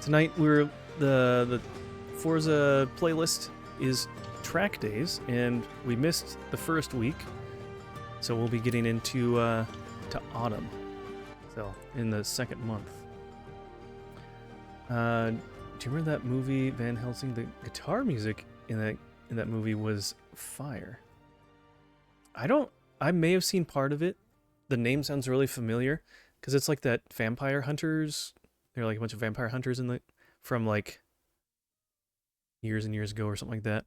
Tonight the Forza playlist is track days, and we missed the first week, so we'll be getting into to autumn. So in the second month. Do you remember that movie Van Helsing? The guitar music in that movie was fire. I may have seen part of it. The name sounds really familiar because it's like that vampire hunters. There are like a bunch of vampire hunters from like years and years ago or something like that.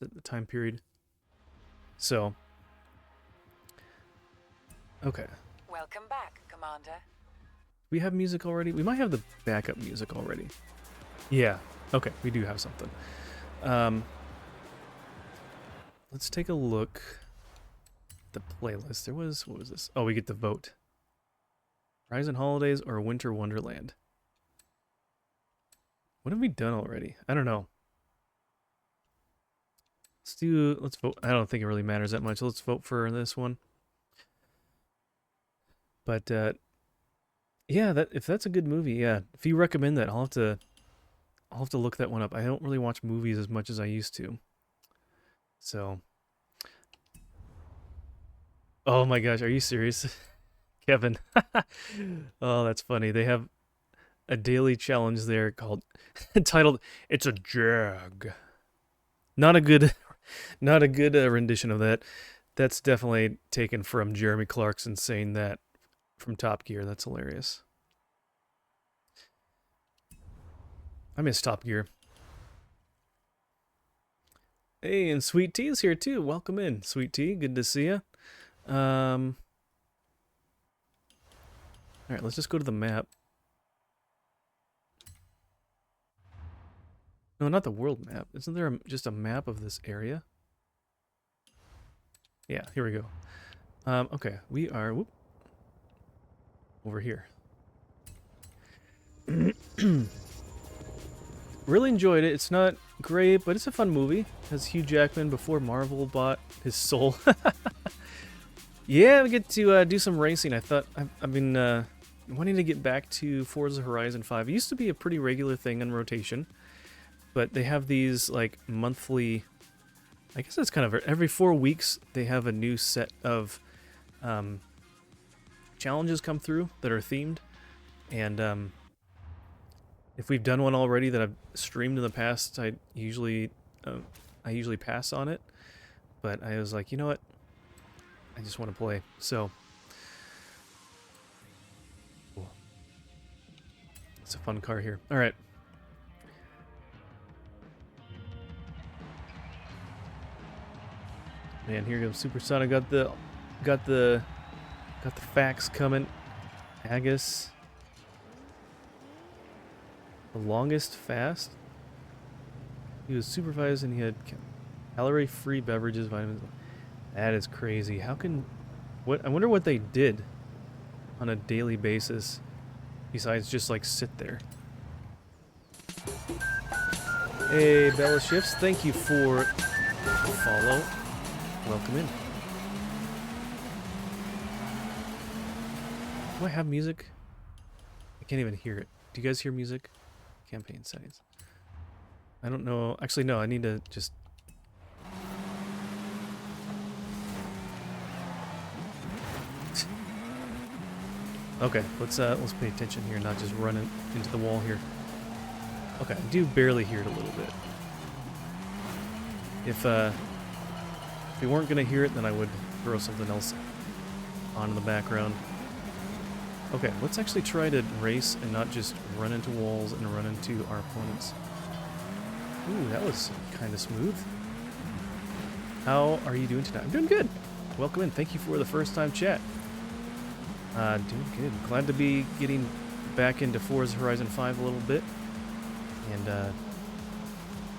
At the time period. So, okay. Welcome back, Commander. We have music already? We might have the backup music already. Yeah. Okay, we do have something. Let's take a look at the playlist. What was this? Oh, we get to vote. Horizon Holidays or Winter Wonderland? What have we done already? I don't know. Let's vote. I don't think it really matters that much. Let's vote for this one. But yeah, if that's a good movie, yeah. If you recommend that, I'll have to look that one up. I don't really watch movies as much as I used to. So, oh my gosh, are you serious? Kevin. Oh, that's funny. They have a daily challenge there titled "It's a Jag." Not a good rendition of that. That's definitely taken from Jeremy Clarkson saying that from Top Gear. That's hilarious. I miss Top Gear. Hey, and Sweet Tea is here too. Welcome in, Sweet Tea. Good to see you. All right, let's just go to the map. No, not the world map. Isn't there just a map of this area? Yeah, here we go. Okay, we are over here. Really enjoyed it. It's not great, but it's a fun movie. It has Hugh Jackman before Marvel bought his soul. Yeah, we get to do some racing. I've been wanting to get back to Forza Horizon 5. It used to be a pretty regular thing on rotation. But they have these like monthly, I guess it's kind of every 4 weeks they have a new set of challenges come through that are themed. And if we've done one already that I've streamed in the past, I usually pass on it. But I was like, you know what? I just want to play. So it's a fun car here. All right. Man, here goes Supersonic. Got the facts coming. Agus. The longest fast. He was supervised and he had calorie-free beverages, vitamins. That is crazy. I wonder what they did on a daily basis besides just like sit there. Hey, Bella Shifts, thank you for the follow. Welcome in. Do I have music? I can't even hear it. Do you guys hear music? Campaign settings. I don't know. Actually, no. I need to just. Okay, let's pay attention here, not just run into the wall here. Okay, I do barely hear it a little bit. If we weren't going to hear it, then I would throw something else on in the background. Okay, let's actually try to race and not just run into walls and run into our opponents. Ooh, that was kind of smooth. How are you doing tonight? I'm doing good. Welcome in. Thank you for the first time chat. Doing good. Glad to be getting back into Forza Horizon 5 a little bit. And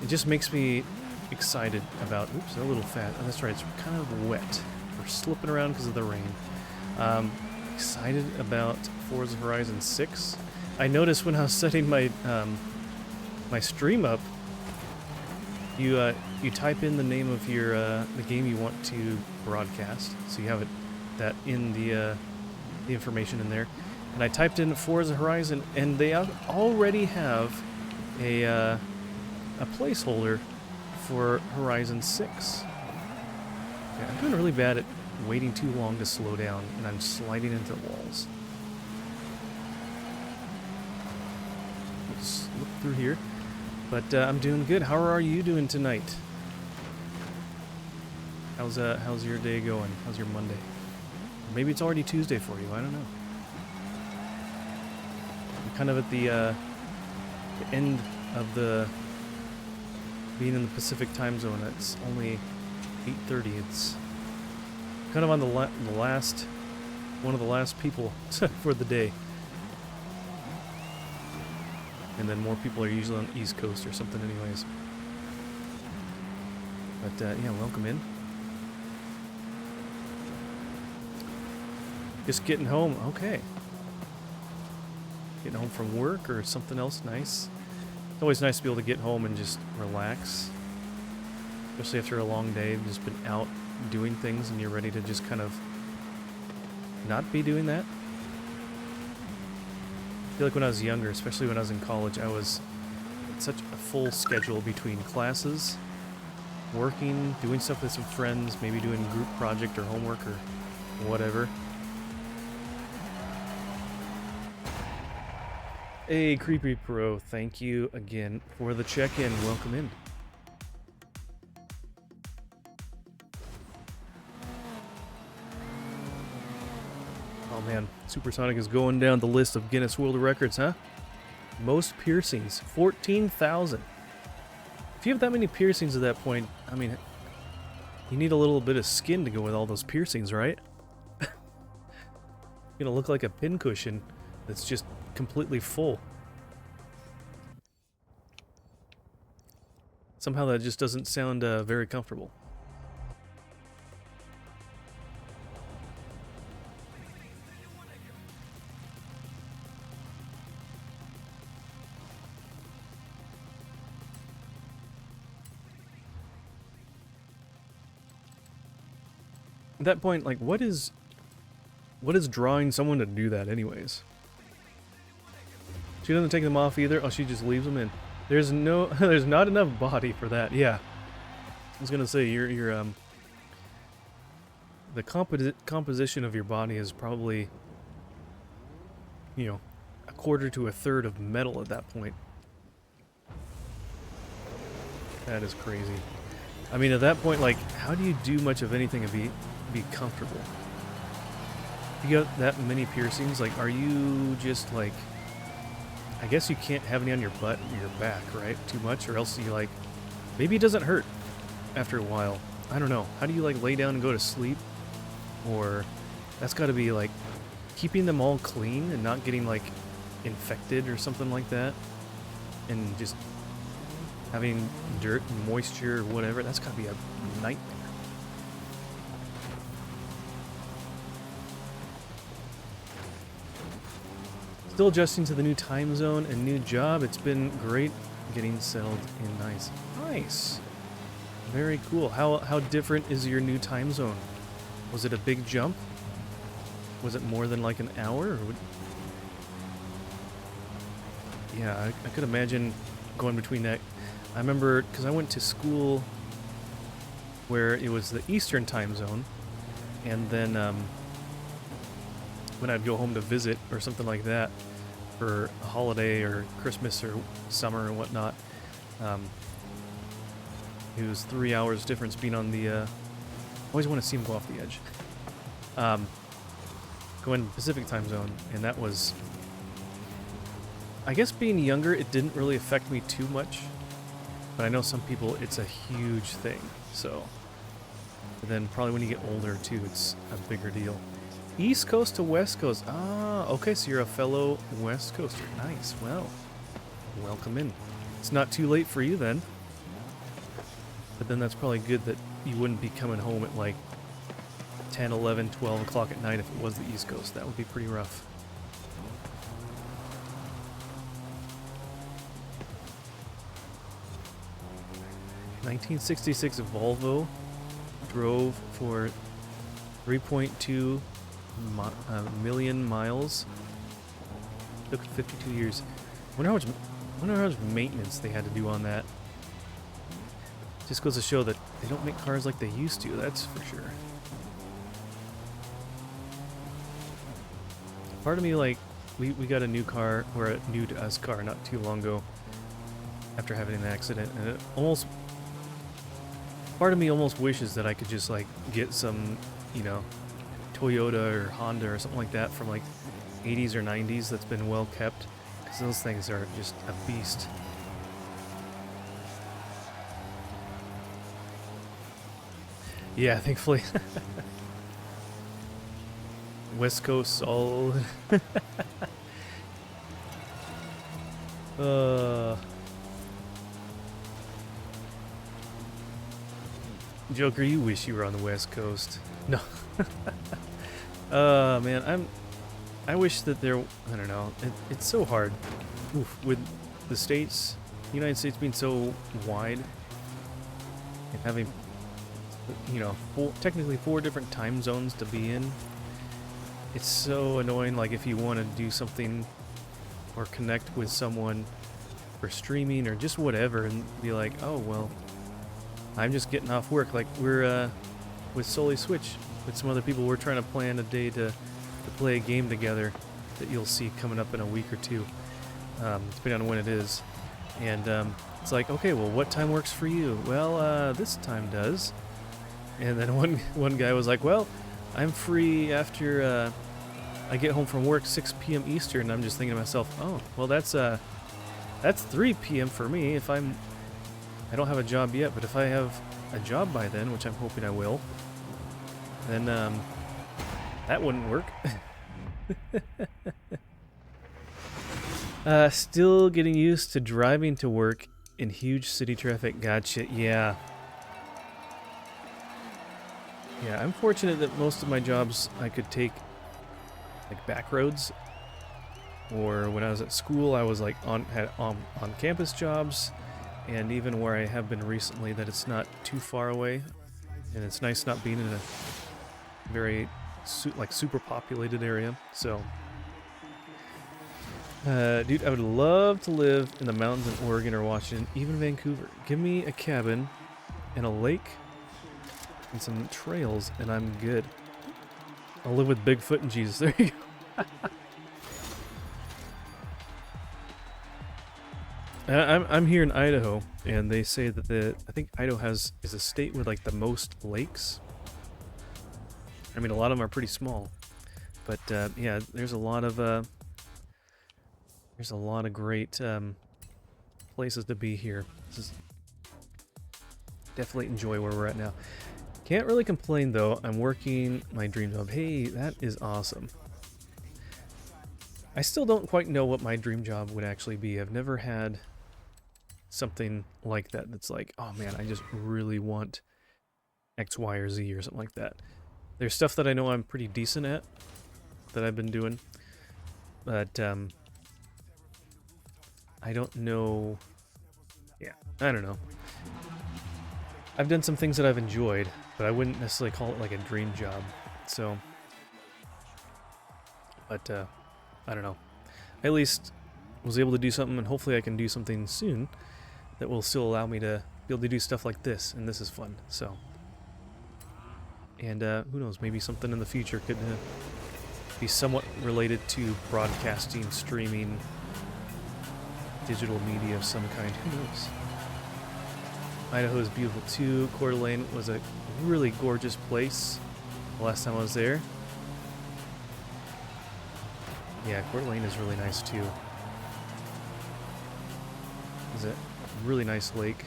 it just makes me excited about, oops, a little fat. Oh, that's right, it's kind of wet. We're slipping around because of the rain. Excited about Forza Horizon 6. I noticed when I was setting my my stream up, you type in the name of your the game you want to broadcast, so you have that in the information in there. And I typed in Forza Horizon, and they already have a placeholder for Horizon 6. Okay, I'm doing really bad at waiting too long to slow down, and I'm sliding into walls. Let's look through here. But I'm doing good. How are you doing tonight? How's your day going? How's your Monday? Or maybe it's already Tuesday for you. I don't know. I'm kind of at the end of the being in the Pacific time zone. It's only 8:30. It's kind of on the last one of the last people for the day. And then more people are usually on the East Coast or something anyways. But yeah, welcome in. Just getting home. Okay. Getting home from work or something else nice. It's always nice to be able to get home and just relax. Especially after a long day. You've just been out doing things and you're ready to just kind of not be doing that. I feel like when I was younger, especially when I was in college, I was such a full schedule between classes, working, doing stuff with some friends, maybe doing a group project or homework or whatever. Hey, Creepy Pro, thank you again for the check-in. Welcome in. Oh man, Supersonic is going down the list of Guinness World Records, huh? Most piercings, 14,000. If you have that many piercings at that point, I mean, you need a little bit of skin to go with all those piercings, right? You're gonna look like a pincushion that's just completely full. Somehow that just doesn't sound very comfortable. At that point, like, what is drawing someone to do that anyways? She doesn't take them off either. Oh, she just leaves them in. There's not enough body for that. Yeah. I was gonna say the composition of your body is probably, you know, a quarter to a third of metal at that point. That is crazy. I mean, at that point, like, how do you do much of anything and be comfortable? If you got that many piercings, like, are you just like, I guess you can't have any on your butt or your back, right? Too much, or else you like, maybe it doesn't hurt after a while. I don't know. How do you like lay down and go to sleep? Or that's got to be like keeping them all clean and not getting like infected or something like that, and just having dirt and moisture or whatever. That's got to be a nightmare. Still adjusting to the new time zone and new job. It's been great getting settled in. Nice. Nice. Very cool. How different is your new time zone? Was it a big jump? Was it more than like an hour? Or yeah, I could imagine going between that. I remember, because I went to school where it was the Eastern time zone, and then when I'd go home to visit or something like that for a holiday or Christmas or summer or whatnot, it was 3 hours difference being on the always want to see him go off the edge. Going Pacific time zone, and that was, I guess being younger, it didn't really affect me too much, but I know some people it's a huge thing. So, but then probably when you get older too, it's a bigger deal. East Coast to West Coast. Ah, okay, so you're a fellow West Coaster. Nice. Well, welcome in. It's not too late for you then. But then that's probably good that you wouldn't be coming home at like 10, 11, 12 o'clock at night if it was the East Coast. That would be pretty rough. ...1966 Volvo drove for 3.2 million miles Took 52 years. Wonder how much maintenance they had to do on that. Just goes to show that they don't make cars like they used to, that's for sure. Part of me, like, we got a new car, or a new to us car not too long ago after having an accident, and it almost, part of me almost wishes that I could just, like, get some, you know, Toyota or Honda or something like that from, like, 80s or 90s that's been well kept, because those things are just a beast. Yeah, thankfully. West Coast solid. Joker, you wish you were on the West Coast. No. Man, I wish that there, I don't know, it's so hard. Oof, with the States, the United States being so wide, and having, you know, technically four different time zones to be in. It's so annoying, like if you want to do something or connect with someone for streaming or just whatever and be like, oh, well, I'm just getting off work. Like we're with Solely Switch, with some other people, we're trying to plan a day to play a game together that you'll see coming up in a week or two, depending on when it is. And it's like, okay, well, what time works for you? Well, this time does. And then one guy was like, well, I'm free after I get home from work 6 p.m. Eastern. And I'm just thinking to myself, oh, well, that's 3 p.m. for me. If I don't have a job yet, but if I have a job by then, which I'm hoping I will, then that wouldn't work. Still getting used to driving to work in huge city traffic. Gotcha. Yeah. Yeah, I'm fortunate that most of my jobs I could take like back roads, or when I was at school I was like on campus jobs, and even where I have been recently, that it's not too far away, and it's nice not being in a very super populated area. So dude, I would love to live in the mountains in Oregon or Washington, even Vancouver. Give me a cabin and a lake and some trails, and I'm good. I'll live with Bigfoot and Jesus. There you go. I'm here in Idaho, and they say that I think Idaho is a state with like the most lakes. I mean, a lot of them are pretty small, but yeah, there's a lot of great places to be here. Definitely enjoy where we're at now. Can't really complain though. I'm working my dream job. Hey, that is awesome. I still don't quite know what my dream job would actually be. I've never had something like that that's like, oh man, I just really want X, Y, or Z or something like that. There's stuff that I know I'm pretty decent at that I've been doing, but I don't know. Yeah, I don't know. I've done some things that I've enjoyed, but I wouldn't necessarily call it like a dream job. So, but I don't know. I at least was able to do something, and hopefully I can do something soon that will still allow me to be able to do stuff like this, and this is fun. So, and who knows, maybe something in the future could be somewhat related to broadcasting, streaming, digital media of some kind. Who knows? Idaho is beautiful too. Coeur d'Alene was a really gorgeous place the last time I was there. Yeah, Coeur d'Alene is really nice too. It's a really nice lake.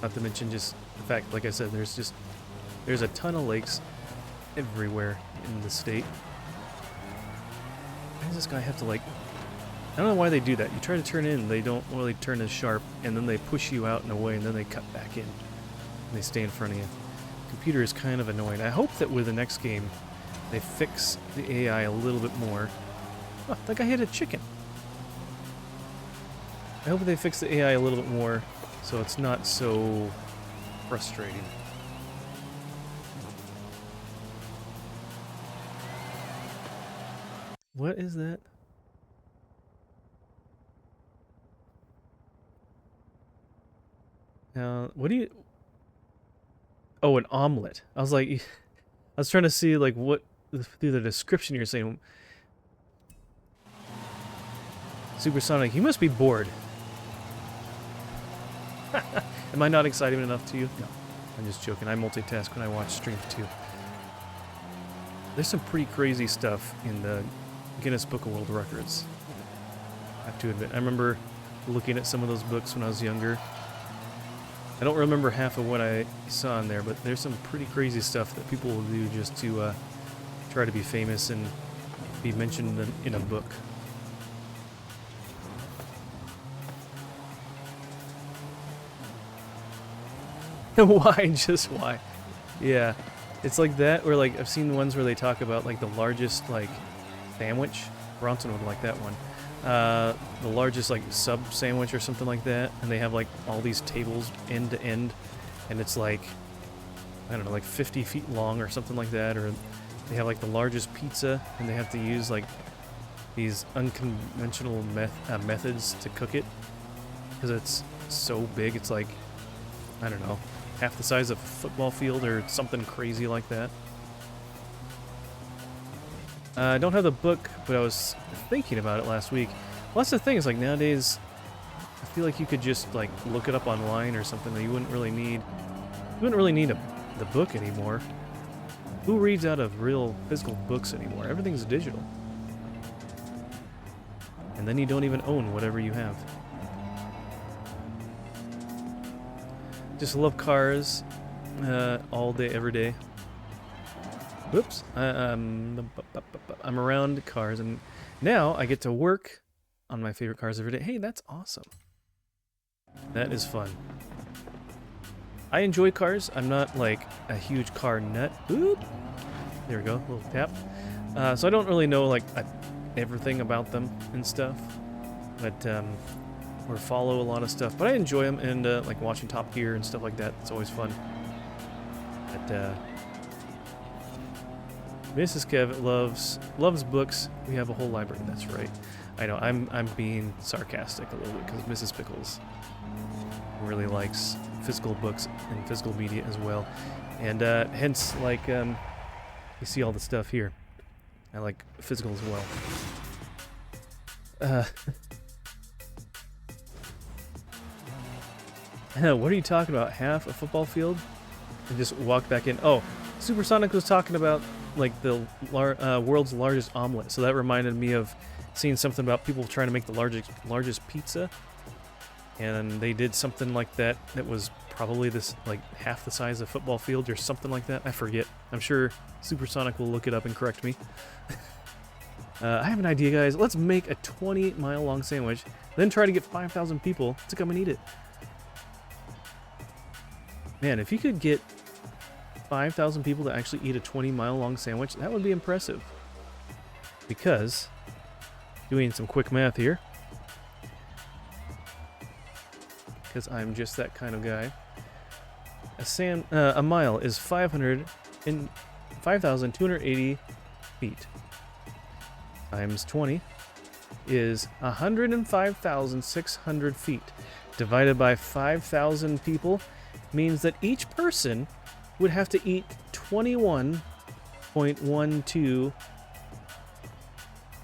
Not to mention just the fact, like I said, there's a ton of lakes everywhere in the state. Why does this guy have to, like, I don't know why they do that. You try to turn in, they don't really turn as sharp, and then they push you out in a way, and then they cut back in. And they stay in front of you. Computer is kind of annoying. I hope that with the next game, they fix the AI a little bit more. Oh, that guy hit a chicken. I hope they fix the AI a little bit more so it's not so frustrating. What is that? What do you... Oh, an omelet. I was like... I was trying to see, like, what... Through the description you're saying... Supersonic, you must be bored. Am I not exciting enough to you? No, I'm just joking. I multitask when I watch streams too. There's some pretty crazy stuff in the Guinness Book of World Records. I have to admit. I remember looking at some of those books when I was younger. I don't remember half of what I saw in there, but there's some pretty crazy stuff that people will do just to try to be famous and be mentioned in a book. Why? Just why? Yeah. It's like that, or like I've seen ones where they talk about like the largest like sandwich. Bronson would like that one. The largest like sub sandwich or something like that, and they have like all these tables end to end, and it's like, I don't know, like 50 feet long or something like that, or they have like the largest pizza, and they have to use like these unconventional methods to cook it, because it's so big. It's like, I don't know, half the size of a football field or something crazy like that. I don't have the book, but I was thinking about it last week. Well, that's the thing, is like nowadays, I feel like you could just like look it up online or something that you wouldn't really need. You wouldn't really need the book anymore. Who reads out of real physical books anymore? Everything's digital. And then you don't even own whatever you have. Just love cars all day, every day. Whoops. I'm around cars, and now I get to work on my favorite cars every day. Hey, that's awesome. That is fun. I enjoy cars. I'm not like a huge car nut. Oop. There we go, a little tap. So I don't really know like everything about them and stuff, but or follow a lot of stuff. But I enjoy them, and like watching Top Gear and stuff like that. It's always fun. But Mrs. Kev loves books. We have a whole library. That's right. I know. I'm being sarcastic a little bit because Mrs. Pickles really likes physical books and physical media as well, and hence like you see all the stuff here. I like physical as well. What are you talking about? Half a football field? And just walk back in. Oh, Supersonic was talking about like the world's largest omelet. So that reminded me of seeing something about people trying to make the largest pizza, and they did something like that was probably this like half the size of a football field or something like that. I forget. I'm sure Supersonic will look it up and correct me. I have an idea, guys. Let's make a 20-mile long sandwich, then try to get 5,000 people to come and eat it. Man, if you could get 5,000 people to actually eat a 20-mile long sandwich, that would be impressive. Because, doing some quick math here, because I'm just that kind of guy, a mile is 5,280 feet. Times 20 is 105,600 feet. Divided by 5,000 people means that each person would have to eat 21.12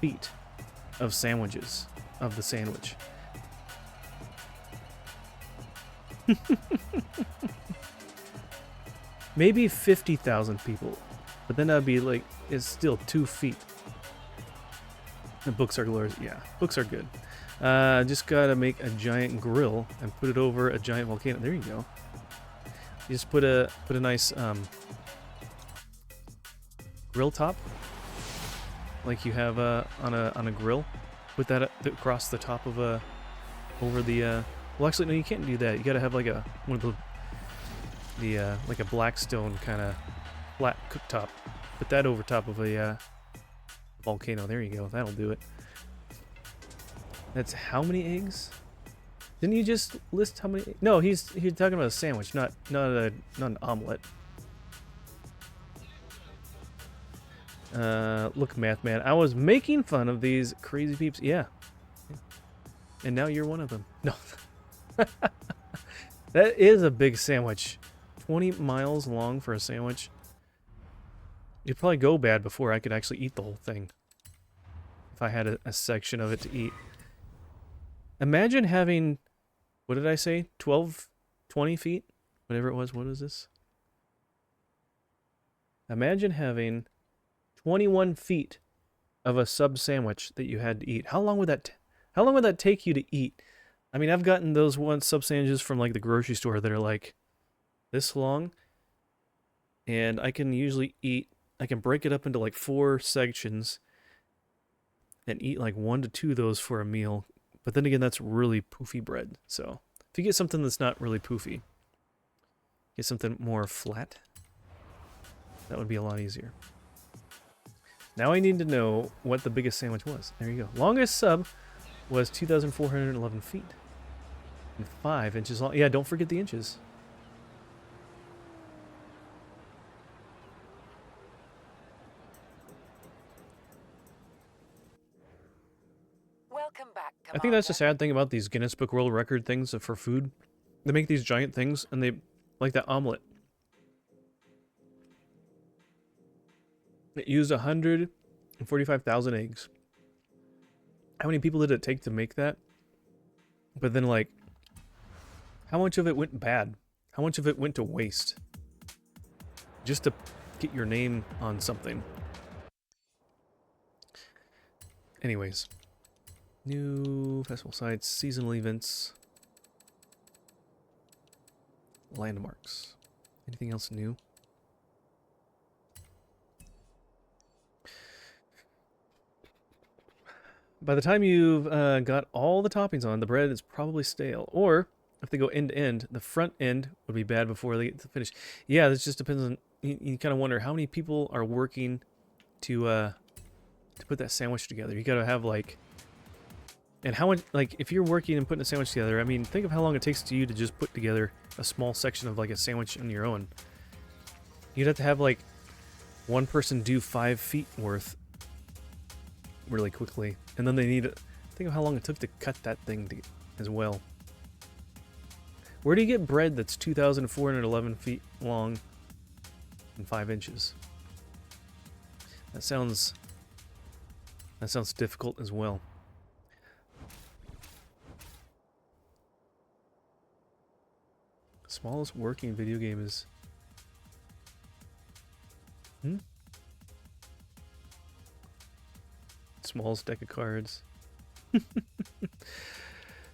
feet of sandwiches, of the sandwich. Maybe 50,000 people, but then that'd be like, it's still 2 feet. The books are glorious. Yeah, books are good. Just gotta make a giant grill and put it over a giant volcano. There you go. You just put a nice grill top, like you have on a grill. Put that across the top of over the. Well, actually, no, you can't do that. You gotta have like one of the like a Blackstone kind of flat cooktop. Put that over top of a volcano. There you go. That'll do it. That's how many eggs? Didn't you just list how many? No, he's talking about a sandwich, not an omelet. Look, Math Man, I was making fun of these crazy peeps. Yeah. And now you're one of them. No. That is a big sandwich. 20 miles long for a sandwich. It'd probably go bad before I could actually eat the whole thing. If I had a section of it to eat. Imagine having, what did I say? 12, 20 feet? Whatever it was. What is this? Imagine having 21 feet of a sub sandwich that you had to eat. How long would that take you to eat? I mean, I've gotten those one sub sandwiches from like the grocery store that are like this long, and I can break it up into like 4 sections and eat like 1 to 2 of those for a meal. But then again, that's really poofy bread. So if you get something that's not really poofy, get something more flat, that would be a lot easier. Now I need to know what the biggest sandwich was. There you go. Longest sub was 2,411 feet. And 5 inches long. Yeah, don't forget the inches. Welcome back, Commander. I think that's the sad thing about these Guinness Book World Record things for food. They make these giant things, and they, like that omelet. It used 145,000 eggs. How many people did it take to make that? But then, like, how much of it went bad? How much of it went to waste? Just to get your name on something. Anyways. New festival sites, seasonal events, landmarks. Anything else new? By the time you've got all the toppings on, the bread is probably stale. Or, if they go end to end, the front end would be bad before they get to the finish. Yeah, this just depends on... You kind of wonder how many people are working to put that sandwich together. You gotta have, like... And how much... Like, if you're working and putting a sandwich together, I mean, think of how long it takes to you to just put together a small section of, like, a sandwich on your own. You'd have to have, like, one person do 5 feet worth really quickly. And then they need to think of how long it took to cut that thing as well. Where do you get bread that's 2,411 feet long and 5 inches? That sounds difficult as well. Smallest working video game is... Smallest deck of cards.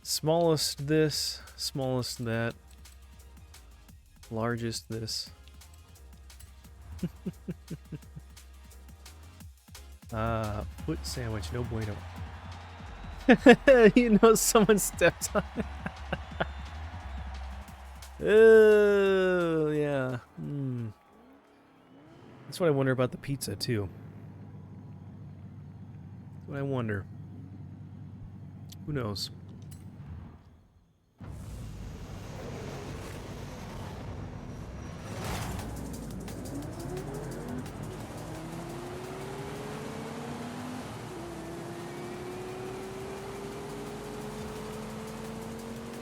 Smallest this, smallest that. Largest this. Foot sandwich, no bueno. You know someone stepped on it. Oh, yeah. That's what I wonder about the pizza, too. That's what I wonder. Who knows?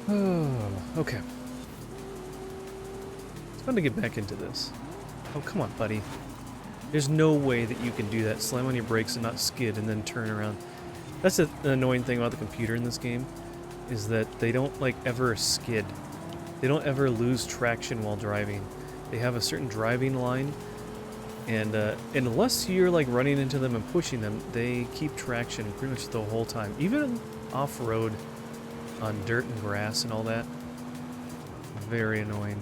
Oh, okay. It's fun to get back into this. Oh, come on, buddy. There's no way that you can do that. Slam on your brakes and not skid and then turn around. That's the annoying thing about the computer in this game, is that they don't, like, ever skid. They don't ever lose traction while driving. They have a certain driving line, and unless you're, like, running into them and pushing them, they keep traction pretty much the whole time. Even off-road on dirt and grass and all that. Very annoying.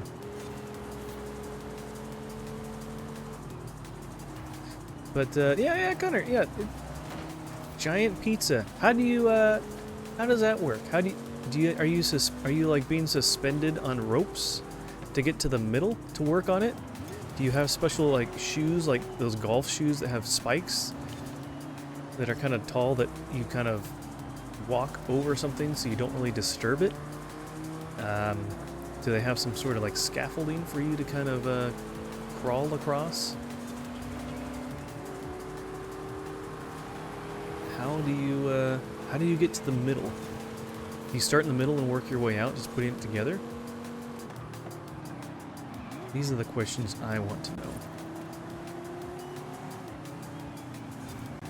But, yeah, Connor, yeah. Giant pizza. How do you, how does that work? How are you like being suspended on ropes to get to the middle to work on it? Do you have special, like, shoes, like those golf shoes that have spikes that are kind of tall that you kind of walk over something so you don't really disturb it? Do they have some sort of, like, scaffolding for you to kind of, crawl across? how do you get to the middle? Do you start in the middle and work your way out, just putting it together? These are the questions I want to know.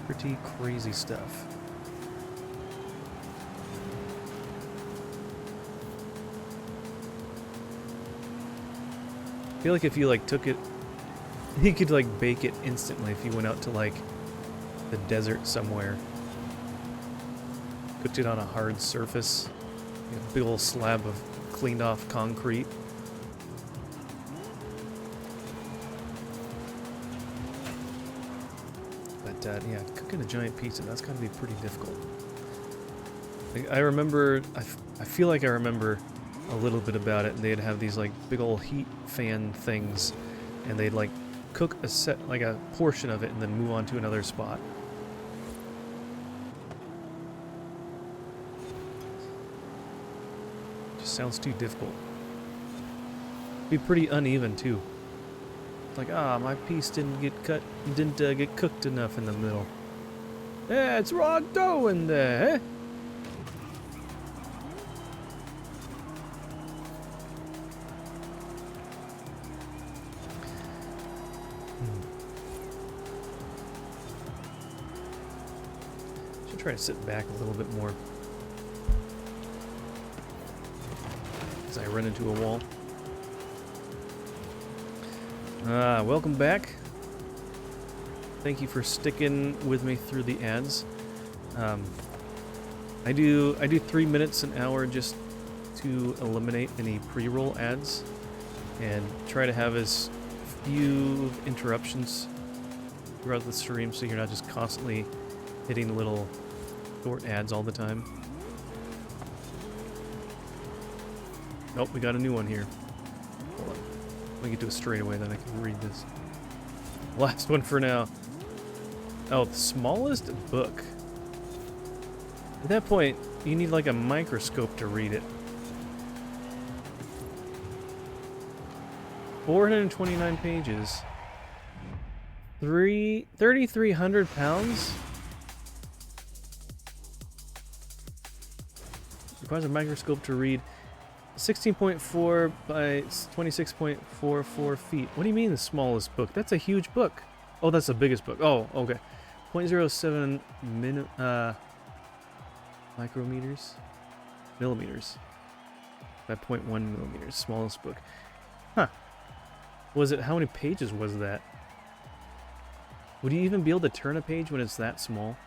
Pretty crazy stuff. I feel like if you like took it, you could like bake it instantly if you went out to like the desert somewhere. Cooked it on a hard surface. A big old slab of cleaned off concrete. But yeah, cooking a giant pizza, that's gotta be pretty difficult. Like, I remember, I feel like I remember a little bit about it, and they'd have these like big old heat fan things, and they'd like cook a portion of it and then move on to another spot. Just sounds too difficult. Be pretty uneven too. Like, my piece didn't get get cooked enough in the middle. Yeah, it's raw dough in there, eh? Should try to sit back a little bit more as I run into a wall. Welcome back. Thank you for sticking with me through the ads. I do 3 minutes an hour just to eliminate any pre-roll ads and try to have as few interruptions throughout the stream so you're not just constantly hitting little short ads all the time. Nope, we got a new one here. Hold on. Let me get to a straightaway, then I can read this. Last one for now. Oh, the smallest book. At that point, you need like a microscope to read it. 429 pages. 3,300 pounds? Requires a microscope to read 16.4 by 26.44 feet. What do you mean the smallest book? That's a huge book. Oh, that's the biggest book. Oh, okay. 0.07 micrometers? Millimeters. By 0.1 millimeters. Smallest book. Huh. Was it, how many pages was that? Would you even be able to turn a page when it's that small?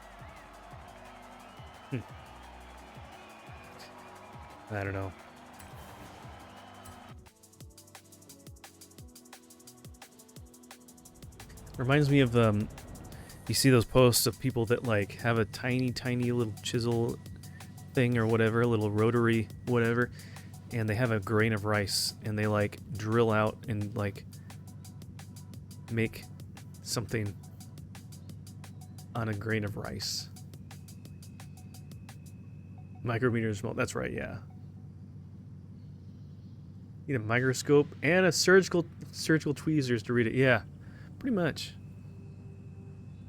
I don't know. Reminds me of, you see those posts of people that like have a tiny, tiny little chisel thing or whatever, a little rotary whatever, and they have a grain of rice and they like drill out and like make something on a grain of rice. Micrometers small, that's right, yeah. Need a microscope and a surgical tweezers to read it, yeah. Pretty much.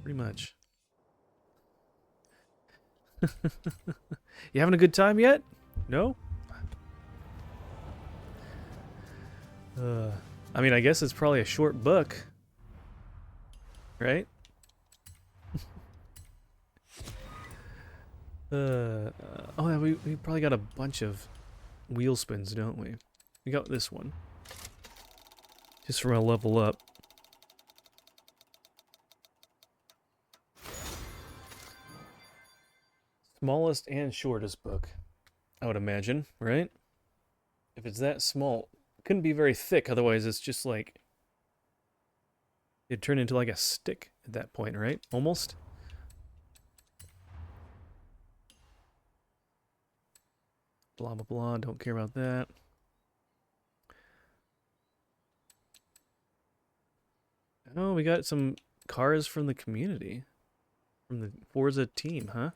Pretty much. You having a good time yet? No? I mean, I guess it's probably a short book. Right? Oh, yeah, we probably got a bunch of wheel spins, don't we? We got this one. Just from a level up. Smallest and shortest book, I would imagine, right? If it's that small, it couldn't be very thick, otherwise it's just like... It'd turn into like a stick at that point, right? Almost? Blah, blah, blah, don't care about that. Oh, we got some cars from the community. From the Forza team, huh?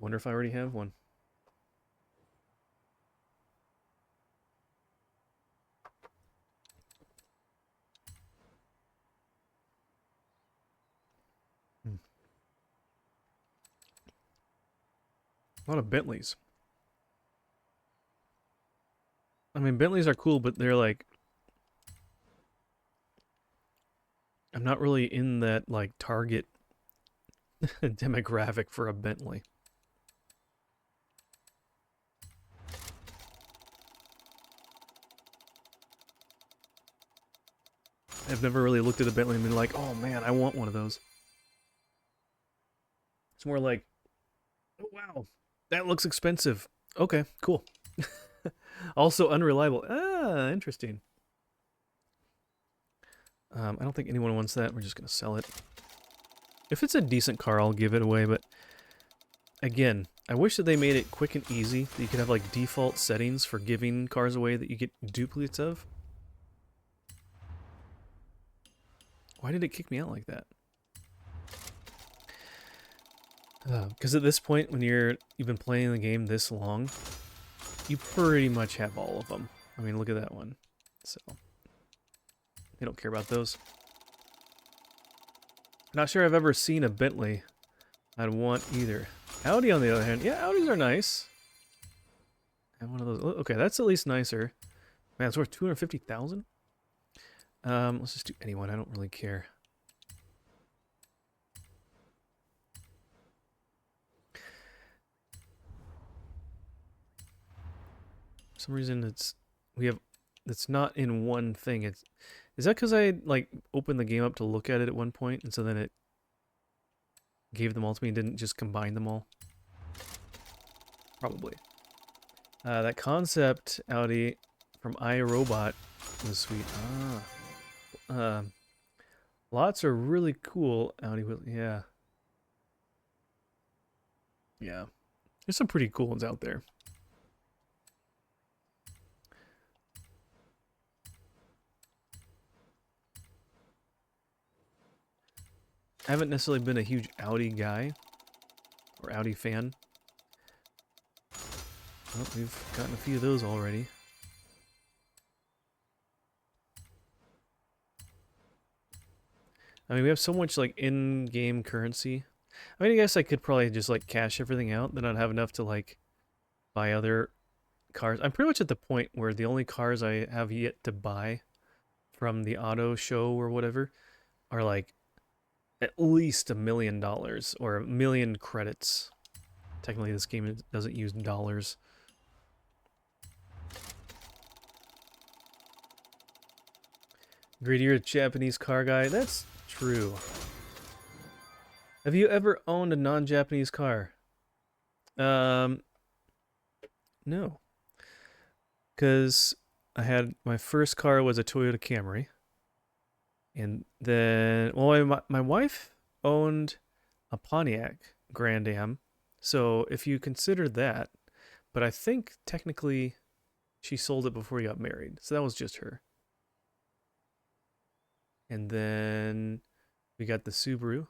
Wonder if I already have one. A lot of Bentleys. I mean, Bentleys are cool, but they're like... I'm not really in that, like, target demographic for a Bentley. I've never really looked at a Bentley and been like, oh man, I want one of those. It's more like, oh wow, that looks expensive. Okay, cool. Also unreliable. Ah, interesting. I don't think anyone wants that. We're just going to sell it. If it's a decent car, I'll give it away, but again, I wish that they made it quick and easy, that you could have like default settings for giving cars away that you get duplicates of. Why did it kick me out like that? Because at this point, when you've been playing the game this long, you pretty much have all of them. I mean, look at that one. So, they don't care about those. Not sure I've ever seen a Bentley I'd want either. Audi, on the other hand, yeah, Audis are nice. I have one of those. Okay, that's at least nicer. Man, it's worth 250,000. Let's just do anyone. I don't really care. For some reason, it's not in one thing. Is that because I like opened the game up to look at it at one point, and so then it gave them all to me and didn't just combine them all? Probably. That concept Audi from iRobot was sweet. Lots are really cool. Audi, yeah. Yeah. There's some pretty cool ones out there. I haven't necessarily been a huge Audi guy or Audi fan. Oh, we've gotten a few of those already. I mean, we have so much like in-game currency. I mean, I guess I could probably just like cash everything out, then I'd have enough to like buy other cars. I'm pretty much at the point where the only cars I have yet to buy from the auto show or whatever are like at least $1 million or 1 million credits. Technically, this game doesn't use dollars. Greedy, you're a Japanese car guy. That's true. Have you ever owned a non-Japanese car? No. Because I had my first car was a Toyota Camry. And then, well, my wife owned a Pontiac Grand Am. So if you consider that, but I think technically she sold it before we got married. So that was just her. And then we got the Subaru.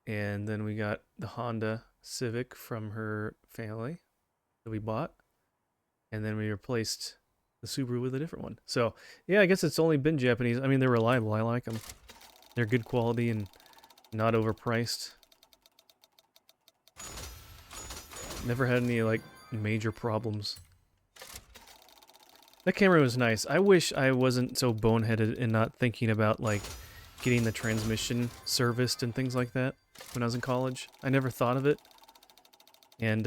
And then we got the Honda Civic from her family that we bought. And then we replaced the Subaru with a different one. So, yeah, I guess it's only been Japanese. I mean, they're reliable. I like them. They're good quality and not overpriced. Never had any, like, major problems. That Camry was nice. I wish I wasn't so boneheaded and not thinking about, like, getting the transmission serviced and things like that when I was in college. I never thought of it. And,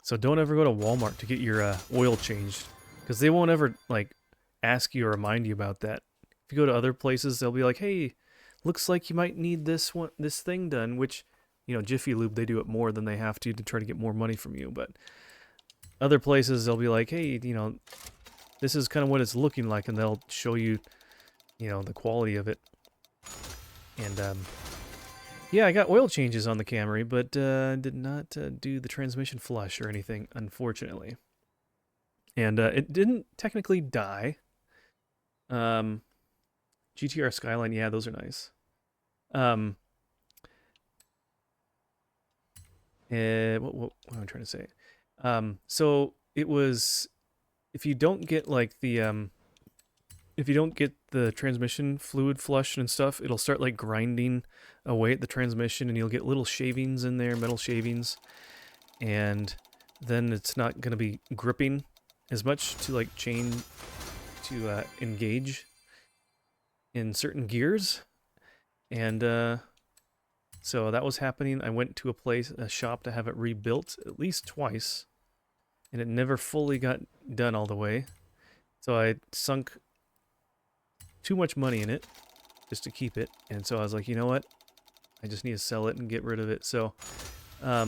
so don't ever go to Walmart to get your oil changed. Because they won't ever, like, ask you or remind you about that. If you go to other places, they'll be like, hey, looks like you might need this thing done, which, you know, Jiffy Lube, they do it more than they have to try to get more money from you. But other places, they'll be like, hey, you know, this is kind of what it's looking like, and they'll show you, you know, the quality of it. And, yeah, I got oil changes on the Camry, but did not do the transmission flush or anything, unfortunately. And it didn't technically die. GTR Skyline, yeah, those are nice. What am I trying to say? So it was, if you don't get like the transmission fluid flushed and stuff, it'll start like grinding away at the transmission, and you'll get little shavings in there, metal shavings. and then it's not going to be gripping as much to like chain to engage in certain gears. And so that was happening. I went to a shop to have it rebuilt at least twice, and it never fully got done all the way. So I sunk too much money in it just to keep it, and so I was like, you know what? I just need to sell it and get rid of it. So I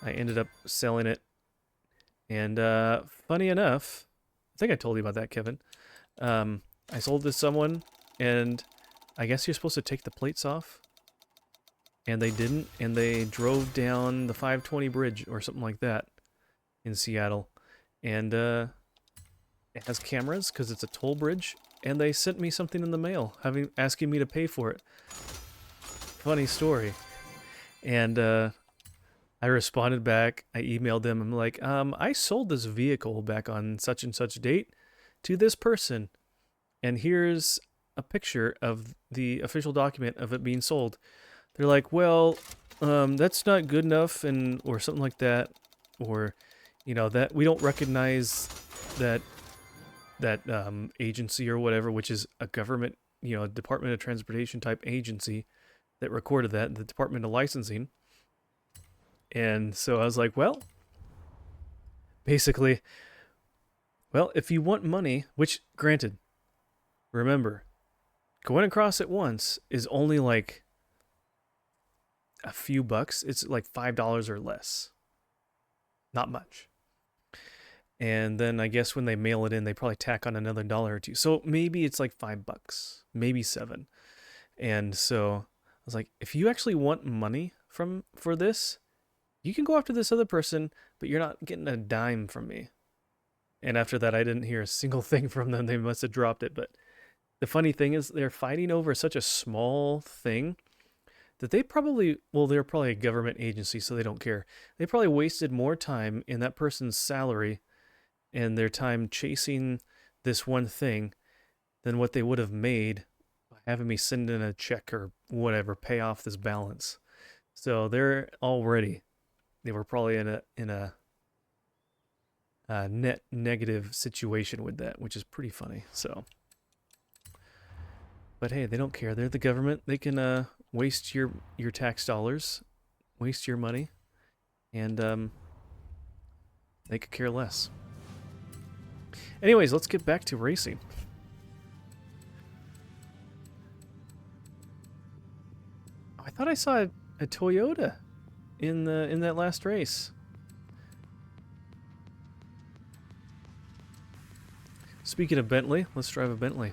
ended up selling it, and funny enough, I think I told you about that, Kevin. I sold to someone, and I guess you're supposed to take the plates off, and they didn't, and they drove down the 520 bridge or something like that in Seattle, and it has cameras because it's a toll bridge, and they sent me something in the mail asking me to pay for it. Funny story. And I responded back. I emailed them. I'm like, I sold this vehicle back on such and such date to this person, and here's a picture of the official document of it being sold. They're like, well, that's not good enough, and or something like that, or that we don't recognize that agency or whatever, which is a government, Department of Transportation type agency that recorded that, the Department of Licensing. And so I was like, well, basically, if you want money, which granted, remember, going across it once is only like a few bucks. It's like $5 or less. Not much. And then I guess when they mail it in, they probably tack on another $1 or $2. So maybe it's like $5, maybe $7. And so I was like, if you actually want money for this, you can go after this other person, but you're not getting a dime from me. And after that, I didn't hear a single thing from them. They must have dropped it. But the funny thing is they're fighting over such a small thing that they're probably a government agency, so they don't care. They probably wasted more time in that person's salary and their time chasing this one thing than what they would have made by having me send in a check or whatever, pay off this balance. So they were probably in a net negative situation with that, which is pretty funny. So, but hey, they don't care. They're the government. They can waste your tax dollars, waste your money, and they could care less. Anyways, let's get back to racing. I thought I saw a Toyota in that last race. Speaking of Bentley, let's drive a Bentley.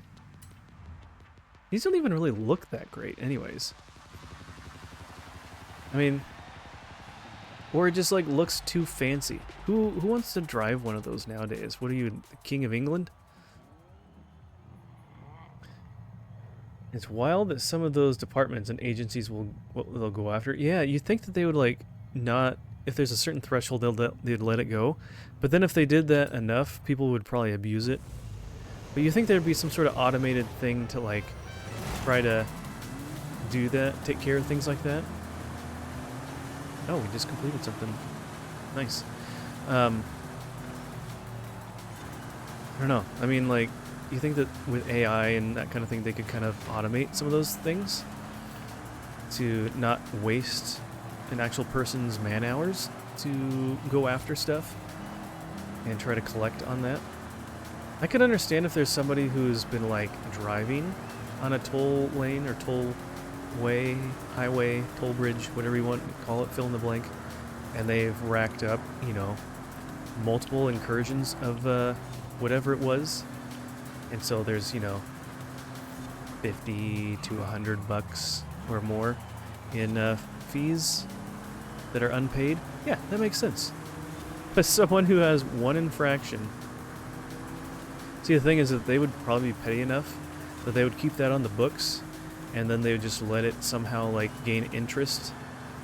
These don't even really look that great anyways. I mean, or it just like looks too fancy. Who wants to drive one of those nowadays? What are you, the King of England? It's wild that some of those departments and agencies they'll go after. Yeah, you think that they would like not, if there's a certain threshold they'd let it go. But then if they did that enough, people would probably abuse it. But you think there'd be some sort of automated thing to like try to do that, take care of things like that? Oh, we just completed something. Nice. I don't know. I mean, like, you think that with AI and that kind of thing, they could kind of automate some of those things to not waste an actual person's man hours to go after stuff and try to collect on that? I could understand if there's somebody who's been, like, driving on a toll lane or toll way, highway, toll bridge, whatever you want to call it, fill in the blank, and they've racked up, multiple incursions of whatever it was, and so there's, $50 to $100 or more in fees that are unpaid. Yeah, that makes sense. But someone who has one infraction, see, the thing is that they would probably be petty enough that they would keep that on the books, and then they would just let it somehow like gain interest,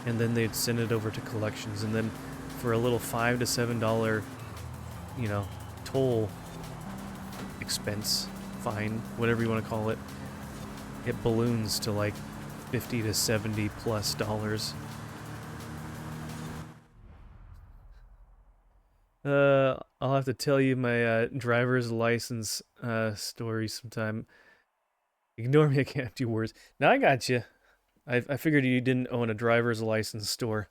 and then they'd send it over to collections, and then for a little $5 to $7, toll expense, fine, whatever you want to call it, it balloons to like $50 to $70+ dollars. I'll have to tell you my driver's license story sometime. Ignore me, I can't do words. Now I got you. I figured you didn't own a driver's license store.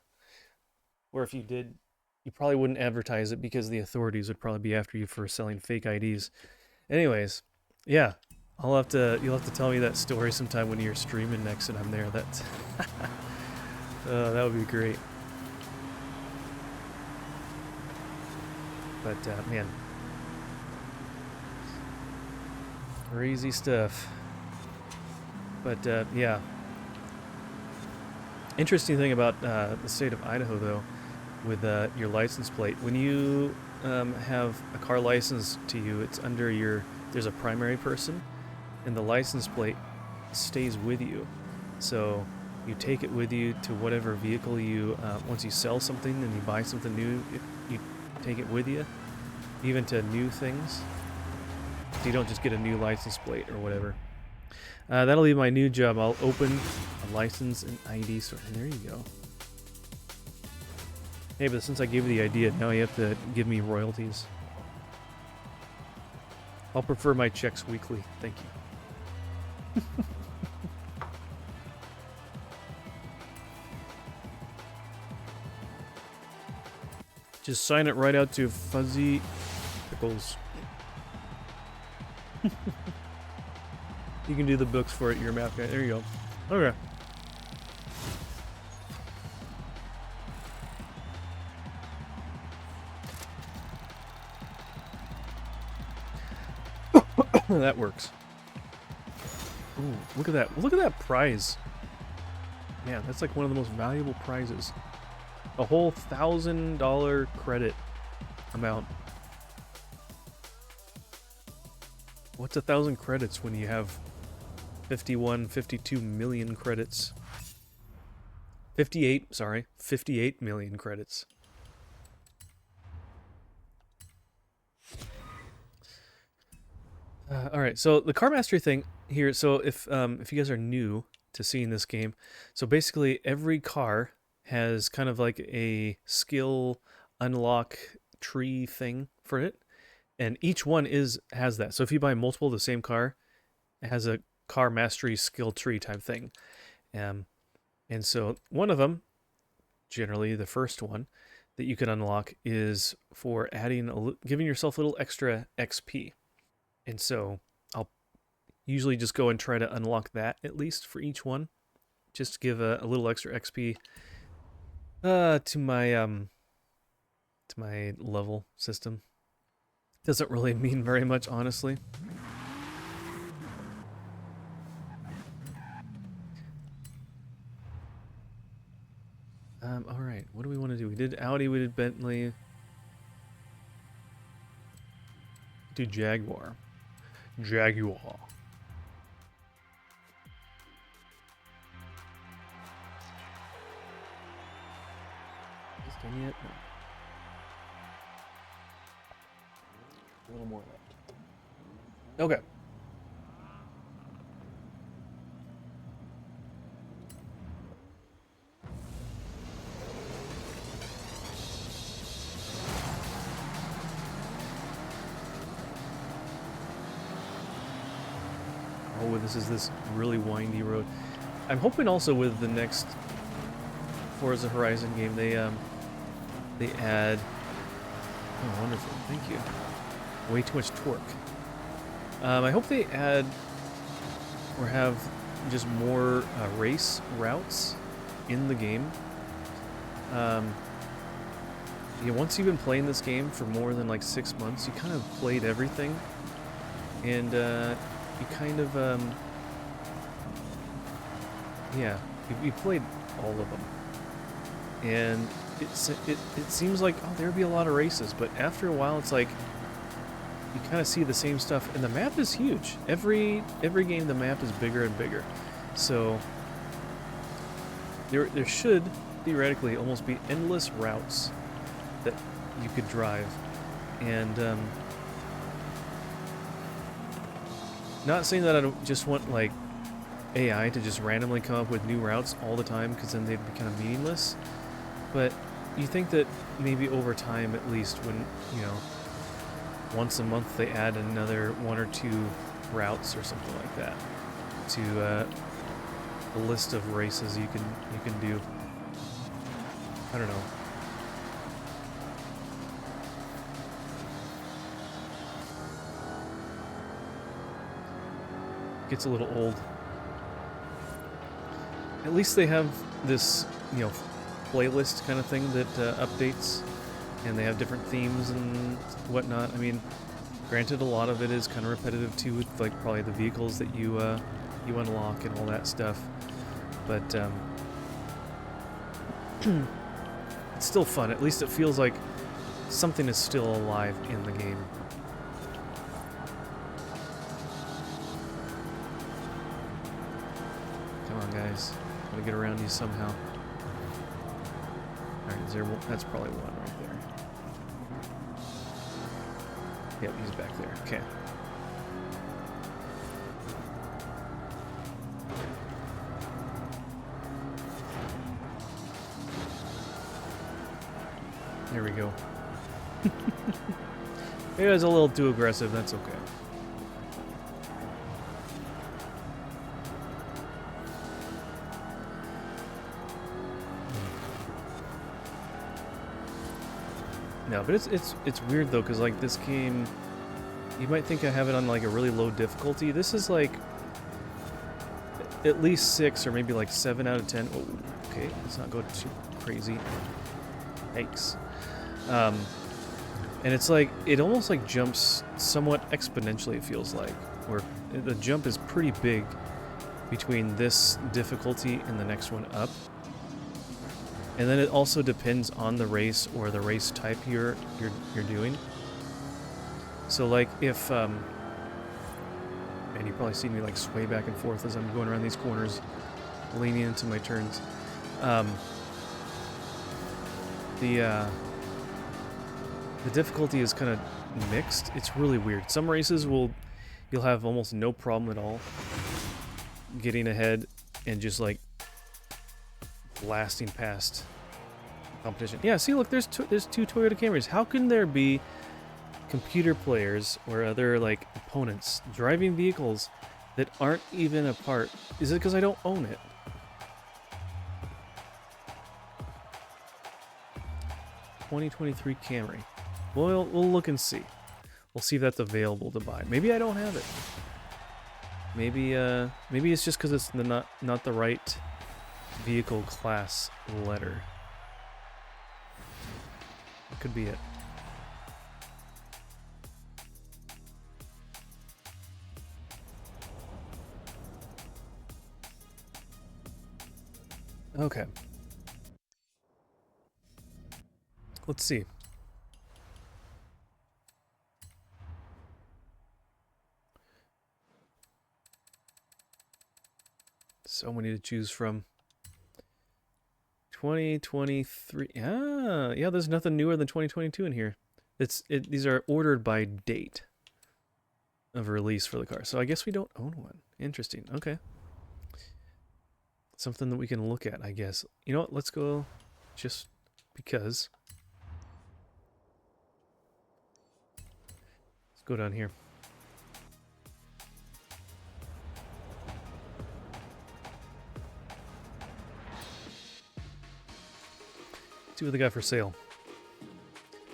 Or if you did, you probably wouldn't advertise it because the authorities would probably be after you for selling fake IDs. Anyways, yeah, you'll have to tell me that story sometime when you're streaming next and I'm there. That's that would be great. But man, crazy stuff. But yeah, interesting thing about the state of Idaho though, with your license plate, when you have a car license to you, it's under your. There's a primary person, and the license plate stays with you. So you take it with you to whatever vehicle you. Once you sell something and you buy something new, you take it with you, even to new things. So you don't just get a new license plate or whatever. That'll be my new job. I'll open a license and ID store. And there you go. Hey, but since I gave you the idea, now you have to give me royalties. I'll prefer my checks weekly. Thank you. Just sign it right out to Fuzzy Pickles. You can do the books for it, your map guy. There you go. Okay. That works. Ooh, look at that. Look at that prize. Man, that's like one of the most valuable prizes. A whole $1,000 credit amount. What's 1,000 credits when you have 52 million credits? 58 million credits. All right, so the car mastery thing here. So if you guys are new to seeing this game, so basically every car has kind of like a skill unlock tree thing for it, and each one has that. So if you buy multiple of the same car, it has a car mastery skill tree type thing. And so one of them, generally the first one that you can unlock, is for giving yourself a little extra XP. And so I'll usually just go and try to unlock that at least for each one, just to give a little extra XP to my level system. Doesn't really mean very much, honestly. All right, what do we want to do? We did Audi, we did Bentley. Do Jaguar. Jaguar. Is this done yet? No. A little more left. Okay. Oh, this is this really windy road. I'm hoping also with the next Forza Horizon game they add. Oh, wonderful! Thank you. Way too much torque. I hope they add or have just more race routes in the game. Yeah, once you've been playing this game for more than like 6 months, you kind of played everything, and you kind of yeah, you played all of them, and it seems like, oh, there'd be a lot of races, but after a while it's like you kind of see the same stuff, and the map is huge. Every game the map is bigger and bigger, so there should theoretically almost be endless routes that you could drive, and not saying that I don't just want like AI to just randomly come up with new routes all the time, because then they'd be kind of meaningless, but you think that maybe over time, at least, when, you know, once a month they add another 1 or 2 routes or something like that to the list of races you can do. I don't know. Gets a little old. At least they have this, you know, playlist kind of thing that updates, and they have different themes and whatnot. I mean, granted, a lot of it is kind of repetitive too, with like probably the vehicles that you unlock and all that stuff. But it's still fun. At least it feels like something is still alive in the game. Come on, guys. Gotta get around you somehow. Alright, is there one? That's probably one right there. Yep, he's back there. Okay. There we go. Maybe I was a little too aggressive, that's okay. No, but it's weird though, because like this game, you might think I have it on like a really low difficulty. This is like at least 6 or maybe like 7 out of 10. Oh, okay, let's not go too crazy. Yikes. And it's like, it almost like jumps somewhat exponentially, it feels like, where the jump is pretty big between this difficulty and the next one up. And then it also depends on the race or the race type you're doing. So like if and you probably see me like sway back and forth as I'm going around these corners, leaning into my turns. The difficulty is kind of mixed. It's really weird. Some races you'll have almost no problem at all getting ahead and just like blasting past competition. Yeah, see, look, there's two Toyota Camrys. How can there be computer players or other like opponents driving vehicles that aren't even a part? Is it because I don't own it? (2023) Camry. We'll look and see. We'll see if that's available to buy. Maybe I don't have it. Maybe it's just because it's not the right vehicle class letter. That could be it. Okay. Let's see. So many to choose from. 2023. Ah, yeah, there's nothing newer than 2022 in here. These are ordered by date of release for the car. So I guess we don't own one. Interesting. Okay. Something that we can look at, I guess. You know what? Let's go just because. Let's go down here. See what they got for sale.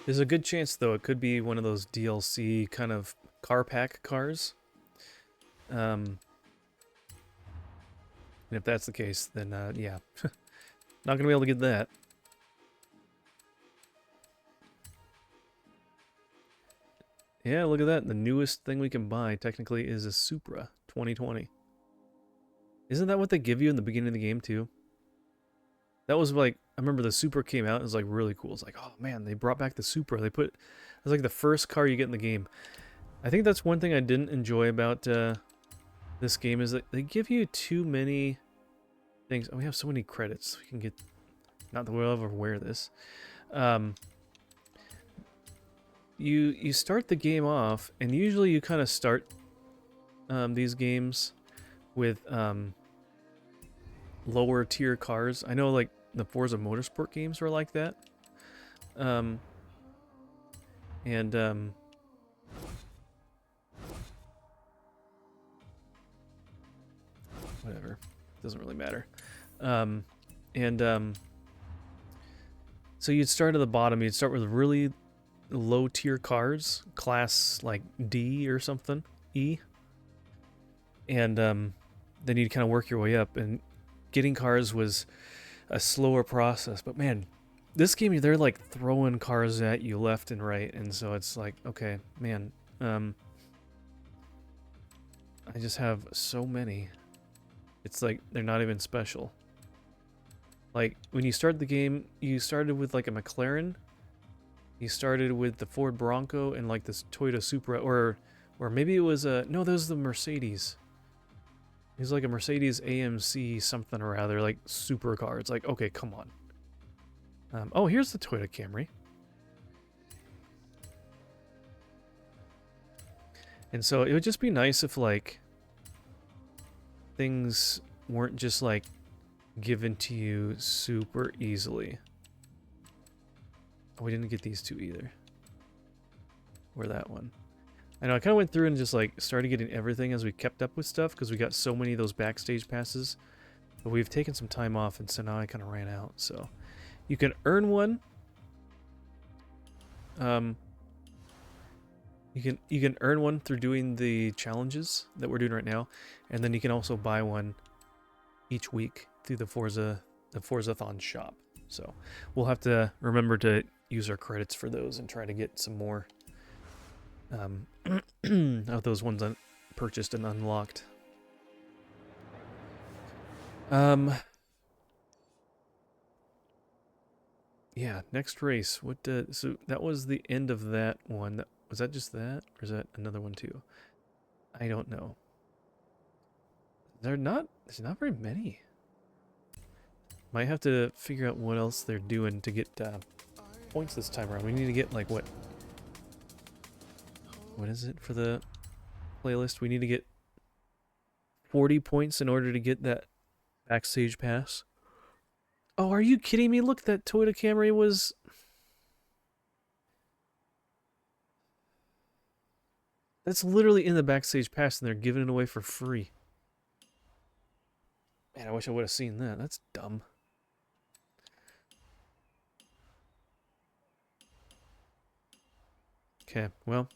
There's a good chance, though, it could be one of those DLC kind of car pack cars. And if that's the case, then yeah, not gonna be able to get that. Yeah, look at that. The newest thing we can buy, technically, is a Supra 2020. Isn't that what they give you in the beginning of the game, too? That was like, I remember the Supra came out, it was like really cool. It's like, oh man, they brought back the Supra. It was like the first car you get in the game. I think that's one thing I didn't enjoy about this game, is that they give you too many things. Oh, we have so many credits. We can get, not that we'll ever wear this. You start the game off, and usually you kind of start these games with lower tier cars. I know like the Forza Motorsport games were like that. And whatever, doesn't really matter. So you'd start at the bottom. You'd start with really low tier cars, class like D or something, E, and then you'd kind of work your way up. And getting cars was a slower process, but man, this game, they're like throwing cars at you left and right, and so it's like, okay, man, I just have so many. It's like they're not even special. Like when you start the game, you started with like a McLaren, you started with the Ford Bronco and like this Toyota Supra, or maybe it was a, no, those are the Mercedes. It was like a Mercedes AMC something or other, like supercar. It's like, okay, come on. Oh, here's the Toyota Camry. And so it would just be nice if like things weren't just like given to you super easily. Oh, we didn't get these two either. Or that one. I know, I kind of went through and just like started getting everything as we kept up with stuff because we got so many of those backstage passes. But we've taken some time off, and so now I kind of ran out. So you can earn one. You can earn one through doing the challenges that we're doing right now, and then you can also buy one each week through the Forzathon shop. So we'll have to remember to use our credits for those and try to get some more of those ones purchased and unlocked. Yeah, next race. What? So that was the end of that one. Was that just that, or is that another one too? I don't know. There's not very many. Might have to figure out what else they're doing to get points this time around. We need to get like what is it for the playlist? We need to get 40 points in order to get that backstage pass. Oh, are you kidding me? Look, that Toyota Camry was... That's literally in the backstage pass, and they're giving it away for free. Man, I wish I would have seen that. That's dumb. Okay, well...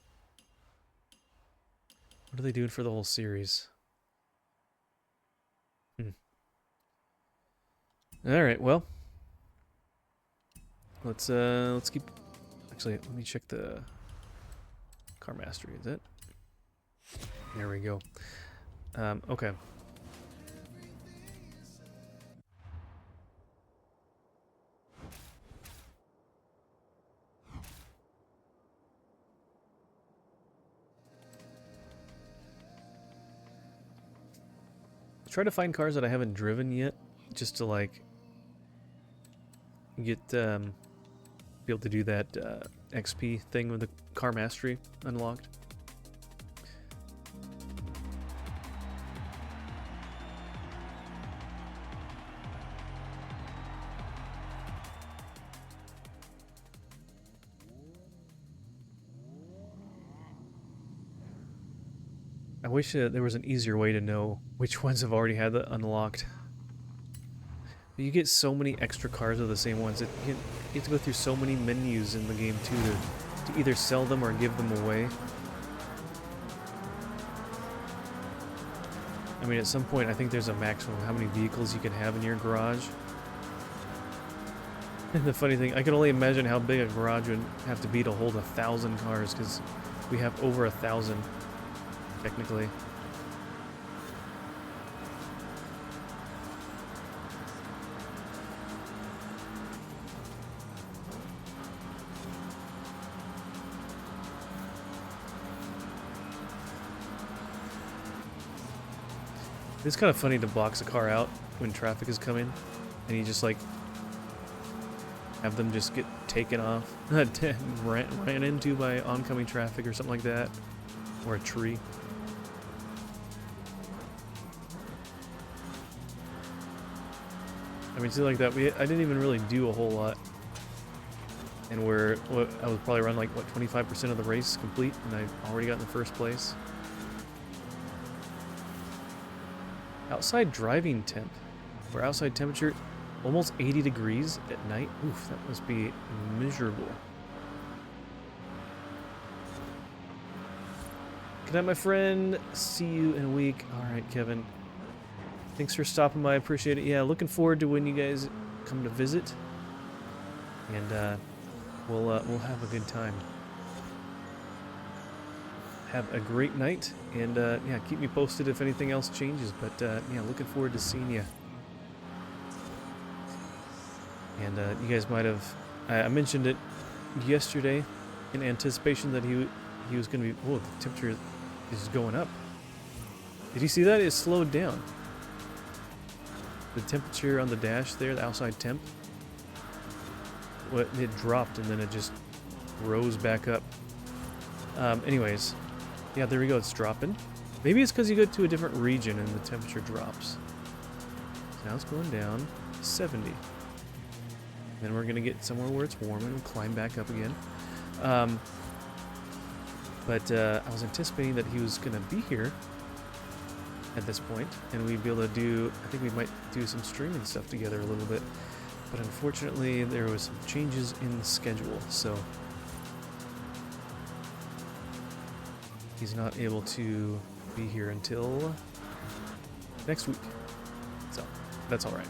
What are they doing for the whole series? Alright, well... Let's keep... Actually, let me check the... Car Mastery, is it? There we go. Okay. Try to find cars that I haven't driven yet, just to like get be able to do that XP thing with the Car Mastery unlocked. I wish there was an easier way to know which ones have already had that unlocked. But you get so many extra cars of the same ones. You have to go through so many menus in the game too to either sell them or give them away. I mean, at some point, I think there's a maximum of how many vehicles you can have in your garage. And the funny thing, I can only imagine how big a garage would have to be to hold 1,000 cars, because we have over 1,000. Technically. It's kind of funny to box a car out when traffic is coming, and you just like have them just get taken off, ran into by oncoming traffic or something like that, or a tree. I mean, something like that. I didn't even really do a whole lot. And I was probably around like, what, 25% of the race complete, and I already got in the first place. Outside driving temp, or outside temperature, almost 80 degrees at night. Oof, that must be miserable. Good night, my friend. See you in a week. All right, Kevin. Thanks for stopping by. I appreciate it. Yeah, looking forward to when you guys come to visit, and we'll have a good time. Have a great night, and yeah, keep me posted if anything else changes. But yeah, looking forward to seeing you. And you guys might have, I mentioned it yesterday in anticipation that he was going to be. Whoa, the temperature is going up. Did you see that? It slowed down. The temperature on the dash there, the outside temp, it dropped and then it just rose back up. Anyways, yeah, there we go. It's dropping. Maybe it's because you go to a different region and the temperature drops. So now it's going down 70. Then we're going to get somewhere where it's warm and climb back up again. But I was anticipating that he was going to be here at this point, and we'd be able to do, I think we might do some streaming stuff together a little bit. But unfortunately, there was some changes in the schedule, so he's not able to be here until next week. So that's all right.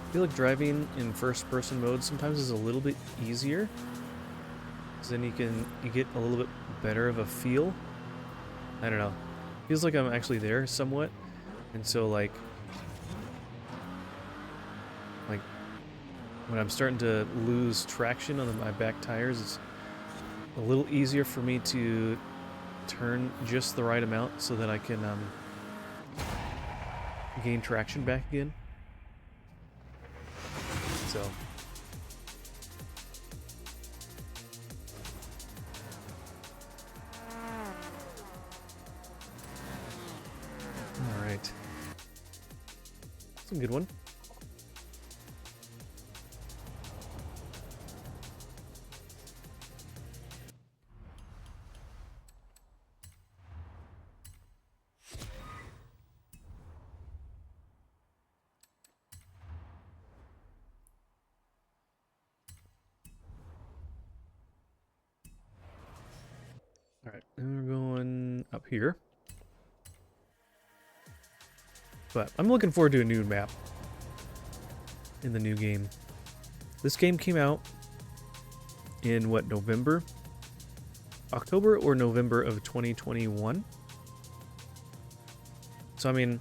I feel like driving in first-person mode sometimes is a little bit easier, because then you get a little bit better of a feel. I don't know. Feels like I'm actually there somewhat, and so like when I'm starting to lose traction on my back tires, it's a little easier for me to turn just the right amount so that I can gain traction back again. So all right, that's a good one. All right, and we're going up here. But I'm looking forward to a new map in the new game. This game came out in what, November? October or November of 2021? So I mean,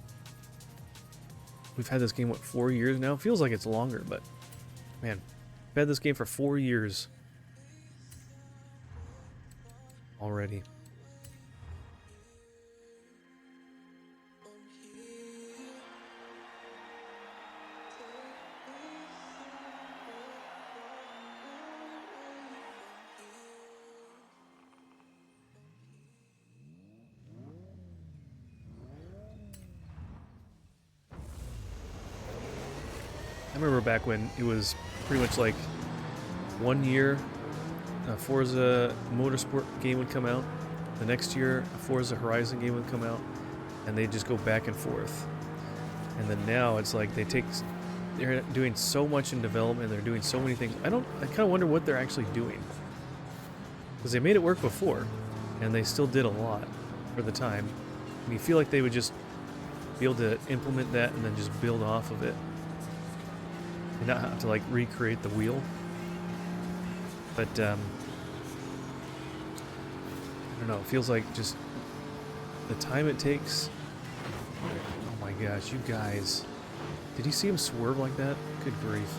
we've had this game, what, 4 years now? It feels like it's longer, but man, I've had this game for 4 years already. I remember back when it was pretty much like 1 year a Forza Motorsport game would come out, the next year a Forza Horizon game would come out, and they'd just go back and forth. And then now it's like they're doing so much in development, they're doing so many things. I kind of wonder what they're actually doing. Because they made it work before, and they still did a lot for the time. And you feel like they would just be able to implement that and then just build off of it. And not have to like recreate the wheel. But I don't know, it feels like just the time it takes. Oh my gosh, you guys. Did you see him swerve like that? Good grief.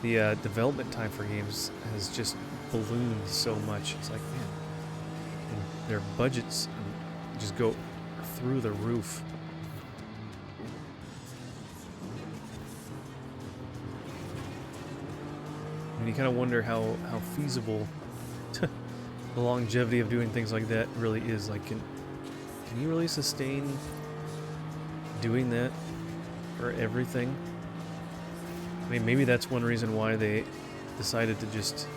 The development time for games has just ballooned so much. It's like, man, and their budgets just go through the roof. mean, you kind of wonder how feasible the longevity of doing things like that really is. Like, can you really sustain doing that for everything? I mean, maybe that's one reason why they decided to just...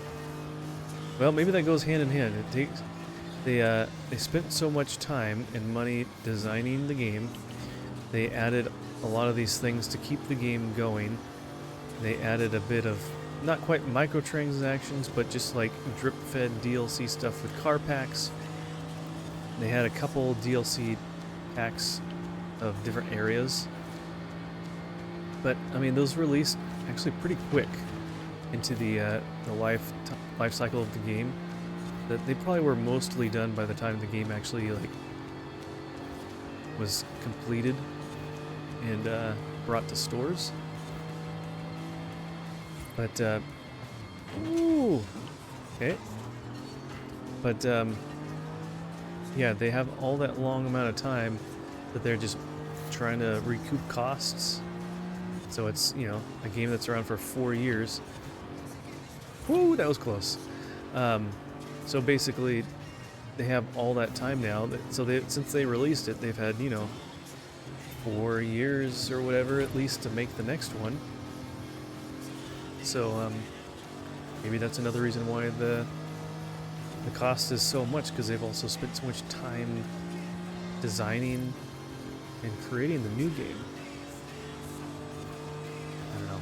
Well, maybe that goes hand in hand. It takes... They spent so much time and money designing the game. They added a lot of these things to keep the game going. They added a bit of, not quite microtransactions, but just like drip-fed DLC stuff with car packs. They had a couple DLC packs of different areas. But, I mean, those released actually pretty quick into the life cycle of the game. That they probably were mostly done by the time the game actually, like, was completed and brought to stores. But, ooh, okay. But, yeah, they have all that long amount of time that they're just trying to recoup costs. So it's, you know, a game that's around for 4 years. Woo, that was close. So basically, they have all that time now. So since they released it, they've had, you know, 4 years or whatever at least to make the next one. So maybe that's another reason why the cost is so much, because they've also spent so much time designing and creating the new game. I don't know.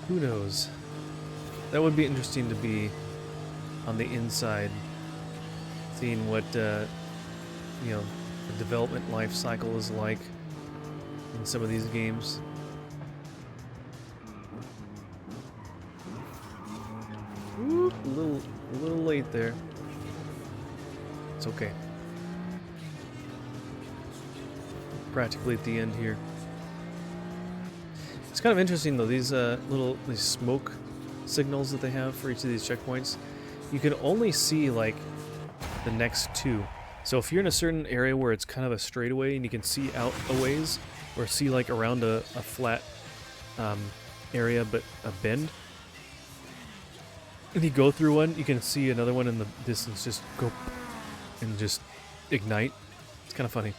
Who knows? That would be interesting to be on the inside, seeing what you know, the development life cycle is like in some of these games. Whoop, a little late there. It's okay. Practically at the end here. It's kind of interesting though, these these smoke signals that they have for each of these checkpoints. You can only see like the next two. So if you're in a certain area where it's kind of a straightaway and you can see out a ways, or see like around a flat area but a bend, if you go through one, you can see another one in the distance just go and just ignite. It's kind of funny.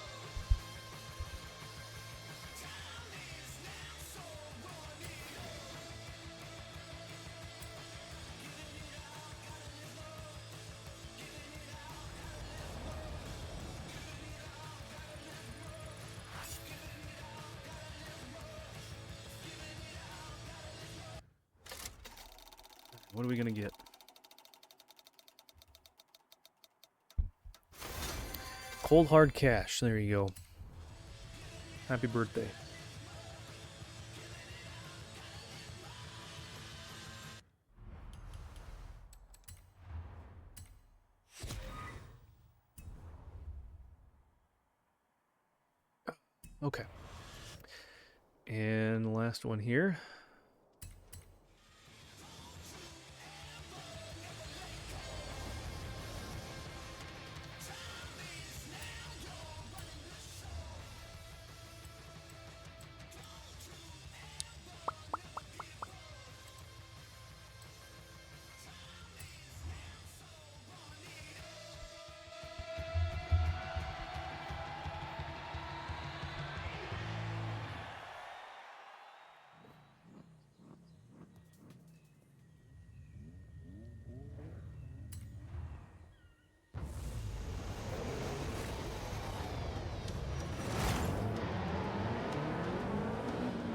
What are we gonna get? Cold hard cash. There you go. Happy birthday. Okay. And the last one here.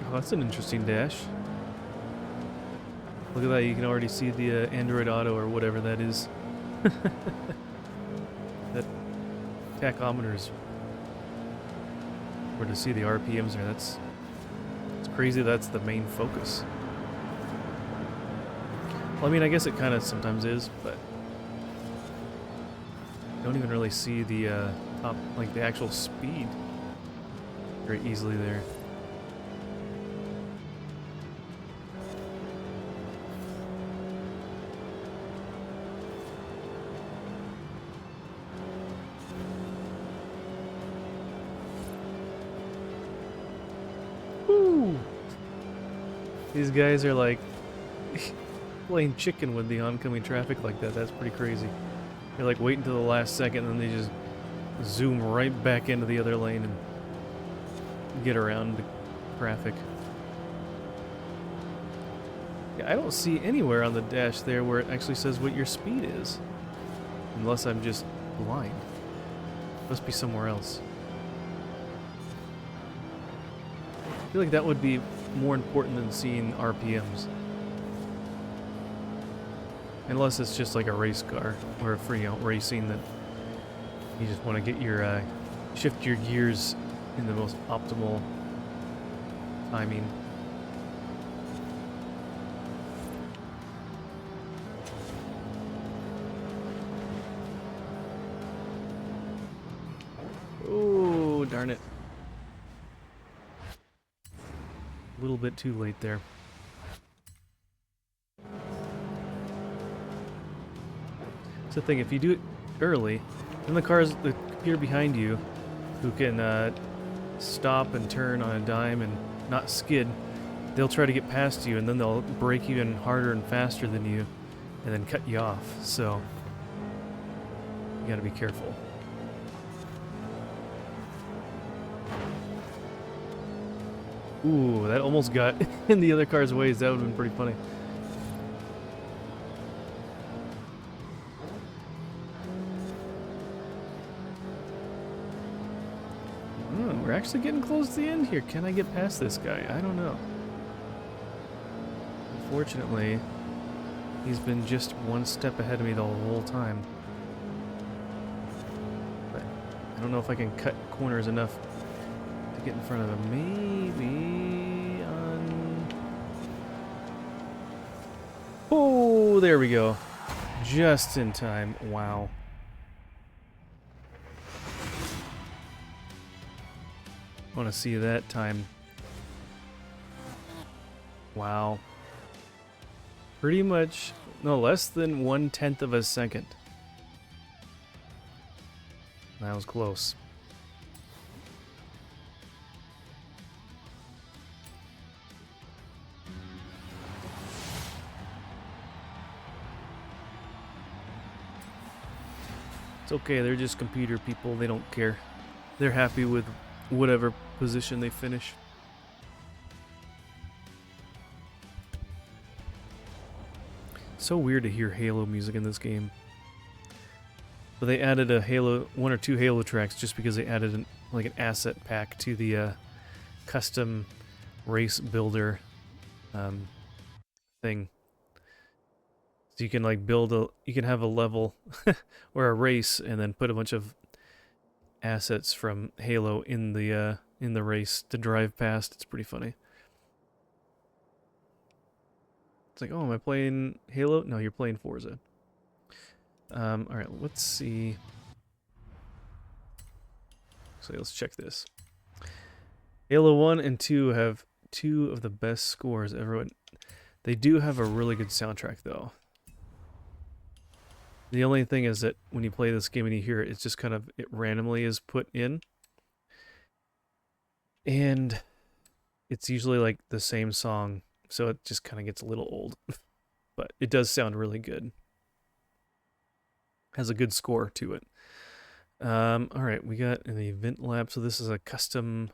Oh, that's an interesting dash. Look at that, you can already see the Android Auto or whatever that is. That tachometer's where to see the RPMs there. It's crazy that's the main focus. Well, I mean, I guess it kind of sometimes is, but you don't even really see the top, like the actual speed very easily there. These guys are like playing chicken with the oncoming traffic like that. That's pretty crazy. They're like waiting till the last second and then they just zoom right back into the other lane and get around the traffic. Yeah, I don't see anywhere on the dash there where it actually says what your speed is. Unless I'm just blind. Must be somewhere else. I feel like that would be more important than seeing RPMs. Unless it's just like a race car or a free out racing that you just want to get your shift your gears in the most optimal timing. Oh, darn it. A little bit too late there. It's the thing, if you do it early, then the computer behind you, who can stop and turn on a dime and not skid, they'll try to get past you, and then they'll brake you in harder and faster than you, and then cut you off. So, you gotta be careful. Ooh, that almost got in the other car's ways. That would have been pretty funny. We're actually getting close to the end here. Can I get past this guy? I don't know. Unfortunately, he's been just one step ahead of me the whole time. But I don't know if I can cut corners enough to get in front of him. Maybe on... Oh, there we go. Just in time. Wow. I want to see that time. Wow. Pretty much, no, less than 1/10 of a second. That was close. It's okay, they're just computer people, they don't care. They're happy with whatever position they finish. So weird to hear Halo music in this game. But they added a Halo, one or two Halo tracks just because they added like an asset pack to the custom race builder thing. So you can like you can have a level or a race and then put a bunch of assets from Halo in the race to drive past. It's pretty funny. It's like, oh, am I playing Halo? No, you're playing Forza. Alright, let's see. So let's check this. Halo 1 and 2 have two of the best scores ever. They do have a really good soundtrack, though. The only thing is that when you play this game and you hear it, it's just kind of, it randomly is put in. And it's usually like the same song, so it just kind of gets a little old. But it does sound really good. Has a good score to it. Alright, we got an event lab, so this is a custom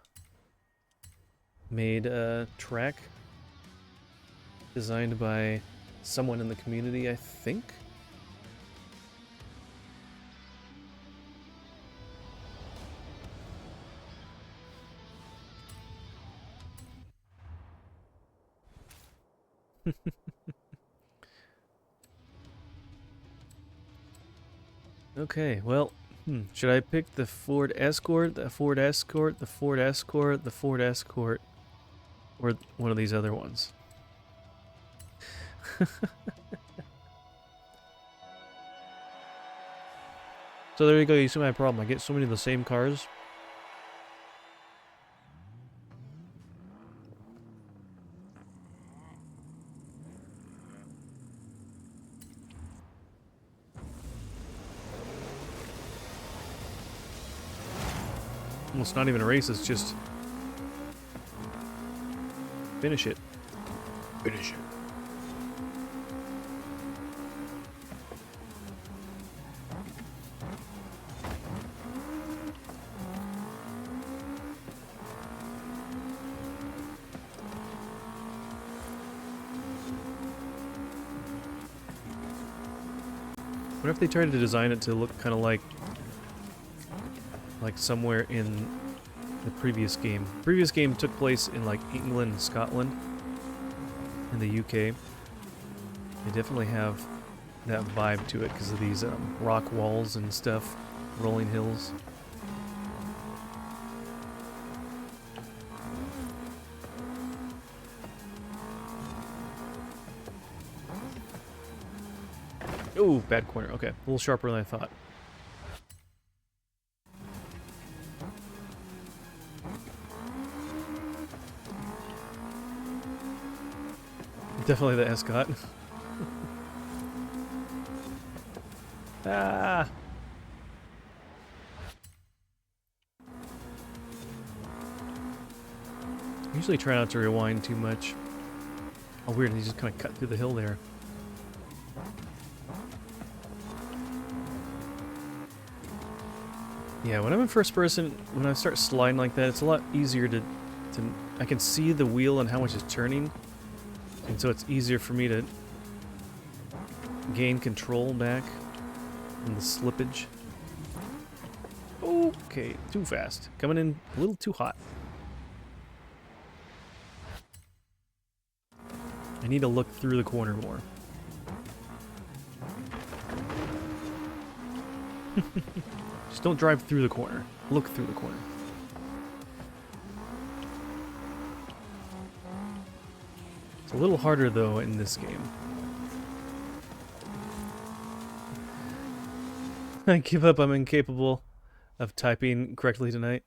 made track designed by someone in the community, I think. Okay, well, should I pick the Ford Escort, the Ford Escort, the Ford Escort, the Ford Escort, or one of these other ones? So there you go, you see my problem. I get so many of the same cars. Well, it's not even a race, it's just finish it. Finish it. What if they tried to design it to look kind of like somewhere in the previous game? The previous game took place in like England and Scotland, in the UK. They definitely have that vibe to it because of these rock walls and stuff, rolling hills. Oh, bad corner. Okay, a little sharper than I thought. Definitely the Escort. Ah! Usually try not to rewind too much. Oh, weird, he just kind of cut through the hill there. Yeah, when I'm in first person, when I start sliding like that, it's a lot easier to I can see the wheel and how much it's turning. And so it's easier for me to gain control back from the slippage. Okay, too fast. Coming in a little too hot. I need to look through the corner more. Just don't drive through the corner. Look through the corner. It's a little harder, though, in this game. I give up. I'm incapable of typing correctly tonight.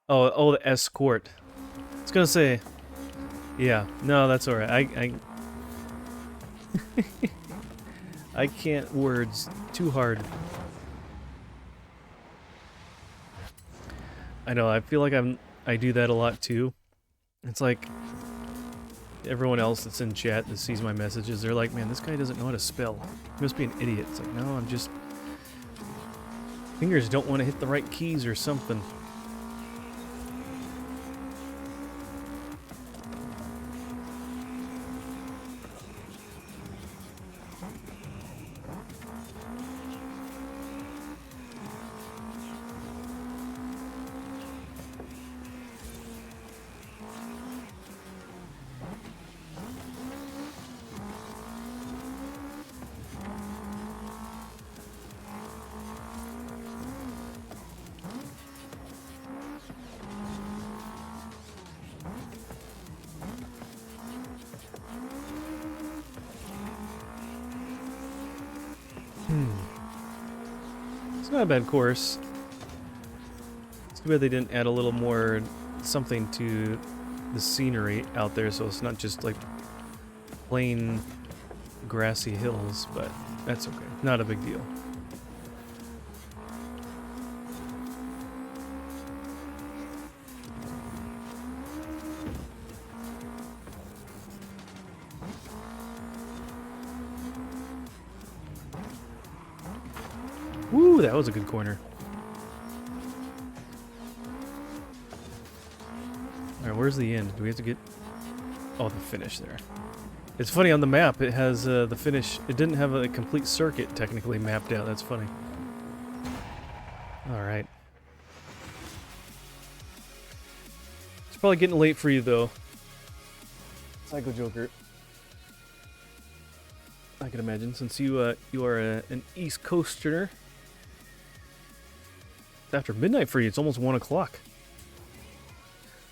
Oh, the escort. I was gonna say... Yeah, no, that's alright. I can't words too hard. I know, I feel like I do that a lot too. It's like everyone else that's in chat that sees my messages, they're like, man, this guy doesn't know how to spell. He must be an idiot. It's like, no, I'm just... Fingers don't want to hit the right keys or something. It's not a bad course. It's too bad they didn't add a little more something to the scenery out there, so it's not just like plain grassy hills, but that's okay. Not a big deal. Woo, that was a good corner. Alright, where's the end? Do we have to get... Oh, the finish there. It's funny, on the map, it has the finish... It didn't have a complete circuit technically mapped out. That's funny. Alright. It's probably getting late for you, though. Psycho Joker. I can imagine, since you are an East Coasterner. It's after midnight for you. It's almost 1 o'clock.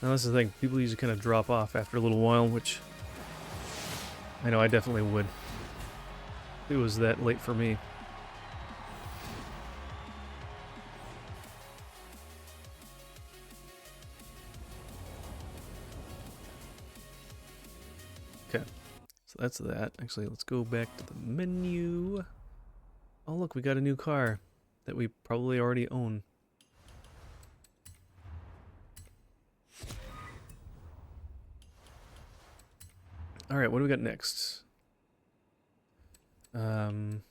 Now that's the thing. People usually kind of drop off after a little while, which I know I definitely would. It was that late for me. Okay, so that's that. Actually, let's go back to the menu. Oh look, we got a new car that we probably already own. All right, what do we got next? Could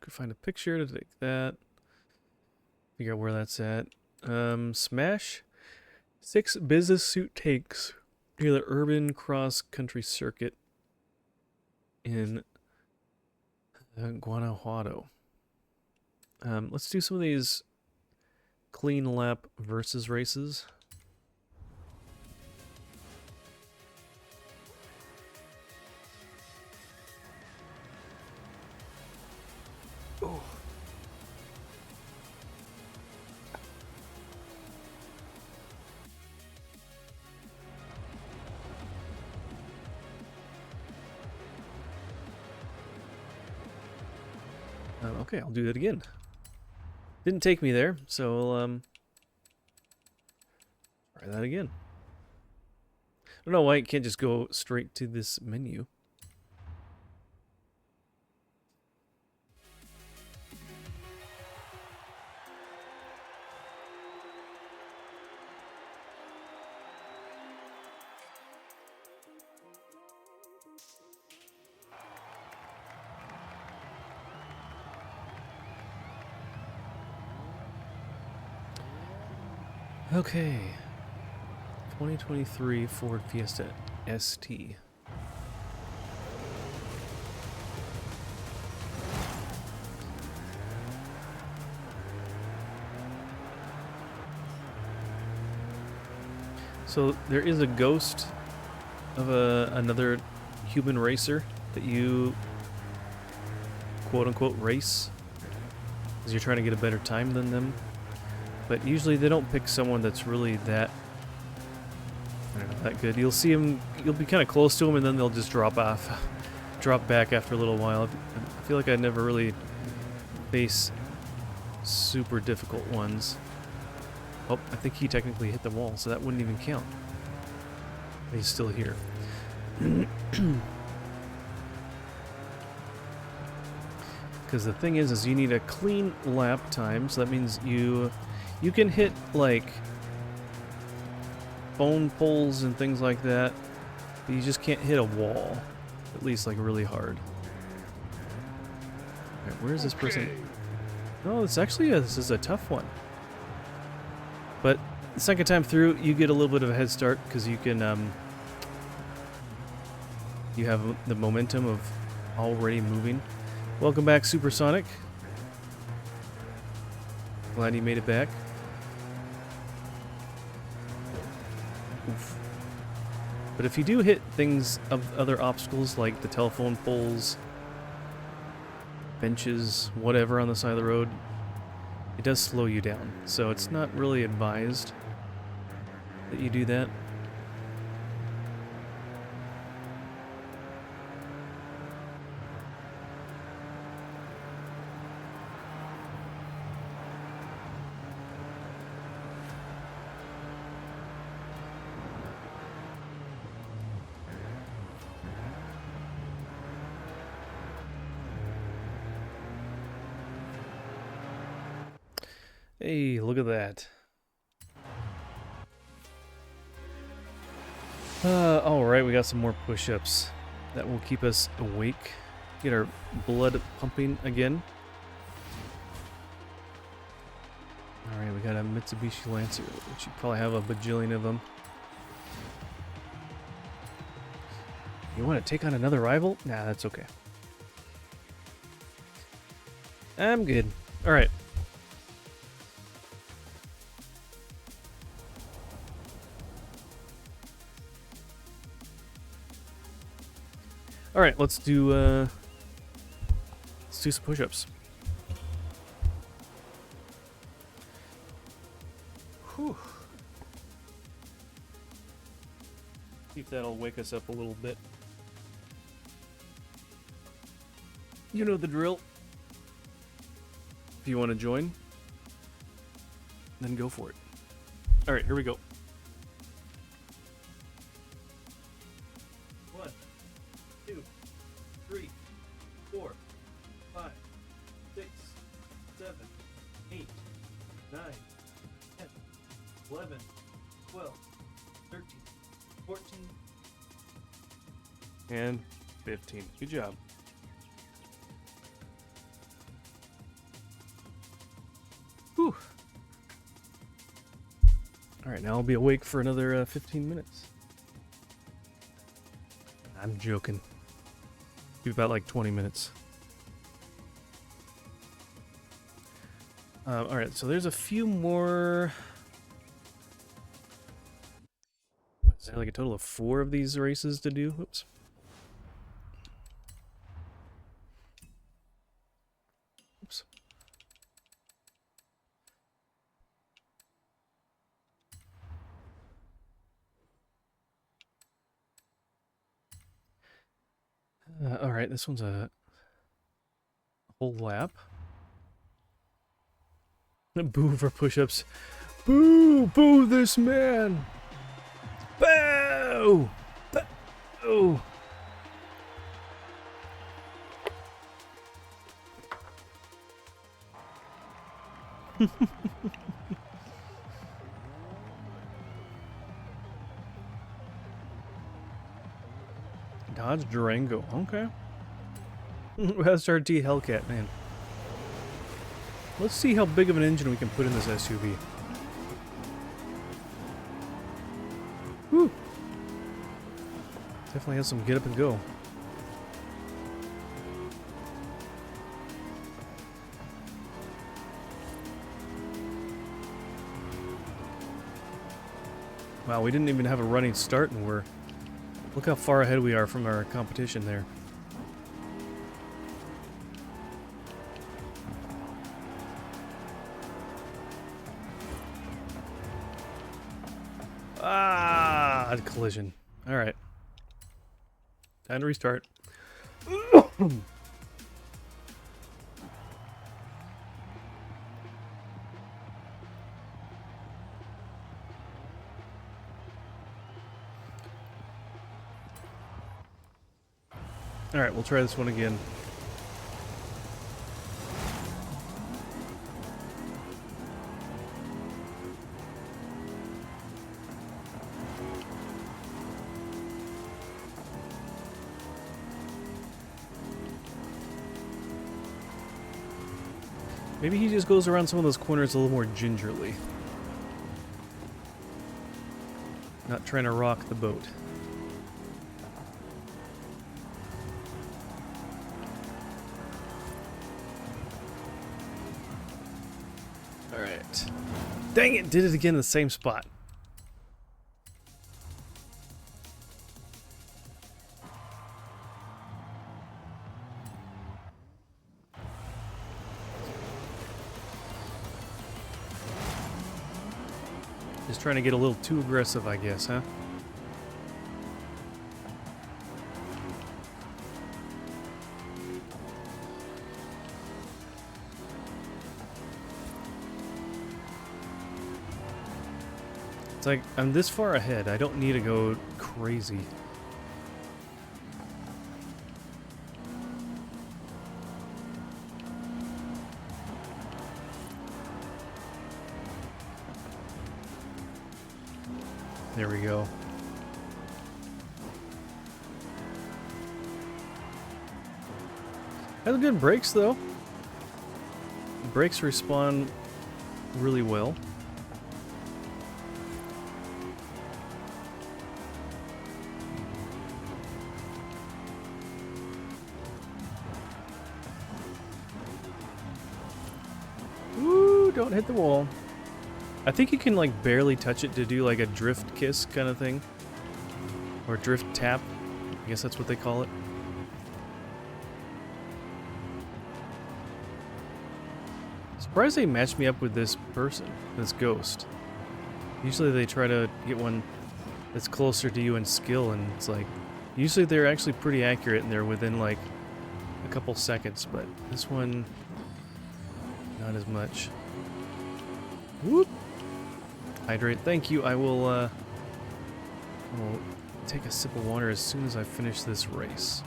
find a picture to take that. Figure out where that's at. Smash 6 business suit tanks near the urban cross country circuit in Guanajuato. Let's do some of these clean lap versus races. Oh. Okay, I'll do that again. Didn't take me there, so we'll try that again. I don't know why it can't just go straight to this menu. Okay. 2023 Ford Fiesta ST. So there is a ghost of another human racer that you quote-unquote race because you're trying to get a better time than them. But usually they don't pick someone that's really that, I don't know, that good. You'll see them, you'll be kind of close to them, and then they'll just drop off, drop back after a little while. I feel like I never really face super difficult ones. Oh, I think he technically hit the wall, so that wouldn't even count. He's still here. Because the thing is you need a clean lap time, so that means you can hit, like, phone poles and things like that, but you just can't hit a wall, at least, like, really hard. Alright, where is this person? No, it's actually this is a tough one. But the second time through, you get a little bit of a head start, because you can, you have the momentum of already moving. Welcome back, Supersonic. Glad you made it back. Oof. But if you do hit things of other obstacles like the telephone poles, benches, whatever on the side of the road, it does slow you down. So it's not really advised that you do that. Hey, look at that. Alright, we got some more push-ups. That will keep us awake. Get our blood pumping again. Alright, we got a Mitsubishi Lancer, which you probably have a bajillion of them. You want to take on another rival? Nah, that's okay. I'm good. Alright. All right, let's do some push-ups. Whew. See if that'll wake us up a little bit. You know the drill. If you want to join, then go for it. All right, here we go. 1, 2, 3, 4, 5, 6, 7, 8, 9, 10, 11, 12, 14. And 15. Good job. Whew. Alright, now I'll be awake for another 15 minutes. I'm joking. Be about like 20 minutes. Alright, so there's a few more... What, is there like a total of 4 of these races to do? Whoops. Oops. Alright, this one's a whole lap. Boo for push-ups. Boo! Boo this man! Boo! Boo! Dodge Durango. Okay. SRT Hellcat, man. Let's see how big of an engine we can put in this SUV. Woo! Definitely has some get up and go. Wow, we didn't even have a running start and we're... Look how far ahead we are from our competition there. Ah, collision. All right. Time to restart. All right, we'll try this one again. Maybe he just goes around some of those corners a little more gingerly. Not trying to rock the boat. Alright. Dang it, did it again in the same spot. Just trying to get a little too aggressive, I guess, huh? It's like, I'm this far ahead, I don't need to go crazy. There we go. Has good brakes though. The brakes respond really well. Woo, don't hit the wall. I think you can like barely touch it to do like a drift kiss kind of thing. Or drift tap. I guess that's what they call it. Surprised they matched me up with this person, this ghost. Usually they try to get one that's closer to you in skill, and it's like, usually they're actually pretty accurate and they're within like a couple seconds, but this one, not as much. Whoop! Hydrate, thank you. I will take a sip of water as soon as I finish this race.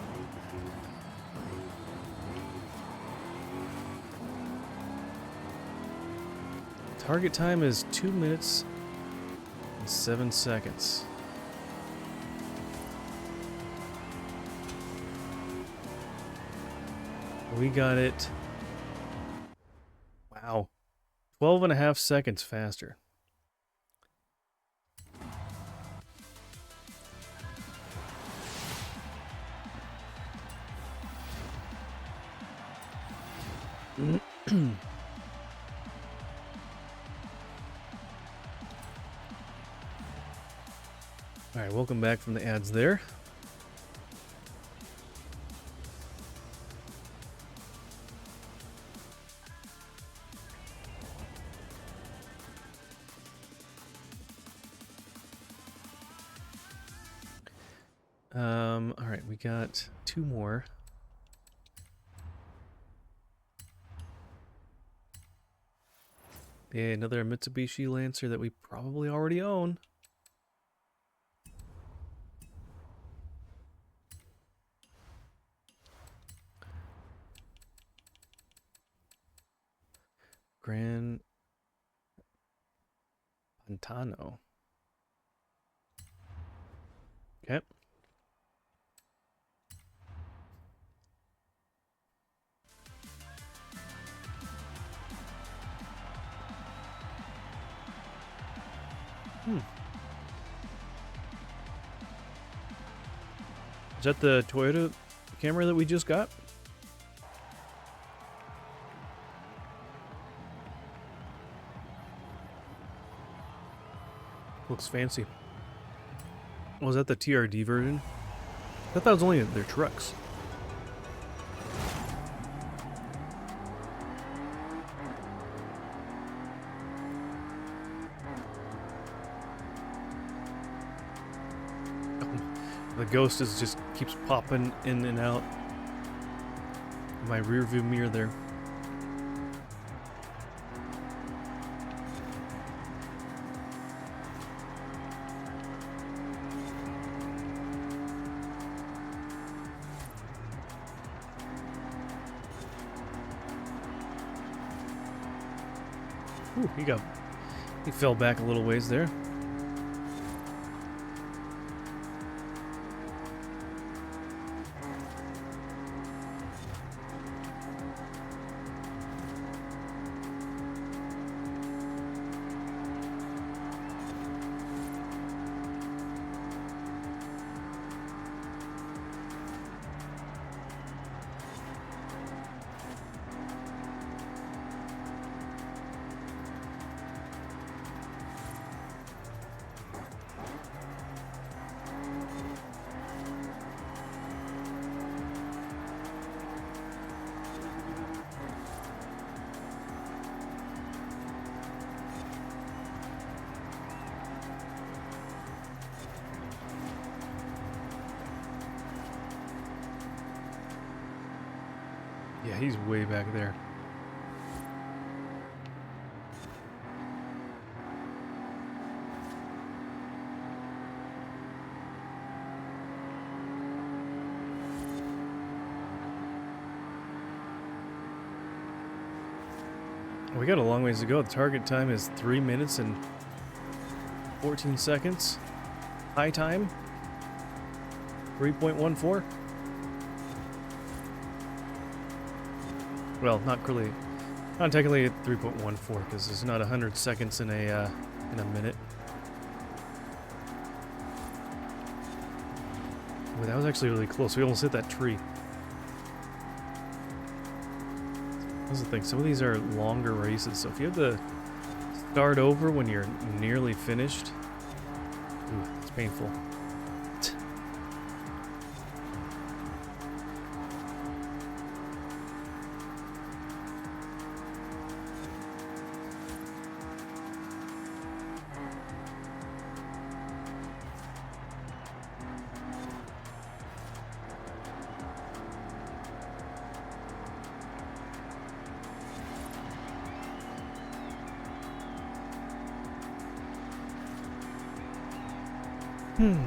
Target time is 2 minutes and 7 seconds. We got it. Wow. 12.5 seconds faster. Alright, welcome back from the ads there. Alright, we got 2 more. Yeah, another Mitsubishi Lancer that we probably already own. Gran Pantano. Okay. Is that the Toyota camera that we just got? Looks fancy. Was that the TRD version? I thought that was only their trucks. The ghost just keeps popping in and out of my rear view mirror there. Ooh, he fell back a little ways there. Yeah, he's way back there. We got a long ways to go. The target time is 3 minutes and 14 seconds. High time 3.14. Well, not technically 3.14 because there's not 100 seconds in a minute. Well, that was actually really close. We almost hit that tree. That's the thing. Some of these are longer races, so if you have to start over when you're nearly finished, ooh, it's painful. Ooh,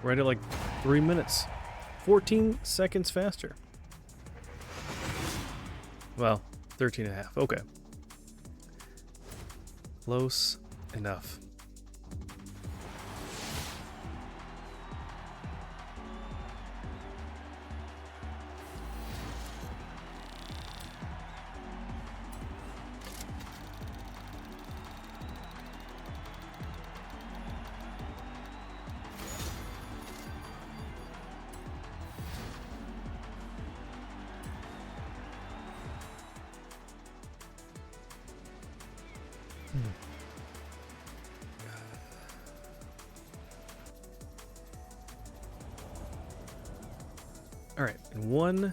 right at like 3 minutes. 14 seconds faster. Well, 13 and a half. Okay. Close enough. All right, and one.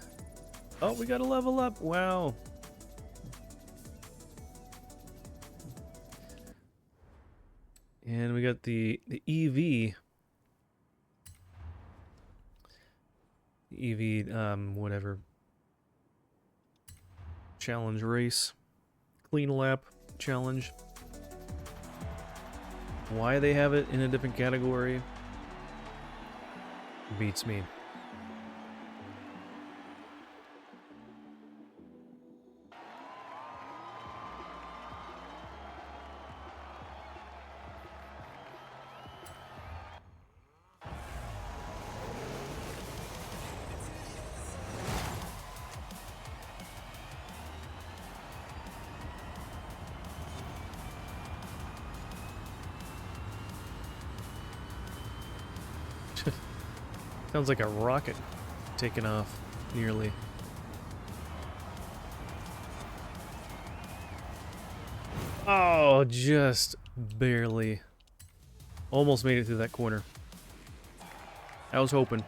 Oh, we got to level up. Wow. And we got the EV. EV, whatever. Challenge race. Clean lap challenge. Why they have it in a different category beats me. Sounds like a rocket taking off, nearly. Oh, just barely. Almost made it through that corner. I was hoping.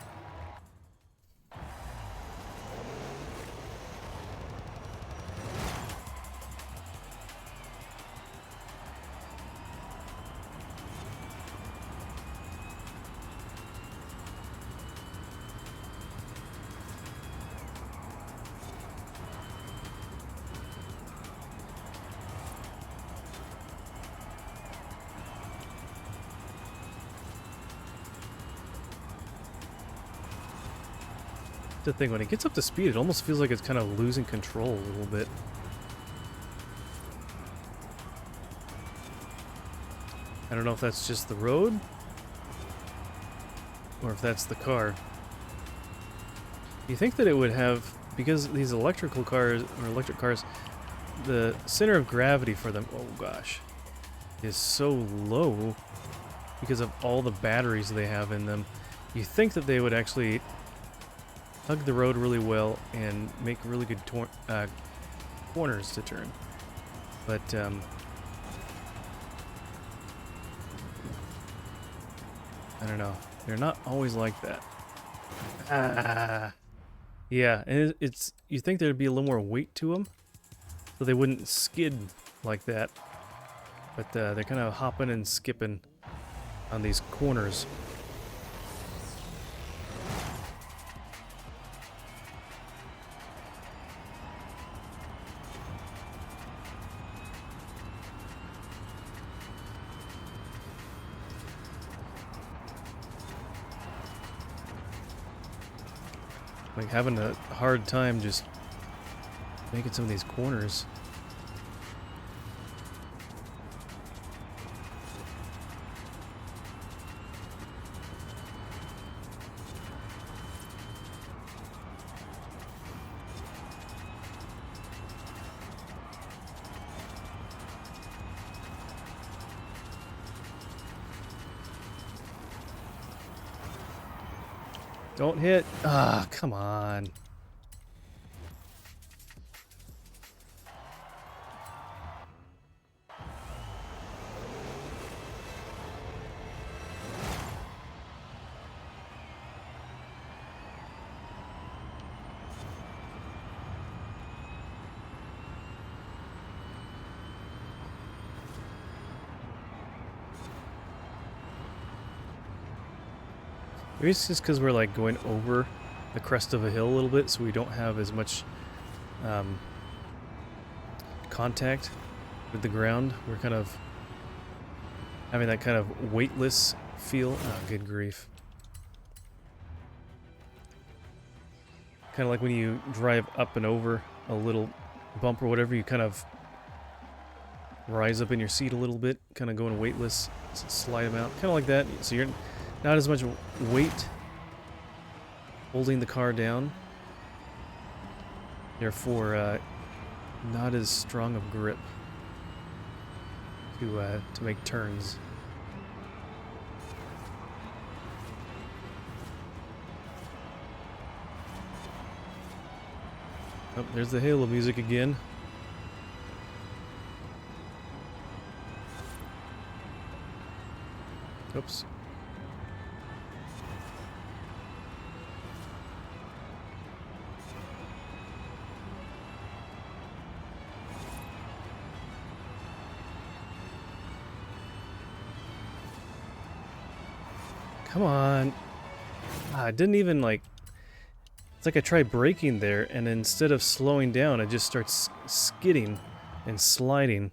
The thing, when it gets up to speed, it almost feels like it's kind of losing control a little bit. I don't know if that's just the road or if that's the car. You think that it would have, because these electrical cars or electric cars, the center of gravity for them, oh gosh, is so low because of all the batteries they have in them. You think that they would actually hug the road really well and make really good corners to turn. But, I don't know. They're not always like that. Ah. Yeah, and it's you think there'd be a little more weight to them, so they wouldn't skid like that. But they're kind of hopping and skipping on these corners. Like having a hard time just making some of these corners. Don't hit. Ah, come on. Maybe it's just because we're like going over the crest of a hill a little bit, so we don't have as much contact with the ground. We're kind of having that kind of weightless feel. Oh, good grief. Kind of like when you drive up and over a little bump or whatever, you kind of rise up in your seat a little bit, kind of going weightless, slide them out, kind of like that. So you're not as much weight holding the car down, therefore not as strong of grip to make turns. Oh, there's the Halo music again. Oops. Come on. I didn't even like... It's like I tried braking there, and instead of slowing down, it just starts skidding and sliding.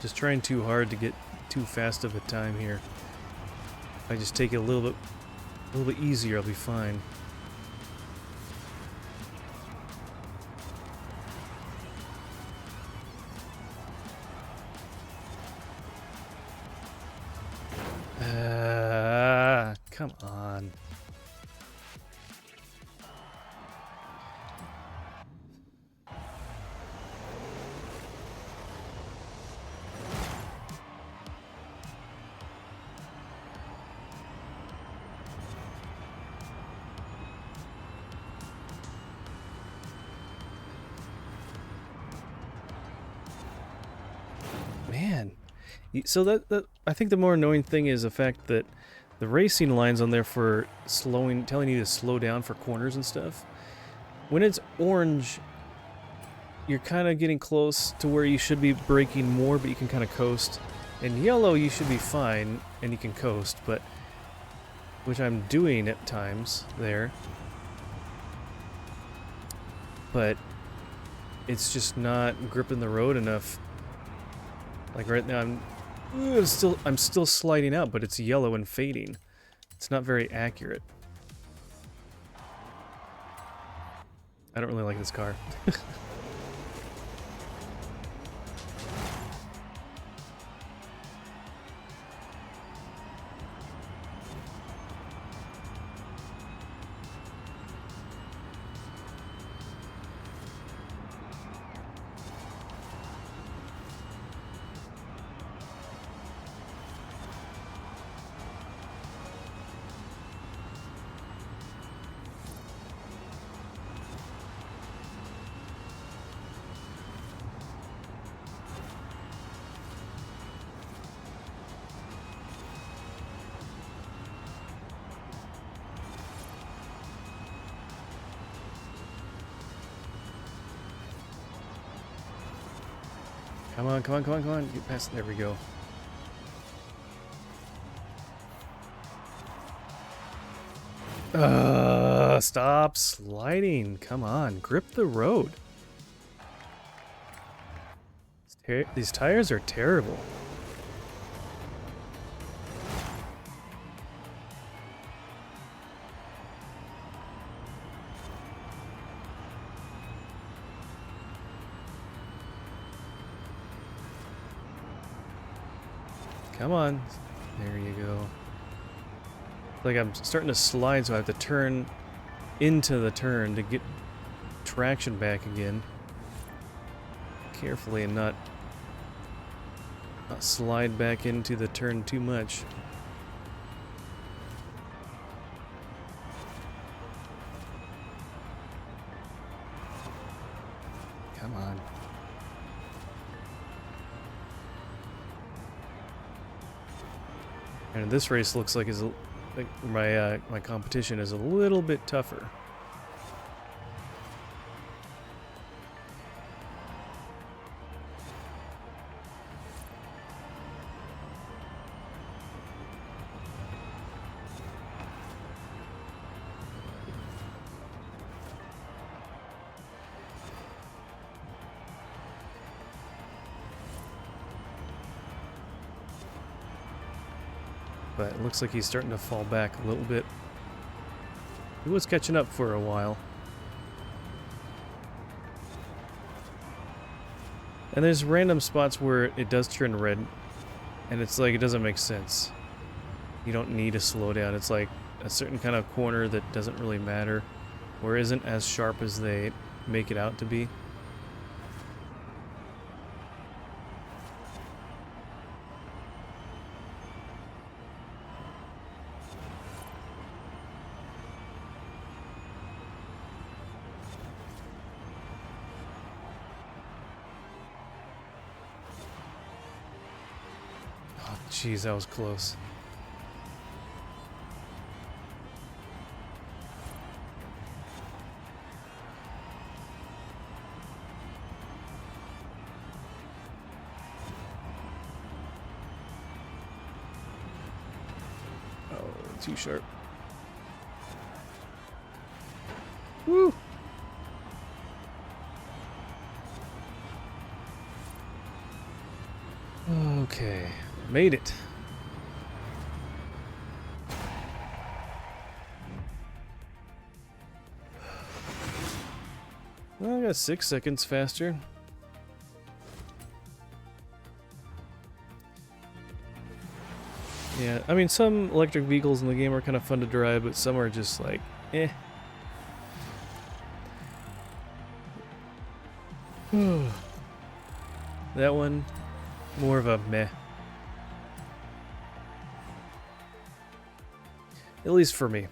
Just trying too hard to get too fast of a time here. If I just take it a little bit easier, I'll be fine. Come on. Man. So that I think the more annoying thing is the fact that the racing lines on there for telling you to slow down for corners and stuff. When it's orange, you're kind of getting close to where you should be braking more, but you can kind of coast. In yellow, you should be fine, and you can coast, but... which I'm doing at times there. But it's just not gripping the road enough. Like right now, I'm still sliding out, but it's yellow and fading. It's not very accurate. I don't really like this car. Come on, come on, come on, come on. Get past. There we go. Stop sliding. Come on, grip the road. These tires are terrible. Come on. There you go. Like I'm starting to slide, so I have to turn into the turn to get traction back again. Carefully and not slide back into the turn too much. Come on. And this race looks like my competition is a little bit tougher. But it looks like he's starting to fall back a little bit. He was catching up for a while. And there's random spots where it does turn red, and it's like it doesn't make sense. You don't need to slow down. It's like a certain kind of corner that doesn't really matter, or isn't as sharp as they make it out to be. Jeez, that was close. Oh, too sharp. Woo! Okay, made it. Well, I got 6 seconds faster. Yeah, I mean, some electric vehicles in the game are kind of fun to drive, but some are just like, eh. That one, more of a meh. At least for me.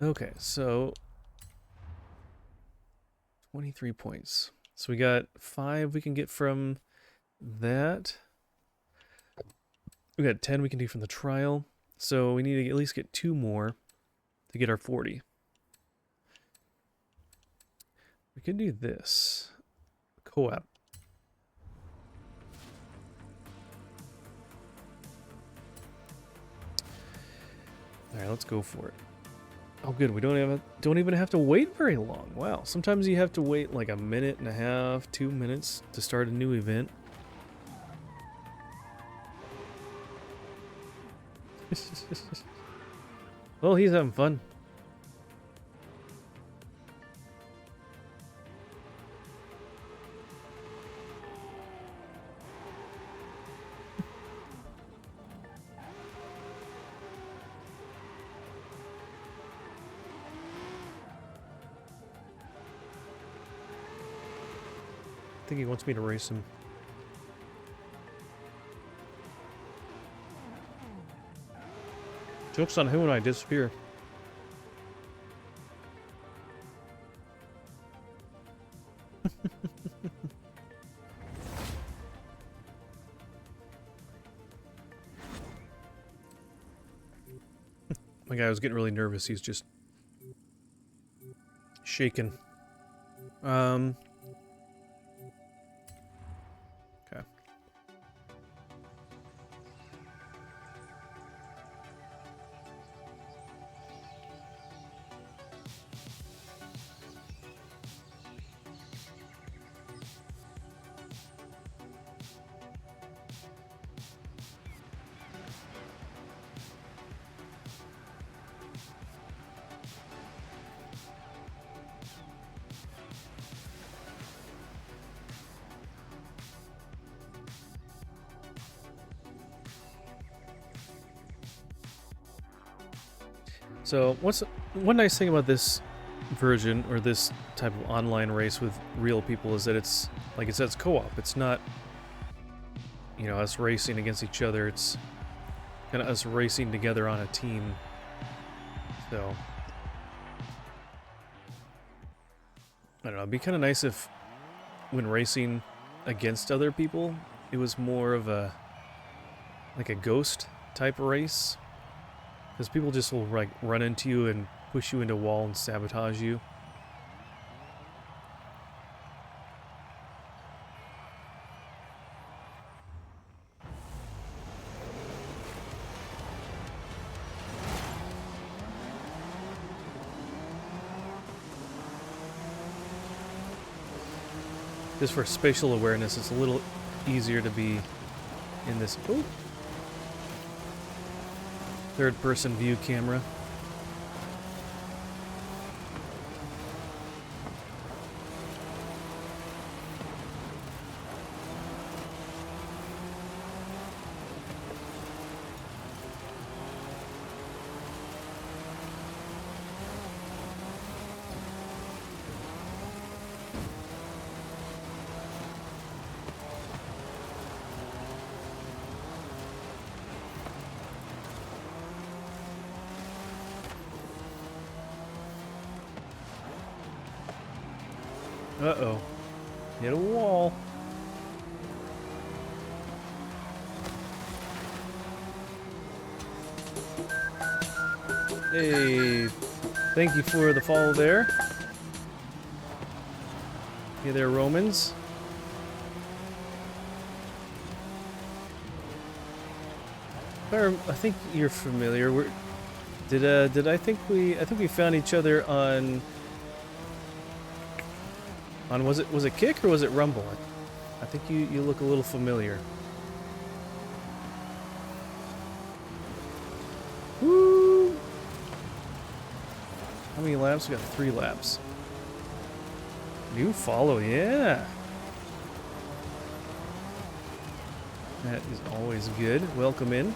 Okay, so 23 points. So we got 5 we can get from that. We got 10 we can do from the trial. So we need to at least get 2 more to get our 40. We could do this. Co-op. Alright, let's go for it. Oh good, we don't even have to wait very long. Wow, sometimes you have to wait like a minute and a half, 2 minutes to start a new event. Well, he's having fun. I think he wants me to race him. Joke's on him when I disappear. My guy was getting really nervous. He's just shaking. Okay. So one nice thing about this version or this type of online race with real people is that it's like it says co-op. It's not, you know, us racing against each other. It's kind of us racing together on a team. So I don't know. It'd be kind of nice if when racing against other people, it was more of a like a ghost type race. Because people just will like run into you and push you into a wall and sabotage you. Just for spatial awareness, it's a little easier to be in this third-person view camera. Uh-oh. Hit a wall. Hey, thank you for the follow there. Hey there, Romans. I think you're familiar. I think we found each other on was it Kick or was it Rumble? I think you look a little familiar. Woo! How many laps? We got 3 laps. New follow, yeah. That is always good. Welcome in.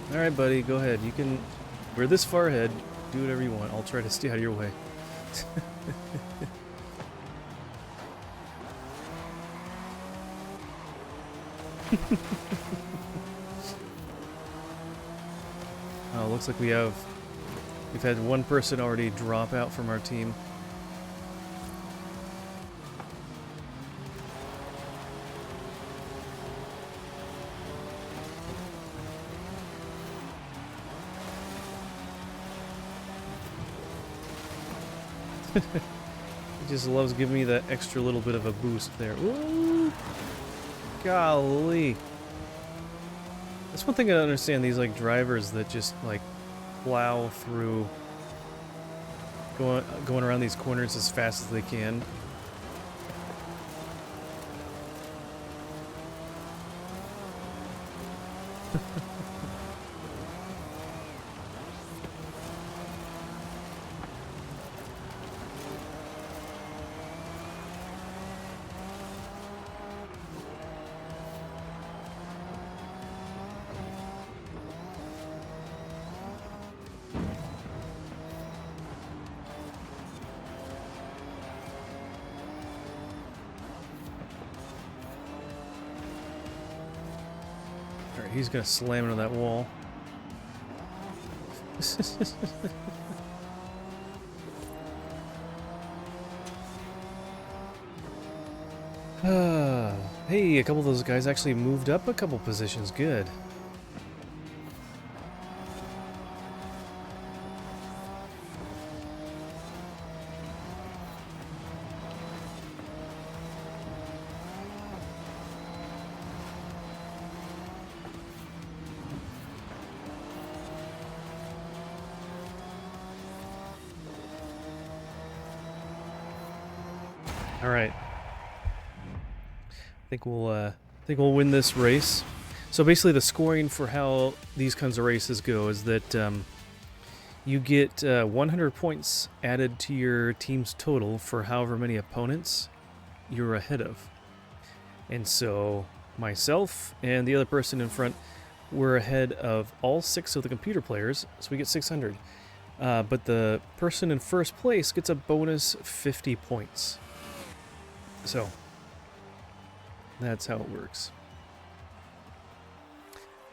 Alright, buddy, go ahead. You can... We're this far ahead. Do whatever you want. I'll try to stay out of your way. Oh, looks like we've had one person already drop out from our team. He just loves giving me that extra little bit of a boost there. Ooh, golly. That's one thing I don't understand, these like drivers that just like plow through, going around these corners as fast as they can. Alright, he's gonna slam into that wall. Hey, a couple of those guys actually moved up a couple positions. Good. All right. I think we'll win this race. So basically, the scoring for how these kinds of races go is that you get 100 points added to your team's total for however many opponents you're ahead of. And so myself and the other person in front were ahead of all 6 of the computer players, so we get 600. But the person in first place gets a bonus 50 points. So that's how it works.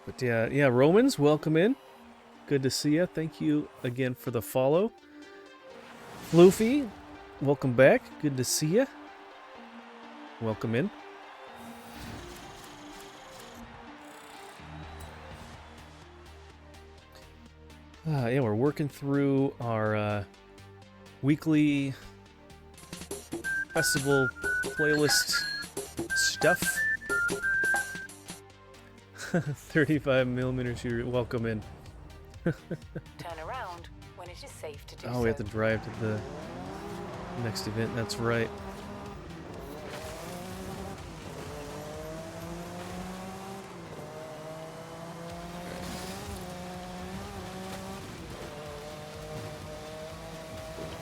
But yeah, Romans, welcome in. Good to see you. Thank you again for the follow. Floofy, welcome back. Good to see you. Welcome in. Yeah, we're working through our weekly festival playlist stuff. 35mm shooter, welcome in. Turn around when it is safe to do so. Oh, we have to drive to the next event, that's right.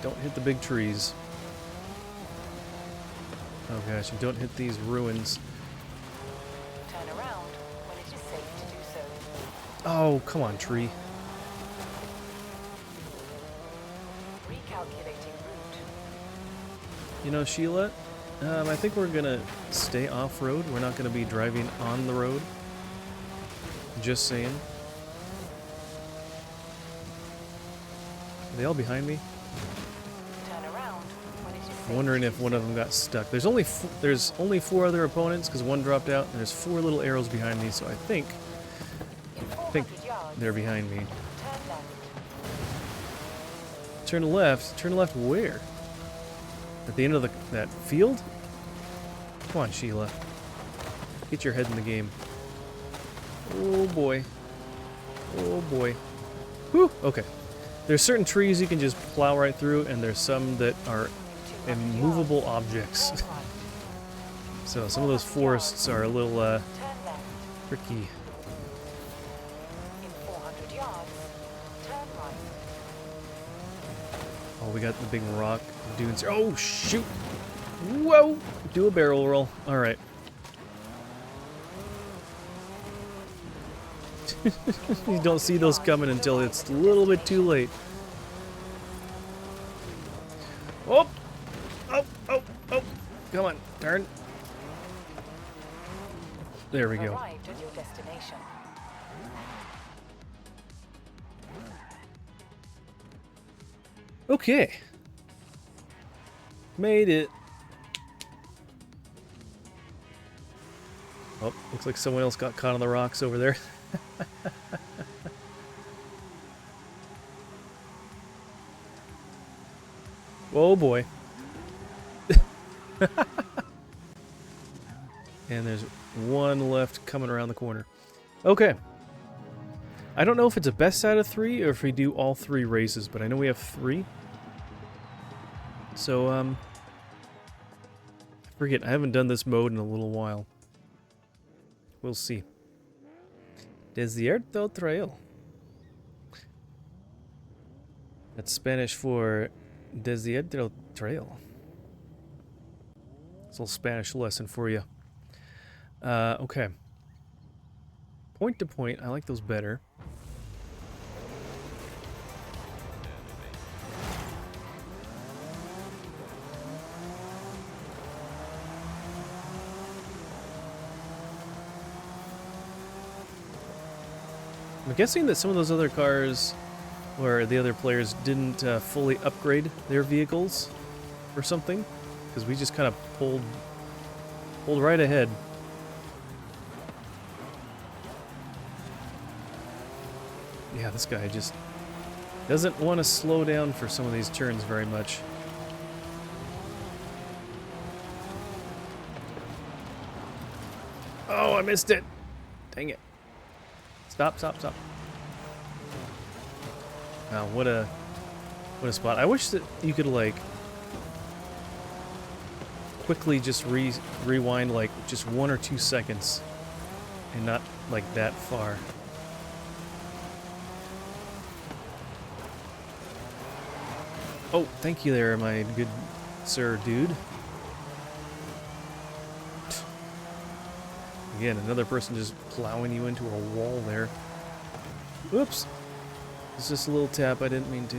Don't hit the big trees. Oh gosh, and don't hit these ruins. Turn around when it is safe to do so. Oh, come on, tree. Calculating route. You know, Sheila, I think we're gonna stay off-road. We're not gonna be driving on the road. Just saying. Are they all behind me? Turn around when it is safe. I'm wondering if one of them got stuck. There's only 4 other opponents because one dropped out, and there's 4 little arrows behind me. So I think In 400 yards, they're behind me. turn left. Turn left. Turn left where? At the end of that field? Come on, Sheila. Get your head in the game. Oh boy. Oh boy. Whew. Okay. There's certain trees you can just plow right through, and there's some that are 200 immovable yards, objects. turn right. So some of those forests are a little Turn left. tricky. In 400 yards, turn right. Oh, we got the big rock dunes here. Oh, shoot! Whoa! Do a barrel roll. All right. You don't see those coming until it's a little bit too late. Oh! Oh! Oh! Oh! Come on, turn. There we go. Arrived at your destination. Okay. Made it. Oh, looks like someone else got caught on the rocks over there. Oh boy. And there's one left coming around the corner. Okay. I don't know if it's a best out of 3 or if we do all 3 races, but I know we have 3. So, I forget. I haven't done this mode in a little while. We'll see. Desierto Trail. That's Spanish for Desierto Trail. It's a little Spanish lesson for you. Okay. Point to point, I like those better. I'm guessing that some of those other cars, or the other players, didn't fully upgrade their vehicles or something, because we just kind of pulled right ahead. Yeah, this guy just doesn't want to slow down for some of these turns very much. Oh, I missed it. Dang it. Stop, stop, stop. Wow, what a spot. I wish that you could, like, quickly just rewind, like, just 1 or 2 seconds and not, like, that far. Oh, thank you there, my good sir dude. Again, another person just plowing you into a wall there. Whoops. It's just a little tap, I didn't mean to.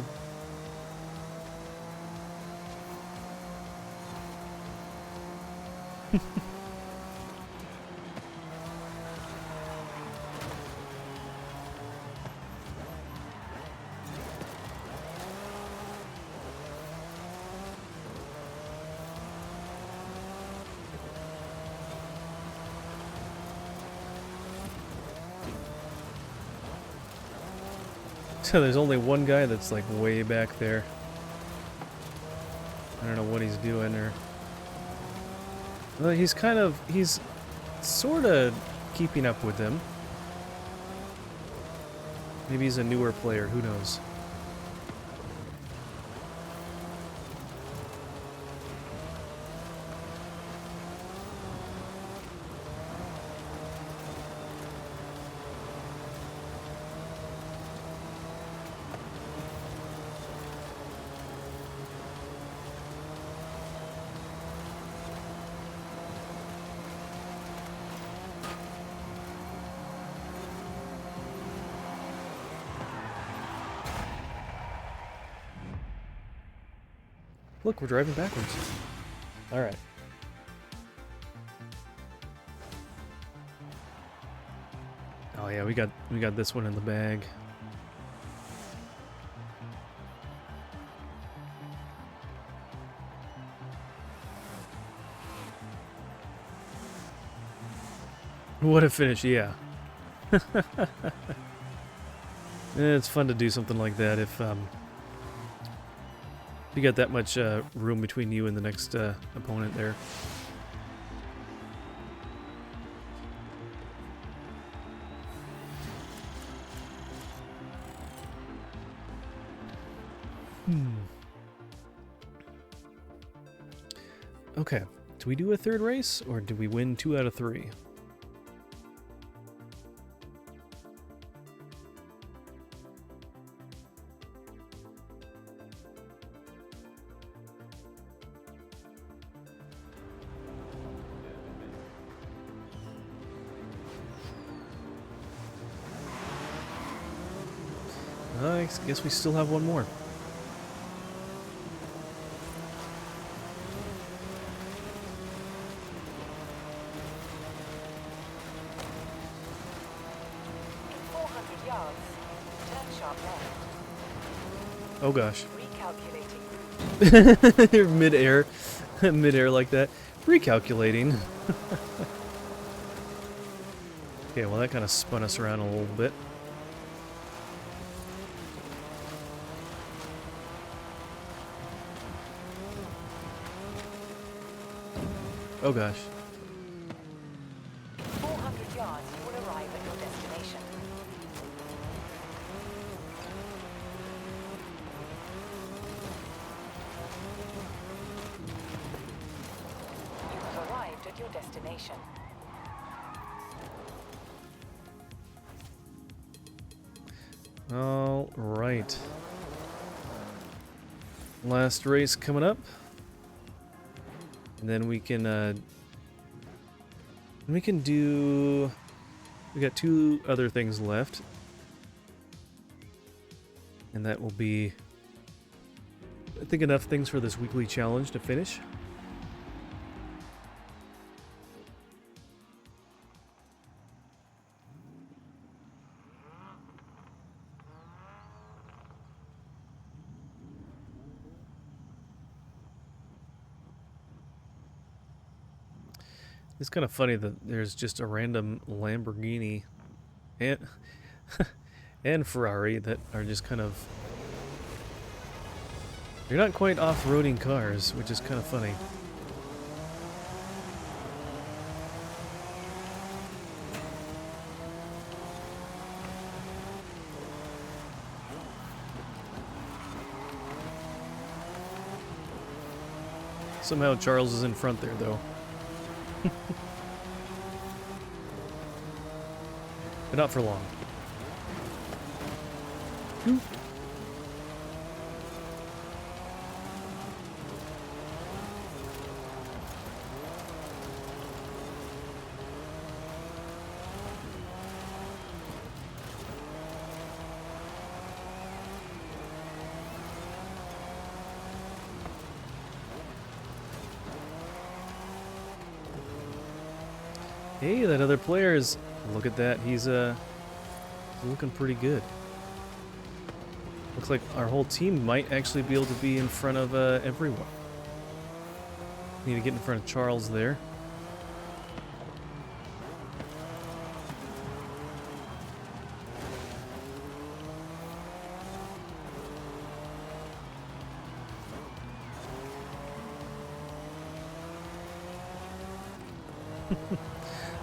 So there's only one guy that's like way back there. I don't know what he's doing, or... Well, he's sort of keeping up with them. Maybe he's a newer player, who knows. Look, we're driving backwards. All right. Oh yeah, we got this one in the bag. What a finish, yeah. It's fun to do something like that if you got that much room between you and the next opponent there. Okay, do we do a third race, or do we win 2 out of 3? I guess we still have one more. Oh gosh. Mid-air. Mid-air like that. Recalculating. Okay, well that kind of spun us around a little bit. Oh gosh. 400 yards, you will arrive at your destination. You have arrived at your destination. All right. Last race coming up. And then we can do, we got 2 other things left. And that will be, I think, enough things for this weekly challenge to finish. It's kind of funny that there's just a random Lamborghini and and Ferrari that are just kind of, they're not quite off-roading cars, which is kind of funny. Somehow Charles is in front there, though. But not for long. Ooh. Hey, that other player is, look at that, he's looking pretty good. Looks like our whole team might actually be able to be in front of everyone. Need to get in front of Charles there.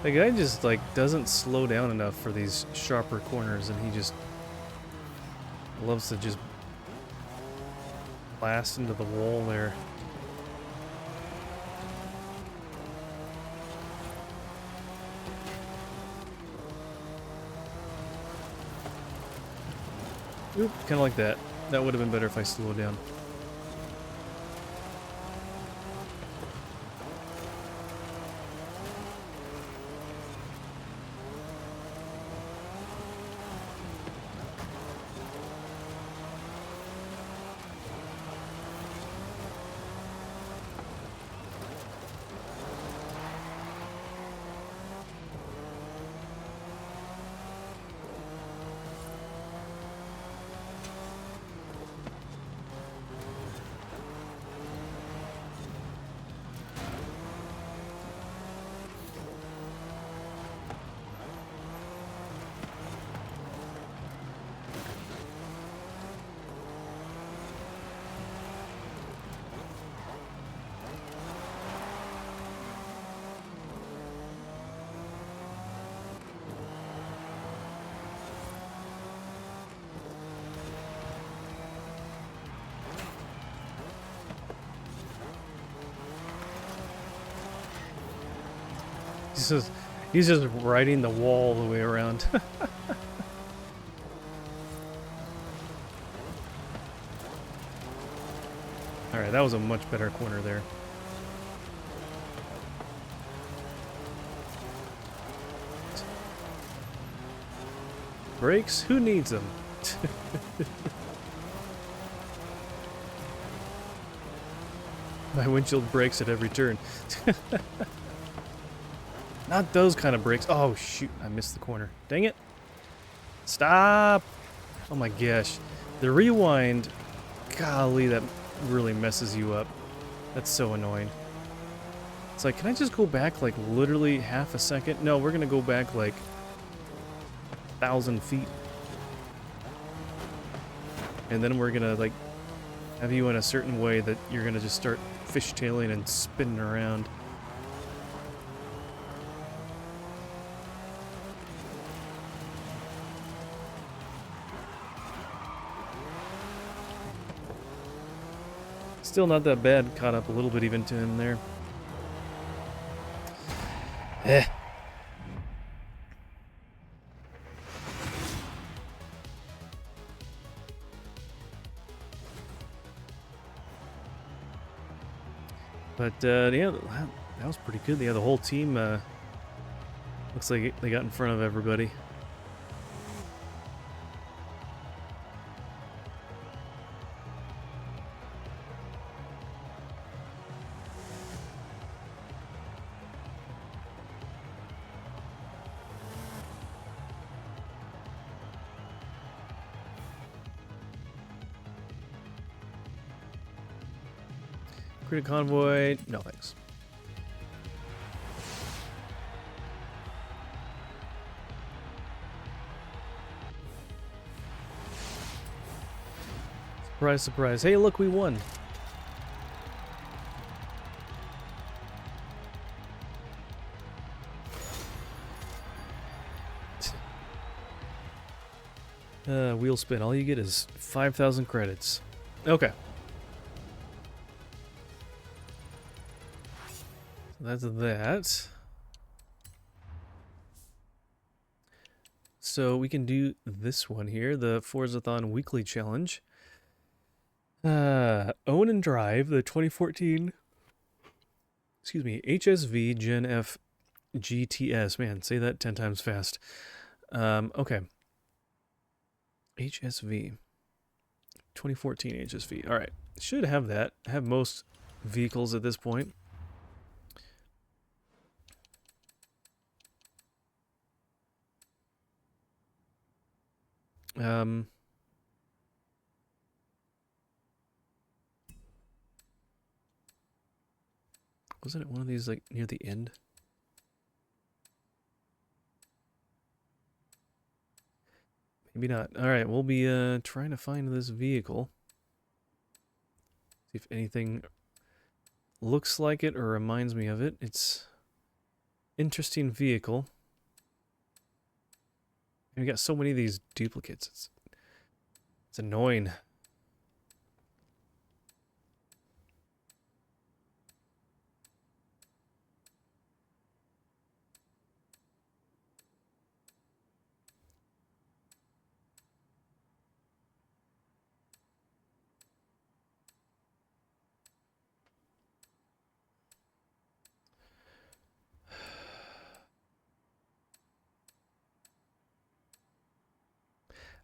The guy just, like, doesn't slow down enough for these sharper corners, and he just loves to just blast into the wall there. Oop, kind of like that. That would have been better if I slowed down. he's just riding the wall all the way around. Alright, that was a much better corner there. Brakes? Who needs them? My windshield breaks at every turn. Not those kind of brakes. Oh, shoot. I missed the corner. Dang it. Stop! Oh my gosh. The rewind, golly, that really messes you up. That's so annoying. It's like, can I just go back like literally half a second? No, we're gonna go back like 1,000 feet. And then we're gonna like have you in a certain way that you're gonna just start fishtailing and spinning around. Still not that bad. Caught up a little bit even to him there. Eh. But yeah, that was pretty good. Yeah, the whole team looks like they got in front of everybody. Critic convoy, no thanks. Surprise, surprise. Hey, look, we won. Wheel spin. All you get is 5,000 credits. Okay. That's that. So we can do this one here, the Forzathon Weekly Challenge. Own and drive the 2014, excuse me, HSV Gen F GTS. Man, say that 10 times fast. Okay. HSV. 2014 HSV. All right. Should have that. Have most vehicles at this point. Wasn't it one of these like near the end? Maybe not. All right, we'll be trying to find this vehicle. See if anything looks like it or reminds me of it. It's interesting vehicle. And we got so many of these duplicates. It's annoying.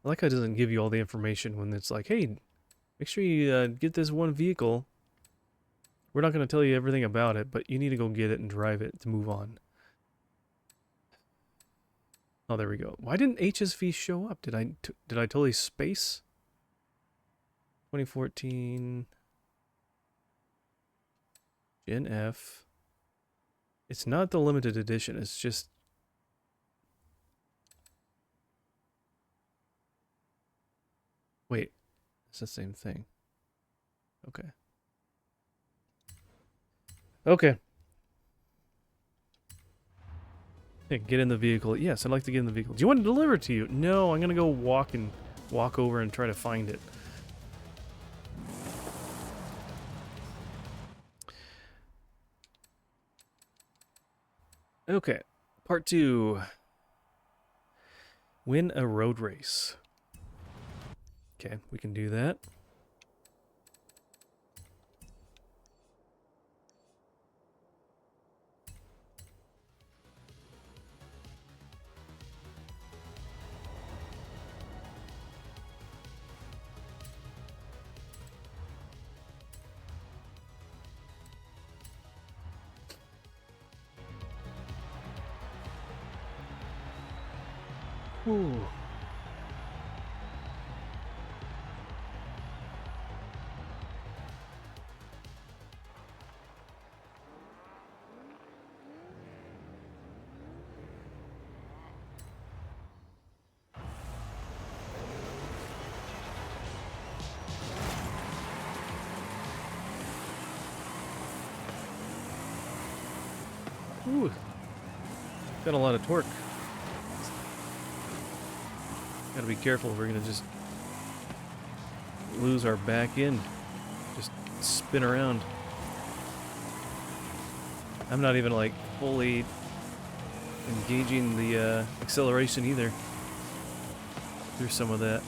I like how it doesn't give you all the information when it's like, hey, make sure you get this one vehicle. We're not going to tell you everything about it, but you need to go get it and drive it to move on. Oh, there we go. Why didn't HSV show up? Did I totally space? 2014 Gen F. It's not the limited edition. It's just... Wait, it's the same thing. Okay. Okay. Hey, get in the vehicle. Yes, I'd like to get in the vehicle. Do you want to deliver it to you? No, I'm gonna go walk over and try to find it. Okay, part 2. Win a road race. Okay, we can do that. Ooh. Ooh. Got a lot of torque. Gotta be careful, we're gonna just lose our back end. Just spin around. I'm not even like fully engaging the acceleration either. There's some of that.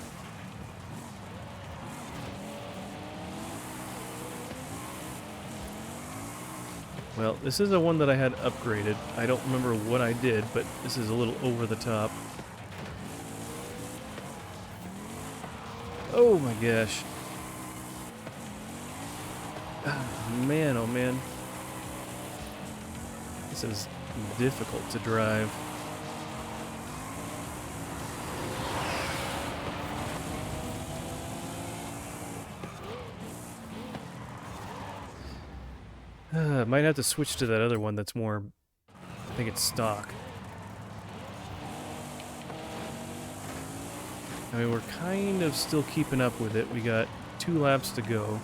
Well, this is a one that I had upgraded. I don't remember what I did, but this is a little over the top. Oh my gosh. Man, oh man. This is difficult to drive. Might have to switch to that other one that's more, I think it's stock. I mean, we're kind of still keeping up with it. We got 2 laps to go.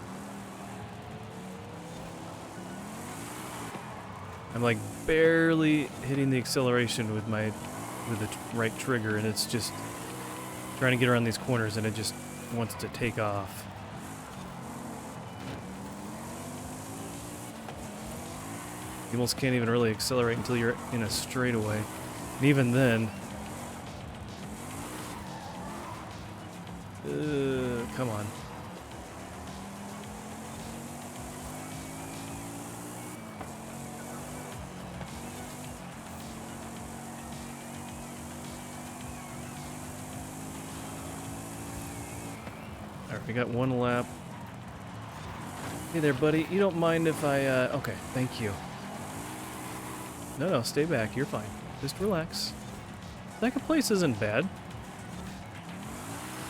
I'm like barely hitting the acceleration with the right trigger, and it's just trying to get around these corners, and it just wants to take off. You almost can't even really accelerate until you're in a straightaway. And even then... come on. Alright, we got 1 lap. Hey there, buddy. You don't mind if I, okay, thank you. No, stay back. You're fine. Just relax. Second place isn't bad.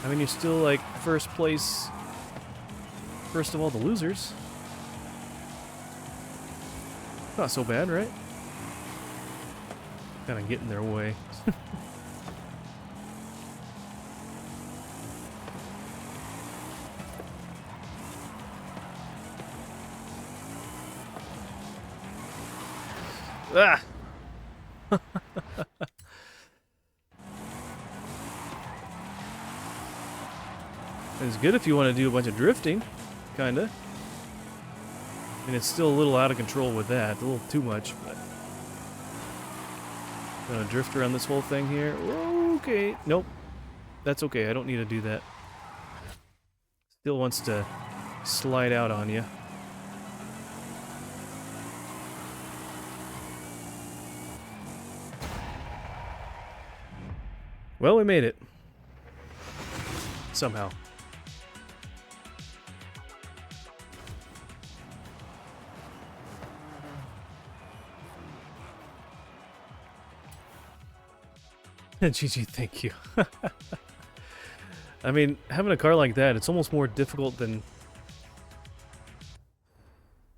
I mean, you're still, like, first place. First of all, the losers. Not so bad, right? Kind of get in their way. Ah! It's good if you want to do a bunch of drifting, kinda. I mean, it's still a little out of control with that, a little too much, but... Gonna drift around this whole thing here. Okay, nope. That's okay, I don't need to do that. Still wants to slide out on you. Well, we made it. Somehow. GG, thank you. I mean, having a car like that, it's almost more difficult than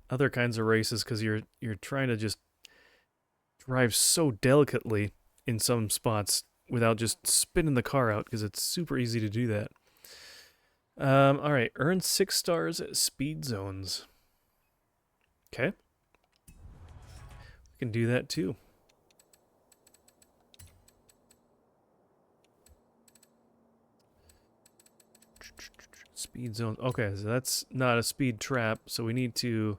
other kinds of races because you're trying to just drive so delicately in some spots without just spinning the car out because it's super easy to do that. All right, earn 6 stars at speed zones. Okay. We can do that too. Speed zones. Okay, so that's not a speed trap, so we need to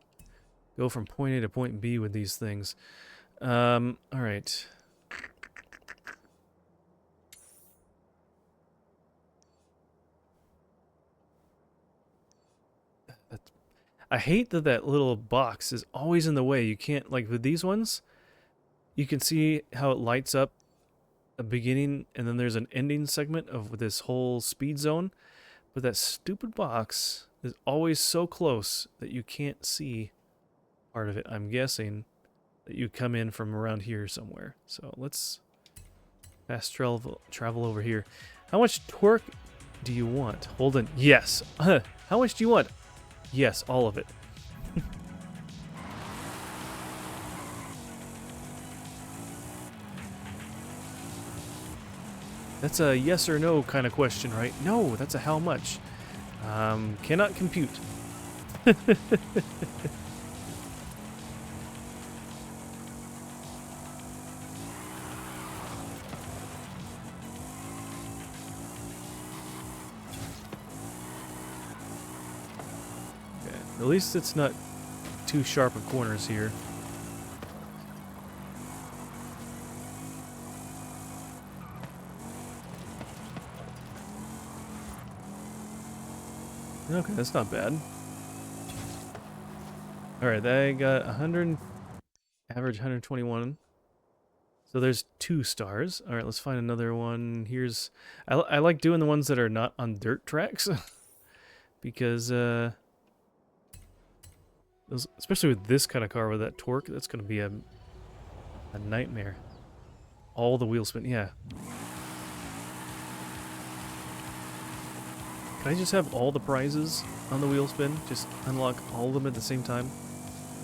go from point A to point B with these things. All right. I hate that that little box is always in the way. You can't, like with these ones, you can see how it lights up a beginning and then there's an ending segment of this whole speed zone. But that stupid box is always so close that you can't see part of it. I'm guessing that you come in from around here somewhere. So let's fast travel over here. How much torque do you want? Holden, yes. How much do you want? Yes, all of it. That's a yes or no kind of question, right? No, that's a how much. Cannot compute. At least it's not too sharp of corners here. Okay, that's not bad. Alright, I got 100, average 121. So there's 2 stars. Alright, let's find another one. Here's, I like doing the ones that are not on dirt tracks. Because, those, especially with this kind of car with that torque, that's going to be a nightmare. All the wheel spin, yeah. Can I just have all the prizes on the wheel spin? Just unlock all of them at the same time?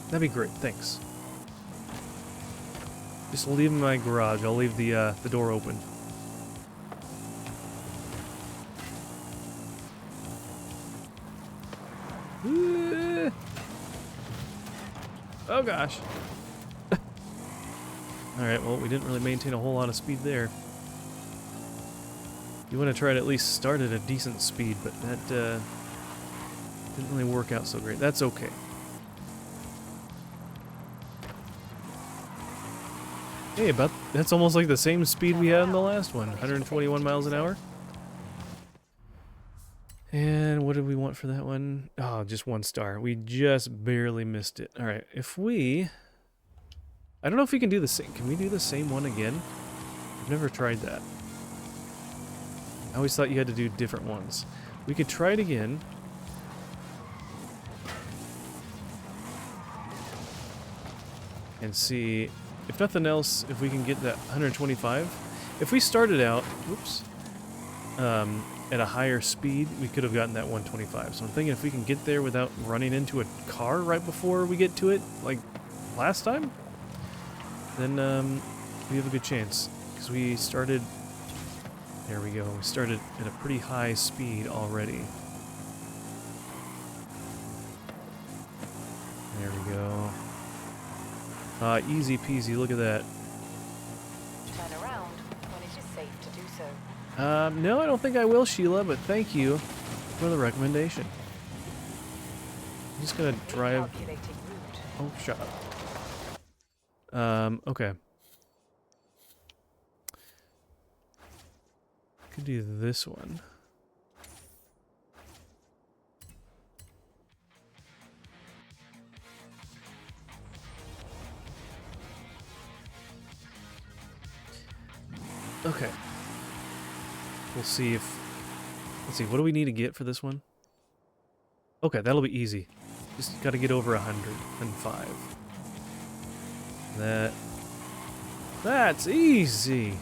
That'd be great, thanks. Just leave them in my garage. I'll leave the door open. Oh gosh. Alright, well, we didn't really maintain a whole lot of speed there. You want to try to at least start at a decent speed, but that didn't really work out so great. That's okay. Hey, that's almost like the same speed we had in the last one, 121 miles an hour. And what did we want for that one? Oh, just 1 star. We just barely missed it. All right, if we... I don't know if we can do the same. Can we do the same one again? I've never tried that. I always thought you had to do different ones. We could try it again. And see, if nothing else, if we can get that 125. If we started out, whoops, at a higher speed, we could have gotten that 125. So I'm thinking if we can get there without running into a car right before we get to it, like last time, then we have a good chance. Because we started... There we go. We started at a pretty high speed already. There we go. Easy peasy. Look at that. Turn around when it is safe to do so. No, I don't think I will, Sheila, but thank you for the recommendation. I'm just gonna drive... Oh, shut up. Okay. Could do this one. Okay. We'll see if... Let's see, what do we need to get for this one? Okay, that'll be easy. Just gotta get over 105. That's easy!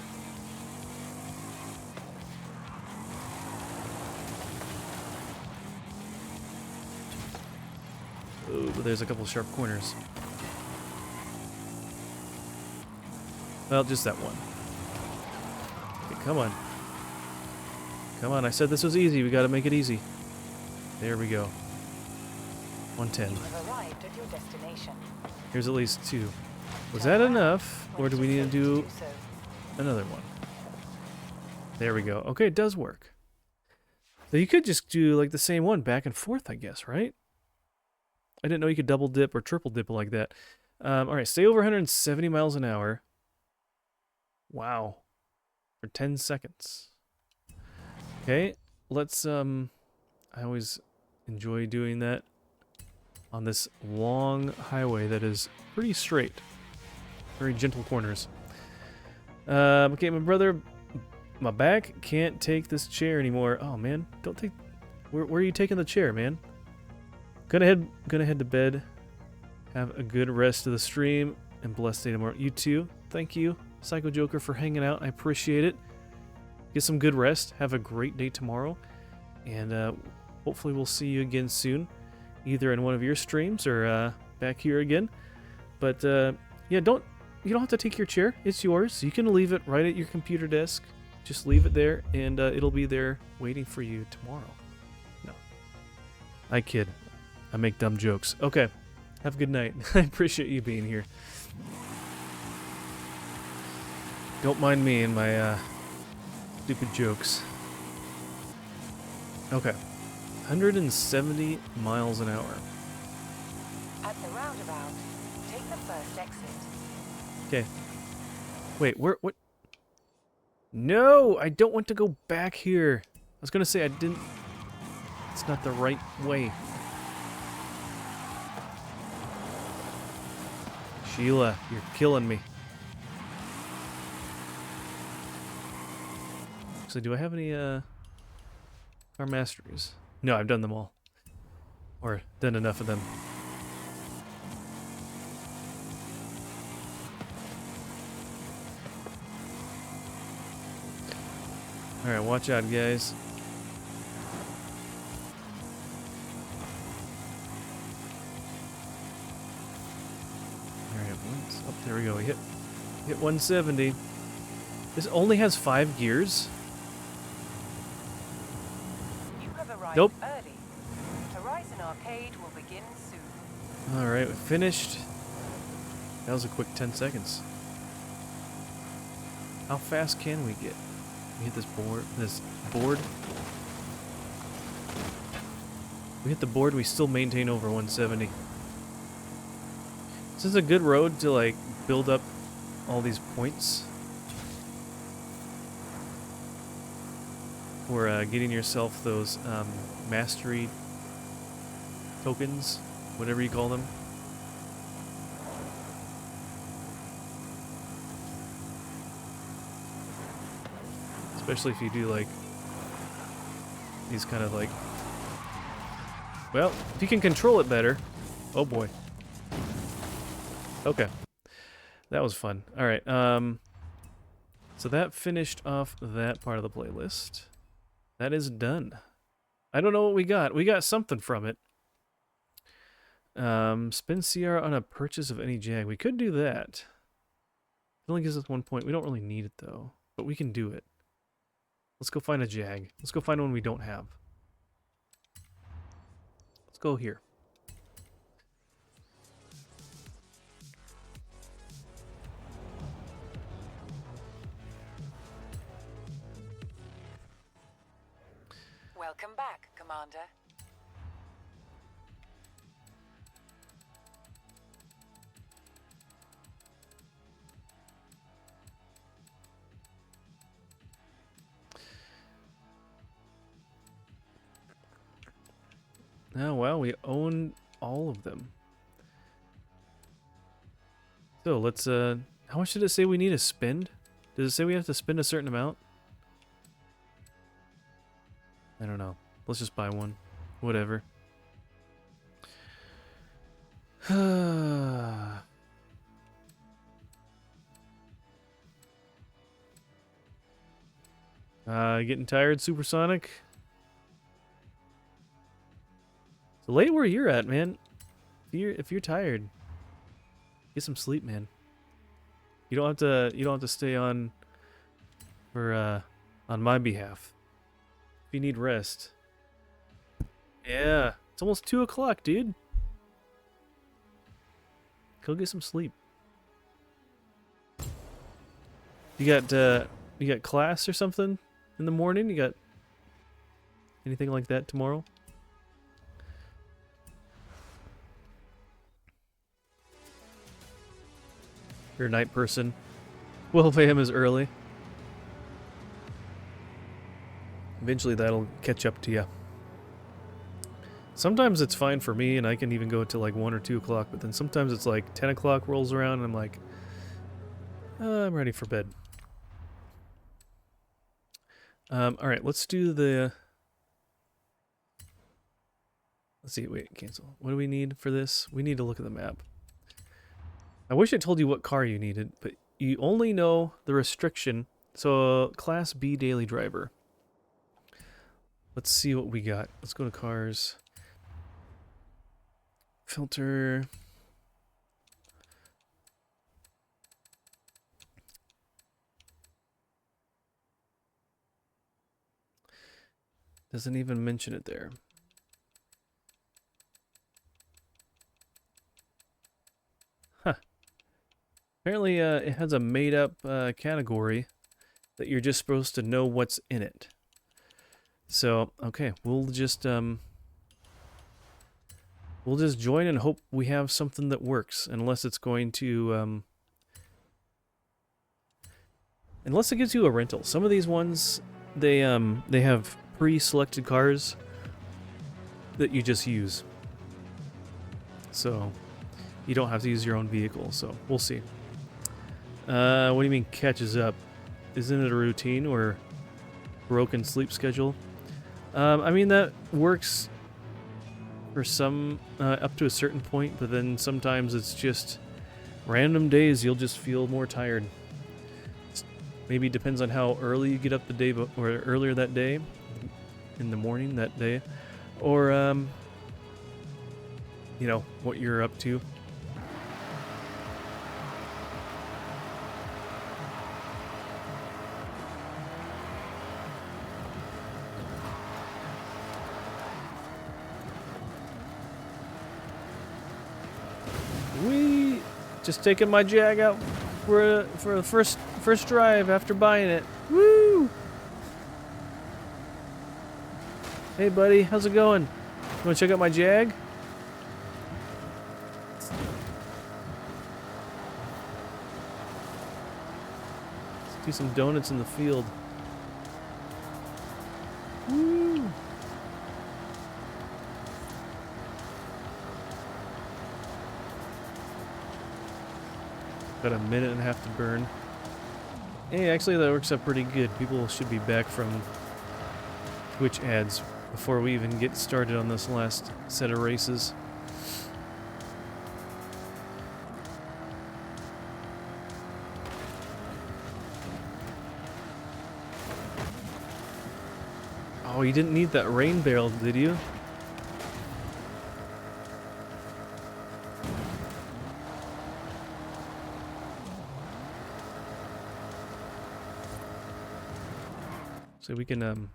Ooh, but there's a couple sharp corners. Well, just that one. Okay, come on. Come on, I said this was easy. We gotta make it easy. There we go. 110. You have arrived at your destination. Here's at least 2. Was that enough? Or do we need to do another one? There we go. Okay, it does work. So you could just do like the same one back and forth, I guess, right? I didn't know you could double dip or triple dip like that. All right, stay over 170 miles an hour. Wow. For 10 seconds. Okay, let's, I always enjoy doing that on this long highway that is pretty straight. Very gentle corners. Okay, my back can't take this chair anymore. Oh, man, don't take... Where are you taking the chair, man? Gonna head to bed. Have a good rest of the stream and blessed day tomorrow. You too. Thank you, Psycho Joker, for hanging out. I appreciate it. Get some good rest. Have a great day tomorrow. And hopefully we'll see you again soon. Either in one of your streams or back here again. But yeah, you don't have to take your chair. It's yours. You can leave it right at your computer desk. Just leave it there and it'll be there waiting for you tomorrow. No. I kid. I make dumb jokes. Okay. Have a good night. I appreciate you being here. Don't mind me and my stupid jokes. Okay. 170 miles an hour. At the roundabout, take the first exit. Okay. Wait, what? No, I don't want to go back here. I was gonna say I didn't... It's not the right way. Sheila, you're killing me. So do I have any car masteries? No, I've done them all. Or done enough of them. Alright, watch out, guys. Alright, oh, there we go. We hit 170. This only has 5 gears. You have arrived Nope. early. Horizon Arcade will begin soon. Alright, we finished. That was a quick 10 seconds. How fast can we get? We hit this board. We hit the board, we still maintain over 170. This is a good road to like build up all these points for getting yourself those mastery tokens, whatever you call them. Especially if you do like these kind of like, well, if you can control it better. Oh boy. Okay. That was fun. All right. So that finished off that part of the playlist. That is done. I don't know what we got. We got something from it. Spend CR on a purchase of any jag. We could do that. It only gives us 1 point. We don't really need it though, but we can do it. Let's go find a jag. Let's go find one we don't have. Let's go here. Welcome back, Commander. Oh, wow, we own all of them. So, let's, how much did it say we need to spend? Does it say we have to spend a certain amount? I don't know. Let's just buy one. Whatever. Getting tired, Supersonic? So late where you're at, man. If you're tired, get some sleep, man. You don't have to stay on for on my behalf. If you need rest. Yeah, it's almost 2 o'clock, dude. Go get some sleep. You got class or something in the morning? You got anything like that tomorrow? you're a night person, 12 a.m. is early. Eventually that'll catch up to you. Sometimes it's fine for me, and I can even go to like 1 or 2 o'clock, but then sometimes it's like 10 o'clock rolls around, and I'm like, I'm ready for bed. Alright, let's do the... Let's see, wait, cancel. What do we need for this? We need to look at the map. I wish I told you what car you needed, but you only know the restriction. So, Class B daily driver. Let's see what we got. Let's go to cars. Filter. Doesn't even mention it there. Huh. Apparently, it has a made-up category that you're just supposed to know what's in it. So, okay, we'll just join and hope we have something that works, unless it's going to unless it gives you a rental. Some of these ones, they have pre-selected cars that you just use. So, you don't have to use your own vehicle, so we'll see. What do you mean catches up? Isn't it a routine or broken sleep schedule? I mean, that works for some up to a certain point, but then sometimes it's just random days you'll just feel more tired. Maybe it depends on how early you get up the day, or earlier that day, in the morning that day, or you know, what you're up to. Just taking my Jag out for the first drive after buying it. Woo! Hey buddy, how's it going? You wanna check out my Jag? Let's do some donuts in the field. Woo! Got a minute and a half to burn. Hey, actually that works out pretty good. People should be back from Twitch ads before we even get started on this last set of races. Oh, you didn't need that rain barrel, did you? So we can do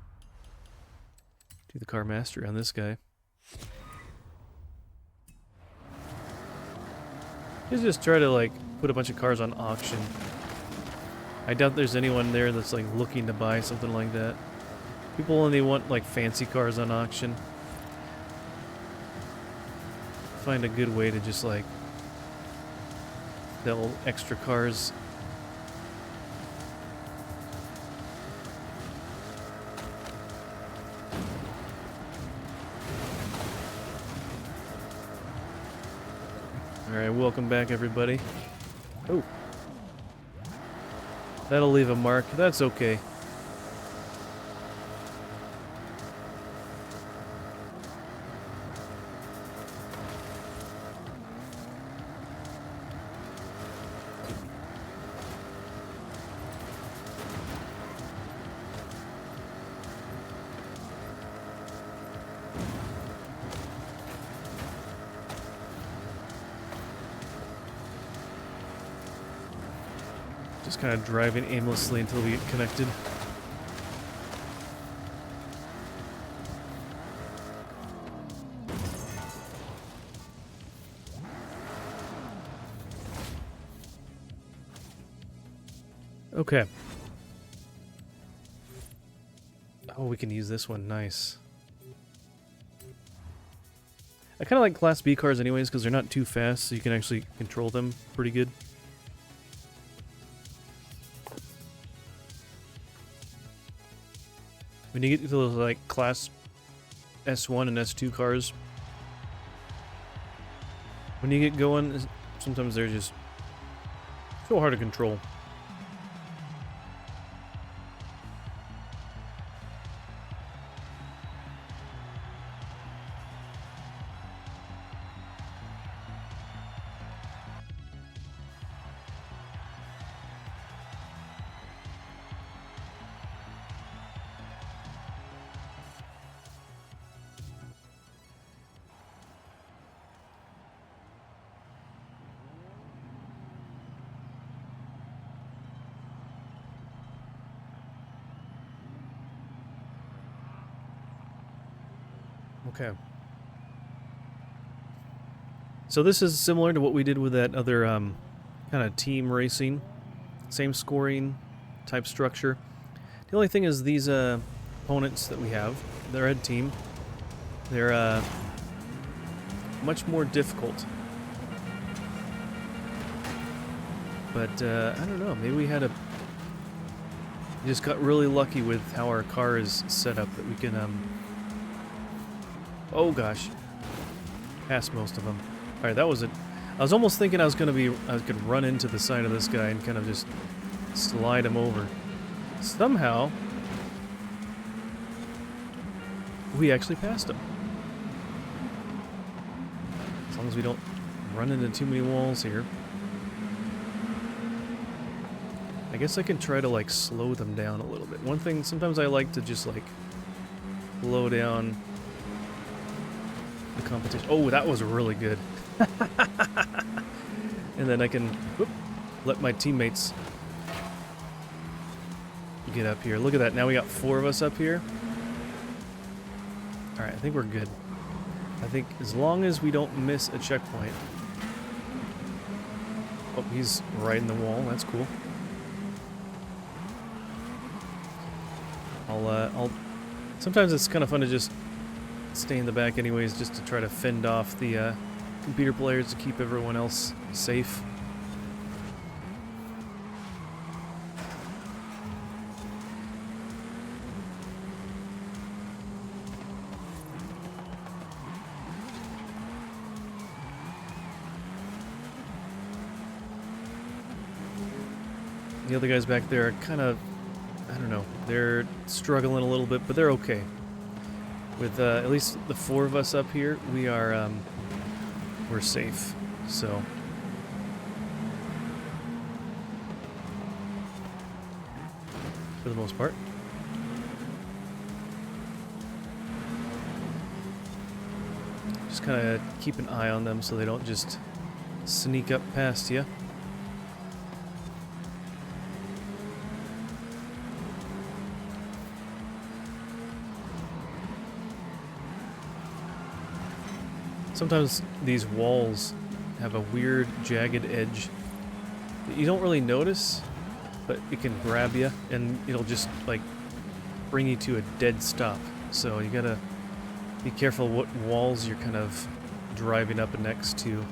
the car mastery on this guy. Just try to like put a bunch of cars on auction. I doubt there's anyone there that's like looking to buy something like that. People only want like fancy cars on auction. Find a good way to just like sell extra cars. Alright, welcome back everybody. Oh. That'll leave a mark. That's okay. Just kind of driving aimlessly until we get connected. Okay. Oh, we can use this one. Nice. I kind of like Class B cars anyways because they're not too fast, so you can actually control them pretty good. When you get to those like class S1 and S2 cars, when you get going, sometimes they're just so hard to control. Okay. So this is similar to what we did with that other kind of team racing. Same scoring type structure. The only thing is these opponents that we have, the red team, they're much more difficult. But I don't know, maybe we just got really lucky with how our car is set up that we can oh gosh, pass most of them. All right, that was it. I was almost thinking I could run into the side of this guy and kind of just slide him over. Somehow, we actually passed him. As long as we don't run into too many walls here. I guess I can try to like slow them down a little bit. One thing, sometimes I like to just like slow down the competition. Oh, that was really good. And then I can let my teammates get up here. Look at that. Now we got 4 of us up here. Alright, I think we're good. I think as long as we don't miss a checkpoint. Oh, he's right in the wall. That's cool. Sometimes it's kind of fun to just stay in the back anyways, just to try to fend off the computer players to keep everyone else safe. The other guys back there are kind of, I don't know, they're struggling a little bit, but they're okay. With at least the 4 of us up here, we're safe. So for the most part. Just kind of keep an eye on them so they don't just sneak up past you. Sometimes these walls have a weird jagged edge that you don't really notice, but it can grab you and it'll just like bring you to a dead stop. So you gotta be careful what walls you're kind of driving up next to.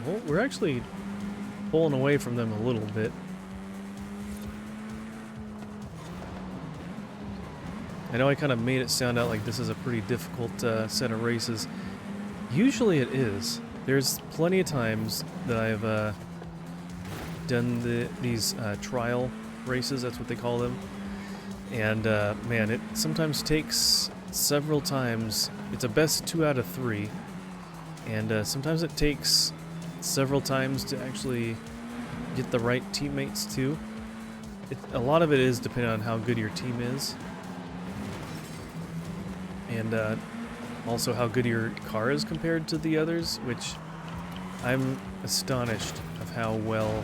Well, we're actually pulling away from them a little bit. I know I kind of made it sound out like this is a pretty difficult set of races. Usually it is. There's plenty of times that I've done these trial races, that's what they call them. And man, it sometimes takes several times. It's a best 2 out of 3. And sometimes it takes several times to actually get the right teammates too. A lot of it is depending on how good your team is, and also how good your car is compared to the others, which I'm astonished of how well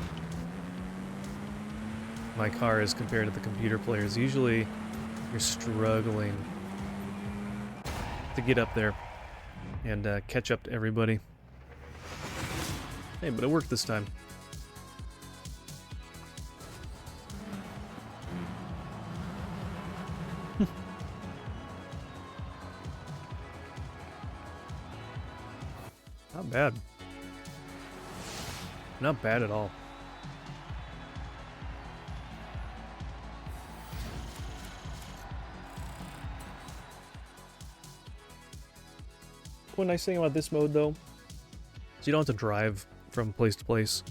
my car is compared to the computer players. Usually you're struggling to get up there and catch up to everybody. Hey, but it worked this time. bad. Not bad at all. One nice thing about this mode, though, is you don't have to drive from place to place.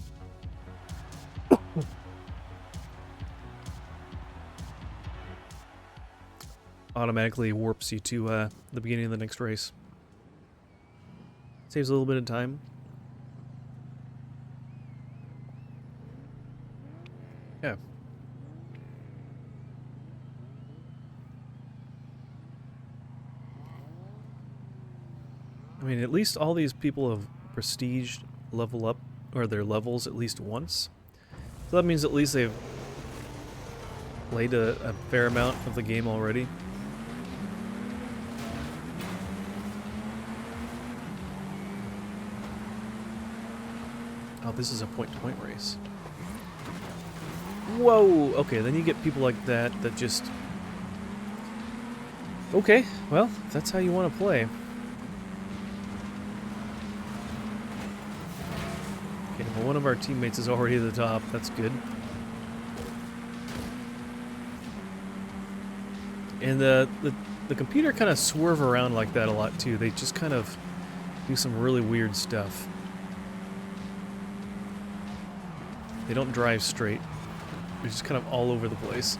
Automatically warps you to the beginning of the next race. Saves a little bit of time. Yeah. I mean, at least all these people have prestige level up, or their levels at least once. So that means at least they've played a fair amount of the game already. Oh, this is a point-to-point race. Whoa! Okay, then you get people like that that just... Okay, well, if that's how you want to play. Okay, well, one of our teammates is already at the top. That's good. And the computer kind of swerve around like that a lot, too. They just kind of do some really weird stuff. They don't drive straight. They're just kind of all over the place.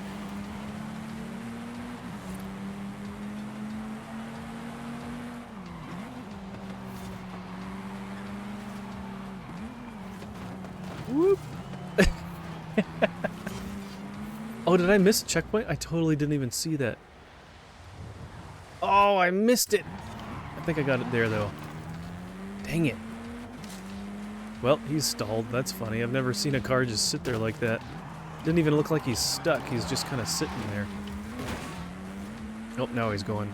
Whoop! Oh, did I miss a checkpoint? I totally didn't even see that. Oh, I missed it! I think I got it there, though. Dang it. Well, he's stalled. That's funny. I've never seen a car just sit there like that. Didn't even look like he's stuck. He's just kind of sitting there. Oh, now he's going.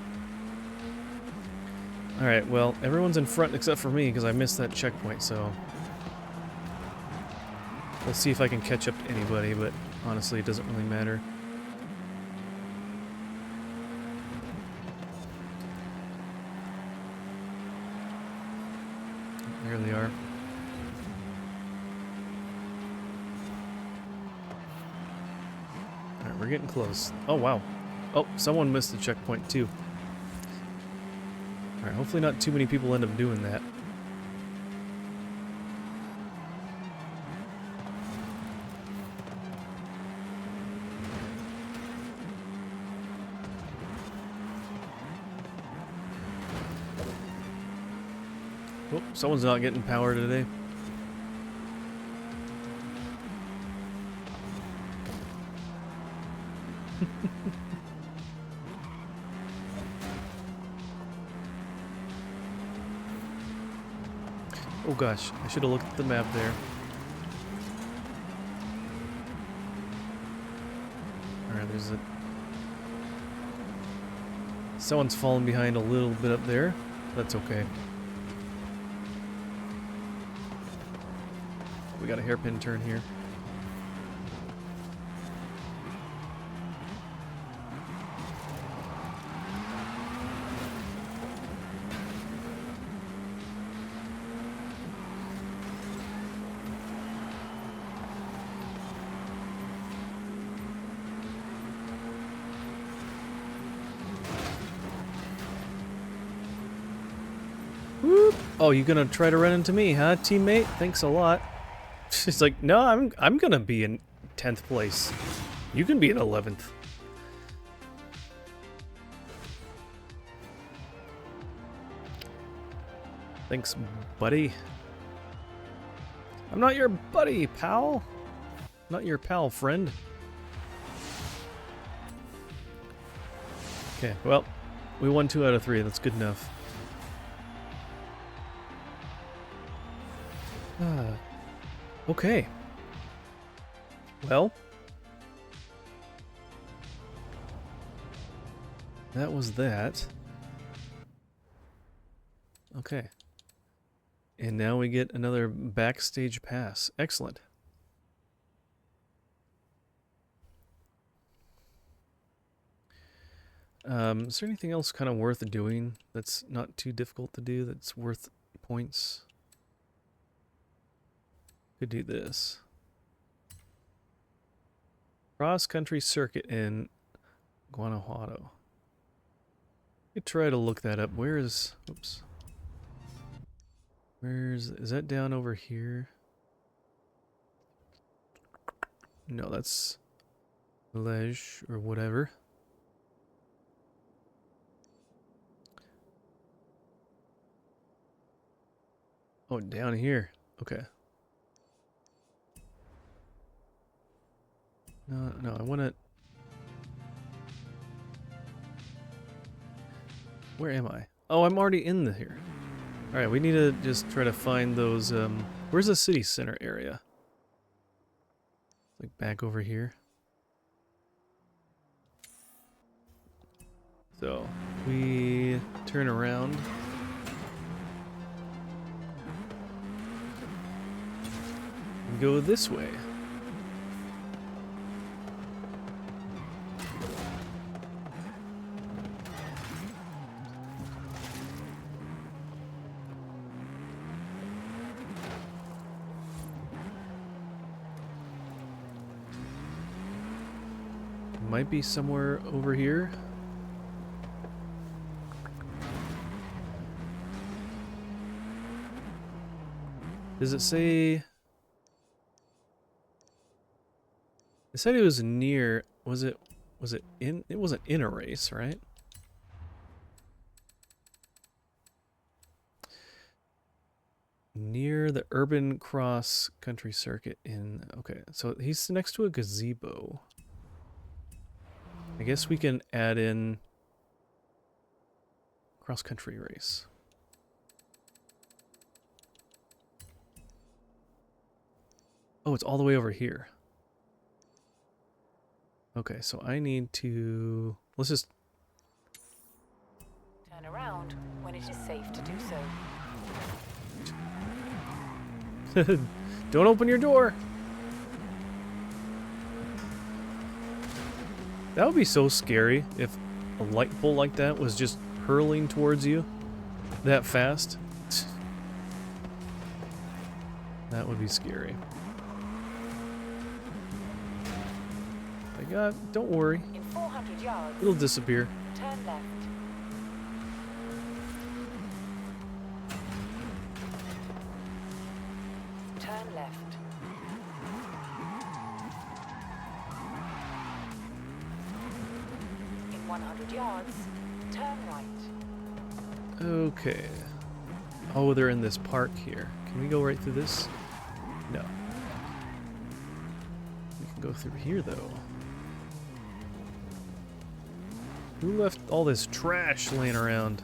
Alright, well, everyone's in front except for me because I missed that checkpoint, so... We'll see if I can catch up to anybody, but honestly, it doesn't really matter. There they are. Alright, we're getting close. Oh, wow. Oh, someone missed the checkpoint, too. Alright, hopefully not too many people end up doing that. Oh, someone's not getting power today. Oh gosh, I should have looked at the map there. Alright, there's a... Someone's falling behind a little bit up there. That's okay. We got a hairpin turn here. Whoop. Oh, you gonna try to run into me, huh, teammate? Thanks a lot. She's like, no, I'm gonna be in 10th place. You can be in 11th. Thanks, buddy. I'm not your buddy, pal. Not your pal, friend. Okay, well, we won 2 out of 3. That's good enough. Okay. Well, that was that. Okay. And now we get another backstage pass. Excellent. Is there anything else kind of worth doing that's not too difficult to do that's worth points? Could do this. Cross-country circuit in Guanajuato. Could try to look that up. Where is... Oops. Is that down over here? No, that's Liège or whatever. Oh, down here. Okay. No, I want to... Where am I? Oh, I'm already in here. Alright, we need to just try to find those, where's the city center area? Like back over here. So, we turn around. And go this way. Might be somewhere over here. Does it say... It said it was near... Was it in... It wasn't in a race, right? Near the urban cross country circuit in... Okay, so he's next to a gazebo. I guess we can add in cross-country race. Oh, it's all the way over here. Okay, so I need to... Let's just... Turn around when it is safe to do so. Don't open your door! That would be so scary if a light pole like that was just hurling towards you that fast. That would be scary. Don't worry. In 400 yards, It'll disappear. turn left. Turn left. In 100 yards, turn right. Okay. Oh, they're in this park here. Can we go right through this? No. We can go through here, though. Who left all this trash laying around?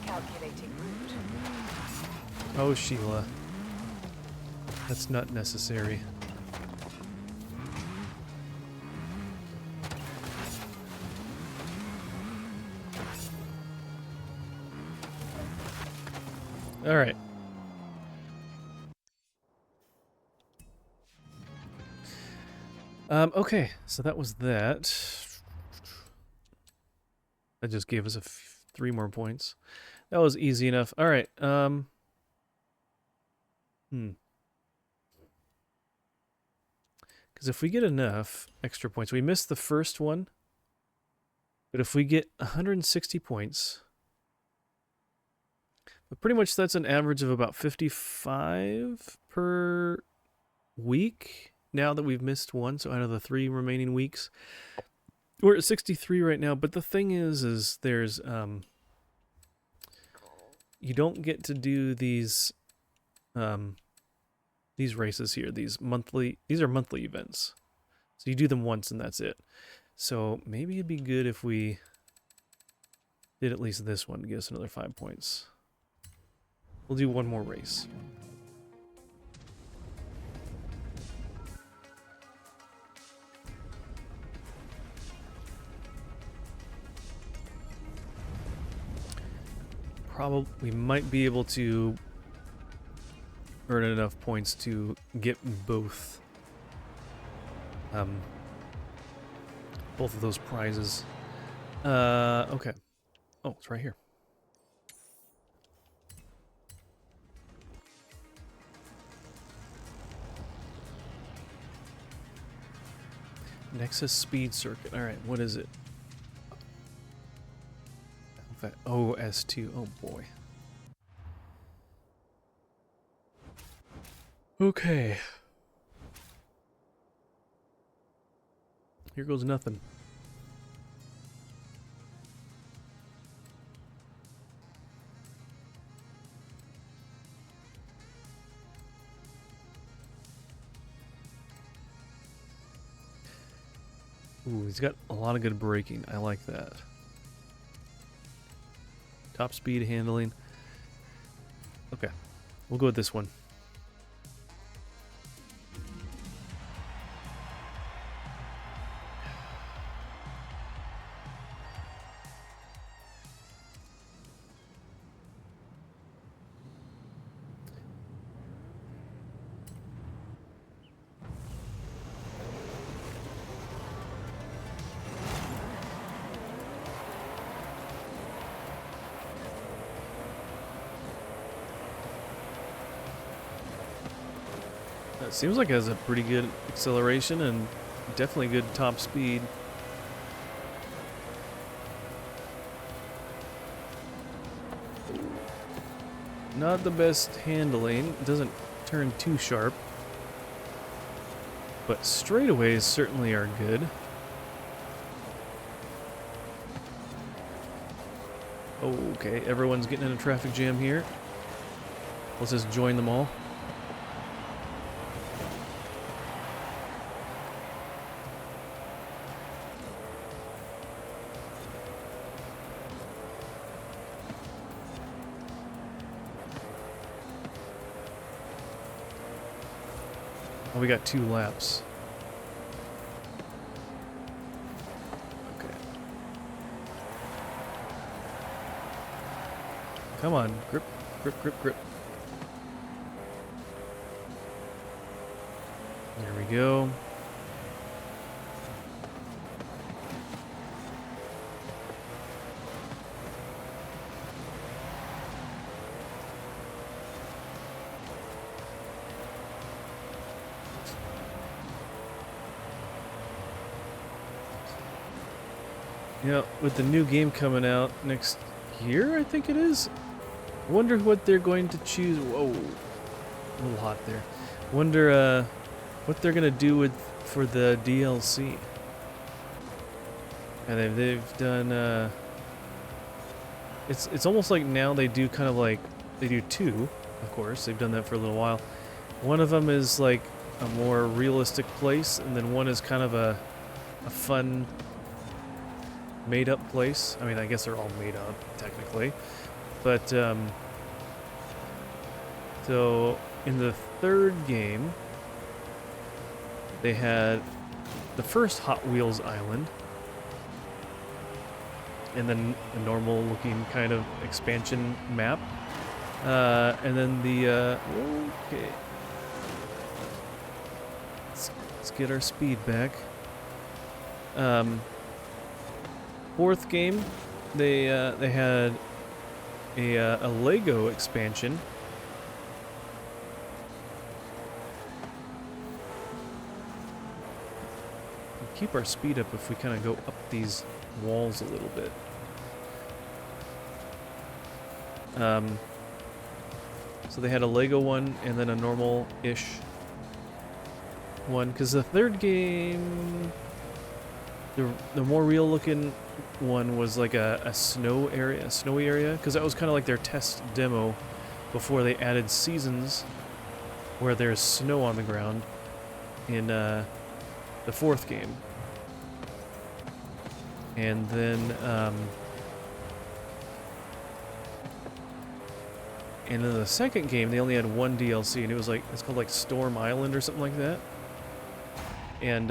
Recalculating route. Oh, Sheila. That's not necessary. All right. Okay, so that was that. That just gave us 3 more points. That was easy enough. All right. Because if we get enough extra points, we missed the first one. But if we get 160 points, but pretty much that's an average of about 55 per week now that we've missed one. So out of the 3 remaining weeks, we're at 63 right now. But the thing is there's, you don't get to do these races here. These are monthly events. So you do them once and that's it. So maybe it'd be good if we did at least this one to give us another 5 points. We'll do one more race. Probably we might be able to earn enough points to get both of those prizes. Okay. Oh, it's right here. Nexus Speed Circuit. Alright, what is it? OS2. Oh boy. Okay. Here goes nothing. Ooh, he's got a lot of good braking. I like that. Top speed handling. Okay. We'll go with this one. It seems like it has a pretty good acceleration and definitely good top speed. Not the best handling. It doesn't turn too sharp. But straightaways certainly are good. Okay, everyone's getting in a traffic jam here. Let's just join them all. Oh, we got 2 laps. Okay. Come on, grip, grip, grip, grip. There we go. Yeah, with the new game coming out next year, I think it is. Wonder what they're going to choose. Whoa, a little hot there. Wonder what they're gonna do with for the DLC. And they've done. It's almost like now they do kind of like they do 2. Of course, they've done that for a little while. One of them is like a more realistic place, and then one is kind of a fun, made-up place. I mean, I guess they're all made up, technically. But, so, in the 3rd game, they had the first Hot Wheels island, and then a normal-looking kind of expansion map. And then the, okay. Let's get our speed back. 4th game, they had a Lego expansion. We'll keep our speed up if we kind of go up these walls a little bit. So they had a Lego one and then a normal-ish one, because the 3rd game, the more real-looking one was like a snowy area, because that was kind of like their test demo before they added seasons where there's snow on the ground in the 4th game. And then in the 2nd game they only had 1 DLC, and it was like, it's called like Storm Island or something like that. And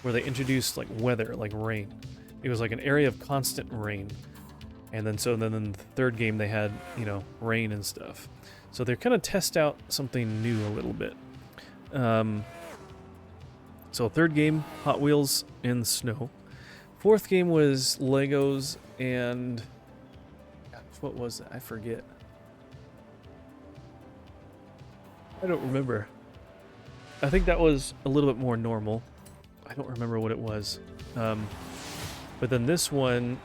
where they introduced like weather, like rain. It was like an area of constant rain. And then in the 3rd game they had, you know, rain and stuff. So they're kind of test out something new a little bit. So third game, Hot Wheels in the snow. Fourth game was Legos and... Gosh, what was that? I forget. I don't remember. I think that was a little bit more normal. I don't remember what it was. But then this one,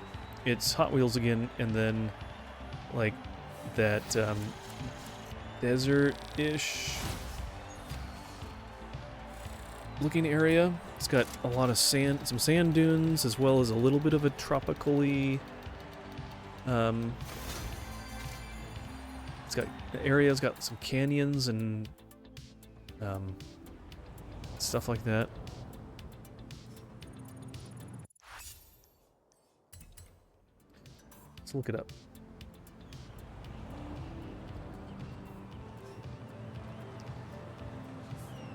it's Hot Wheels again, and then like that desert-ish looking area. It's got a lot of sand, some sand dunes, as well as a little bit of a tropically. It's got the area's got some canyons and stuff like that. Let's look it up.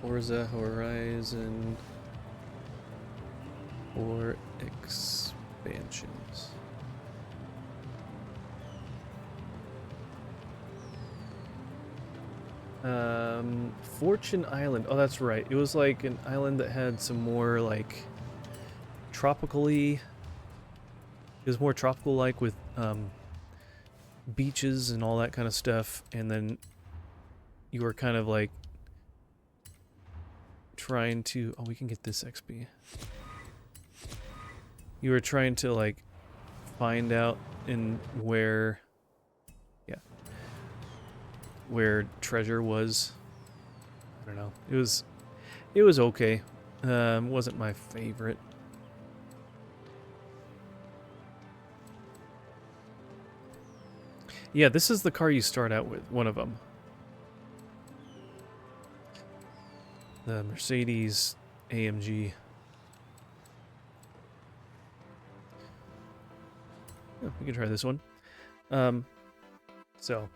Forza Horizon or expansions. Fortune Island. Oh, that's right. It was like an island that had some more like tropically. It was more tropical, like with beaches and all that kind of stuff. And then you were kind of like trying to. Oh, we can get this XP. You were trying to like find out in where. Yeah. Where treasure was. I don't know. It was okay. Wasn't my favorite. Yeah, this is the car you start out with, one of them. The Mercedes AMG. Yeah, we can try this one. So.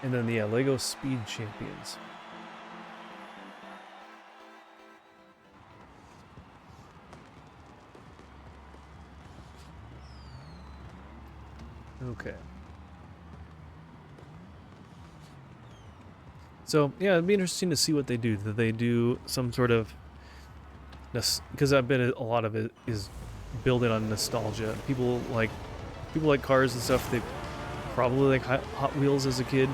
And then the Lego Speed Champions. Okay. So, yeah, it'd be interesting to see what they do. Do they do some sort of... Because I bet a lot of it is building on nostalgia. People like cars and stuff. They probably like Hot Wheels as a kid.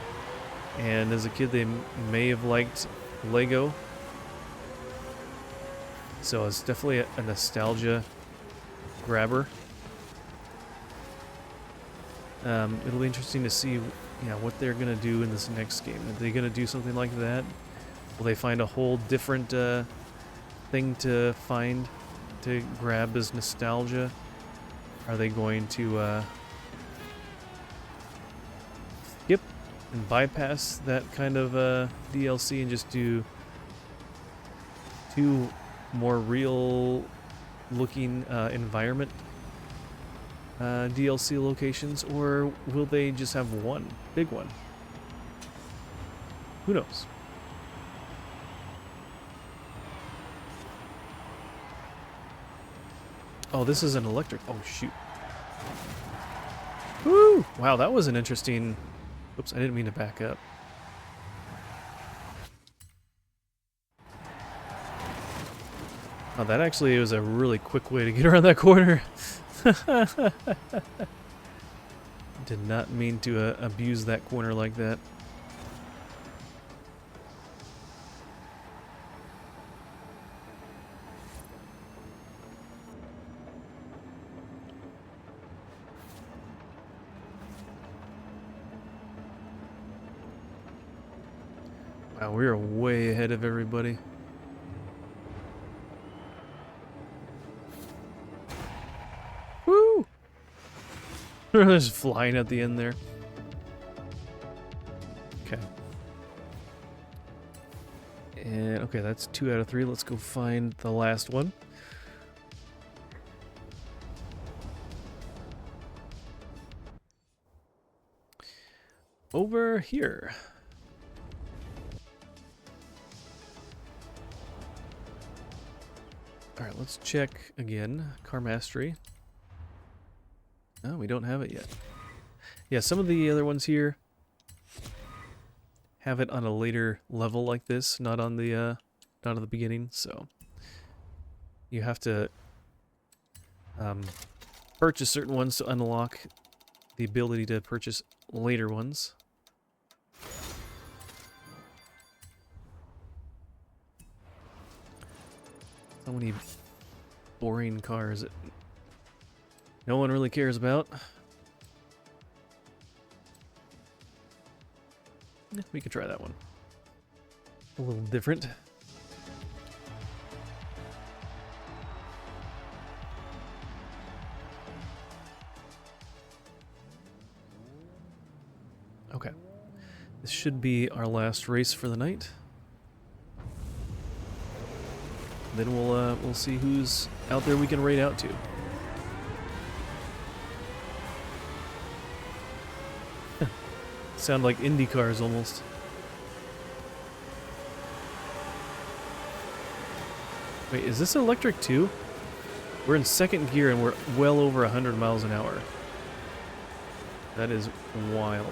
And as a kid, they may have liked Lego. So it's definitely a nostalgia grabber. It'll be interesting to see, what they're gonna do in this next game. Are they gonna do something like that? Will they find a whole different thing to find to grab as nostalgia? Are they going to skip and bypass that kind of DLC and just do two more real looking environment DLC locations, or will they just have one big one? Who knows? Oh, this is an electric. Oh, shoot. Woo! Wow, that was an interesting... Oops, I didn't mean to back up. Oh, that actually was a really quick way to get around that corner. Did not mean to abuse that corner like that. Wow, we are way ahead of everybody. Woo! Just flying at the end there. Okay. And okay, that's 2 out of 3. Let's go find the last one. Over here. Alright, let's check again. Car Mastery. Oh, we don't have it yet. Yeah, some of the other ones here, have it on a later level like this, not on the beginning. So you have to purchase certain ones to unlock the ability to purchase later ones. So many boring cars that no one really cares about. Yeah, we could try that one. A little different. Okay. This should be our last race for the night. Then we'll see who's out there we can raid out to. Sound like Indy cars almost. Wait, is this electric too? We're in second gear and we're well over 100 miles an hour. That is wild.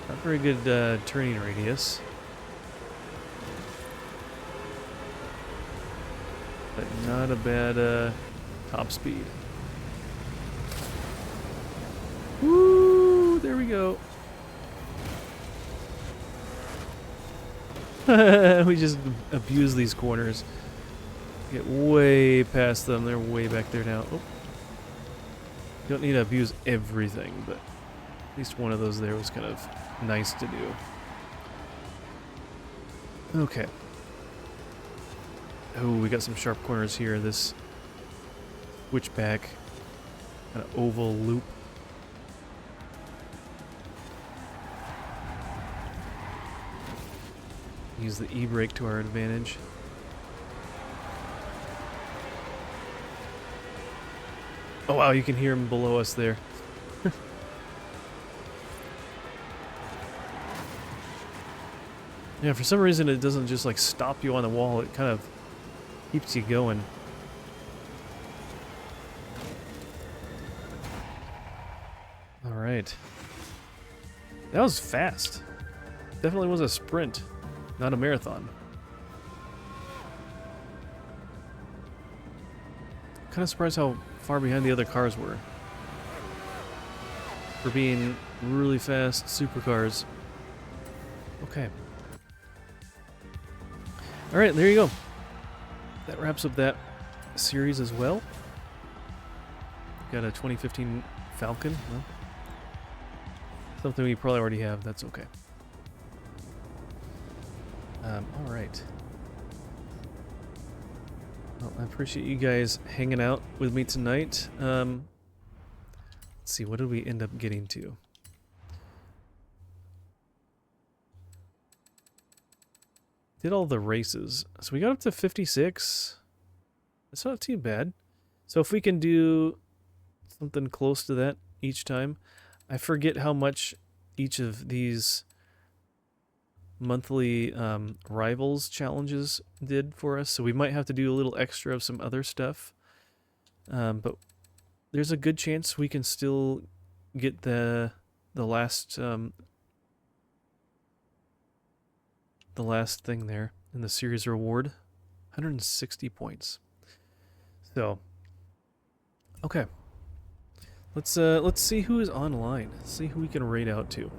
Not very good turning radius. But not a bad top speed. Woo! There we go. We just abuse these corners. Get way past them. They're way back there now. Oh. You don't need to abuse everything, but at least one of those there was kind of nice to do. Okay. Oh, we got some sharp corners here. This switchback kind of oval loop. Use the e-brake to our advantage. Oh wow, you can hear him below us there. Yeah, for some reason it doesn't just like stop you on the wall, it kind of keeps you going. Alright. That was fast. Definitely was a sprint, not a marathon. Kind of surprised how far behind the other cars were. For being really fast supercars. Okay. Alright, there you go. That wraps up that series as well. Got a 2015 Falcon. Well, something we probably already have, that's okay. Alright. Well, I appreciate you guys hanging out with me tonight. Let's see, what did we end up getting to? Did all the races. So we got up to 56. That's not too bad. So if we can do something close to that each time. I forget how much each of these monthly rivals challenges did for us, so we might have to do a little extra of some other stuff, but there's a good chance we can still get the last thing there in the series reward. 160 points. So okay, let's see who is online. Let's see who we can raid out to.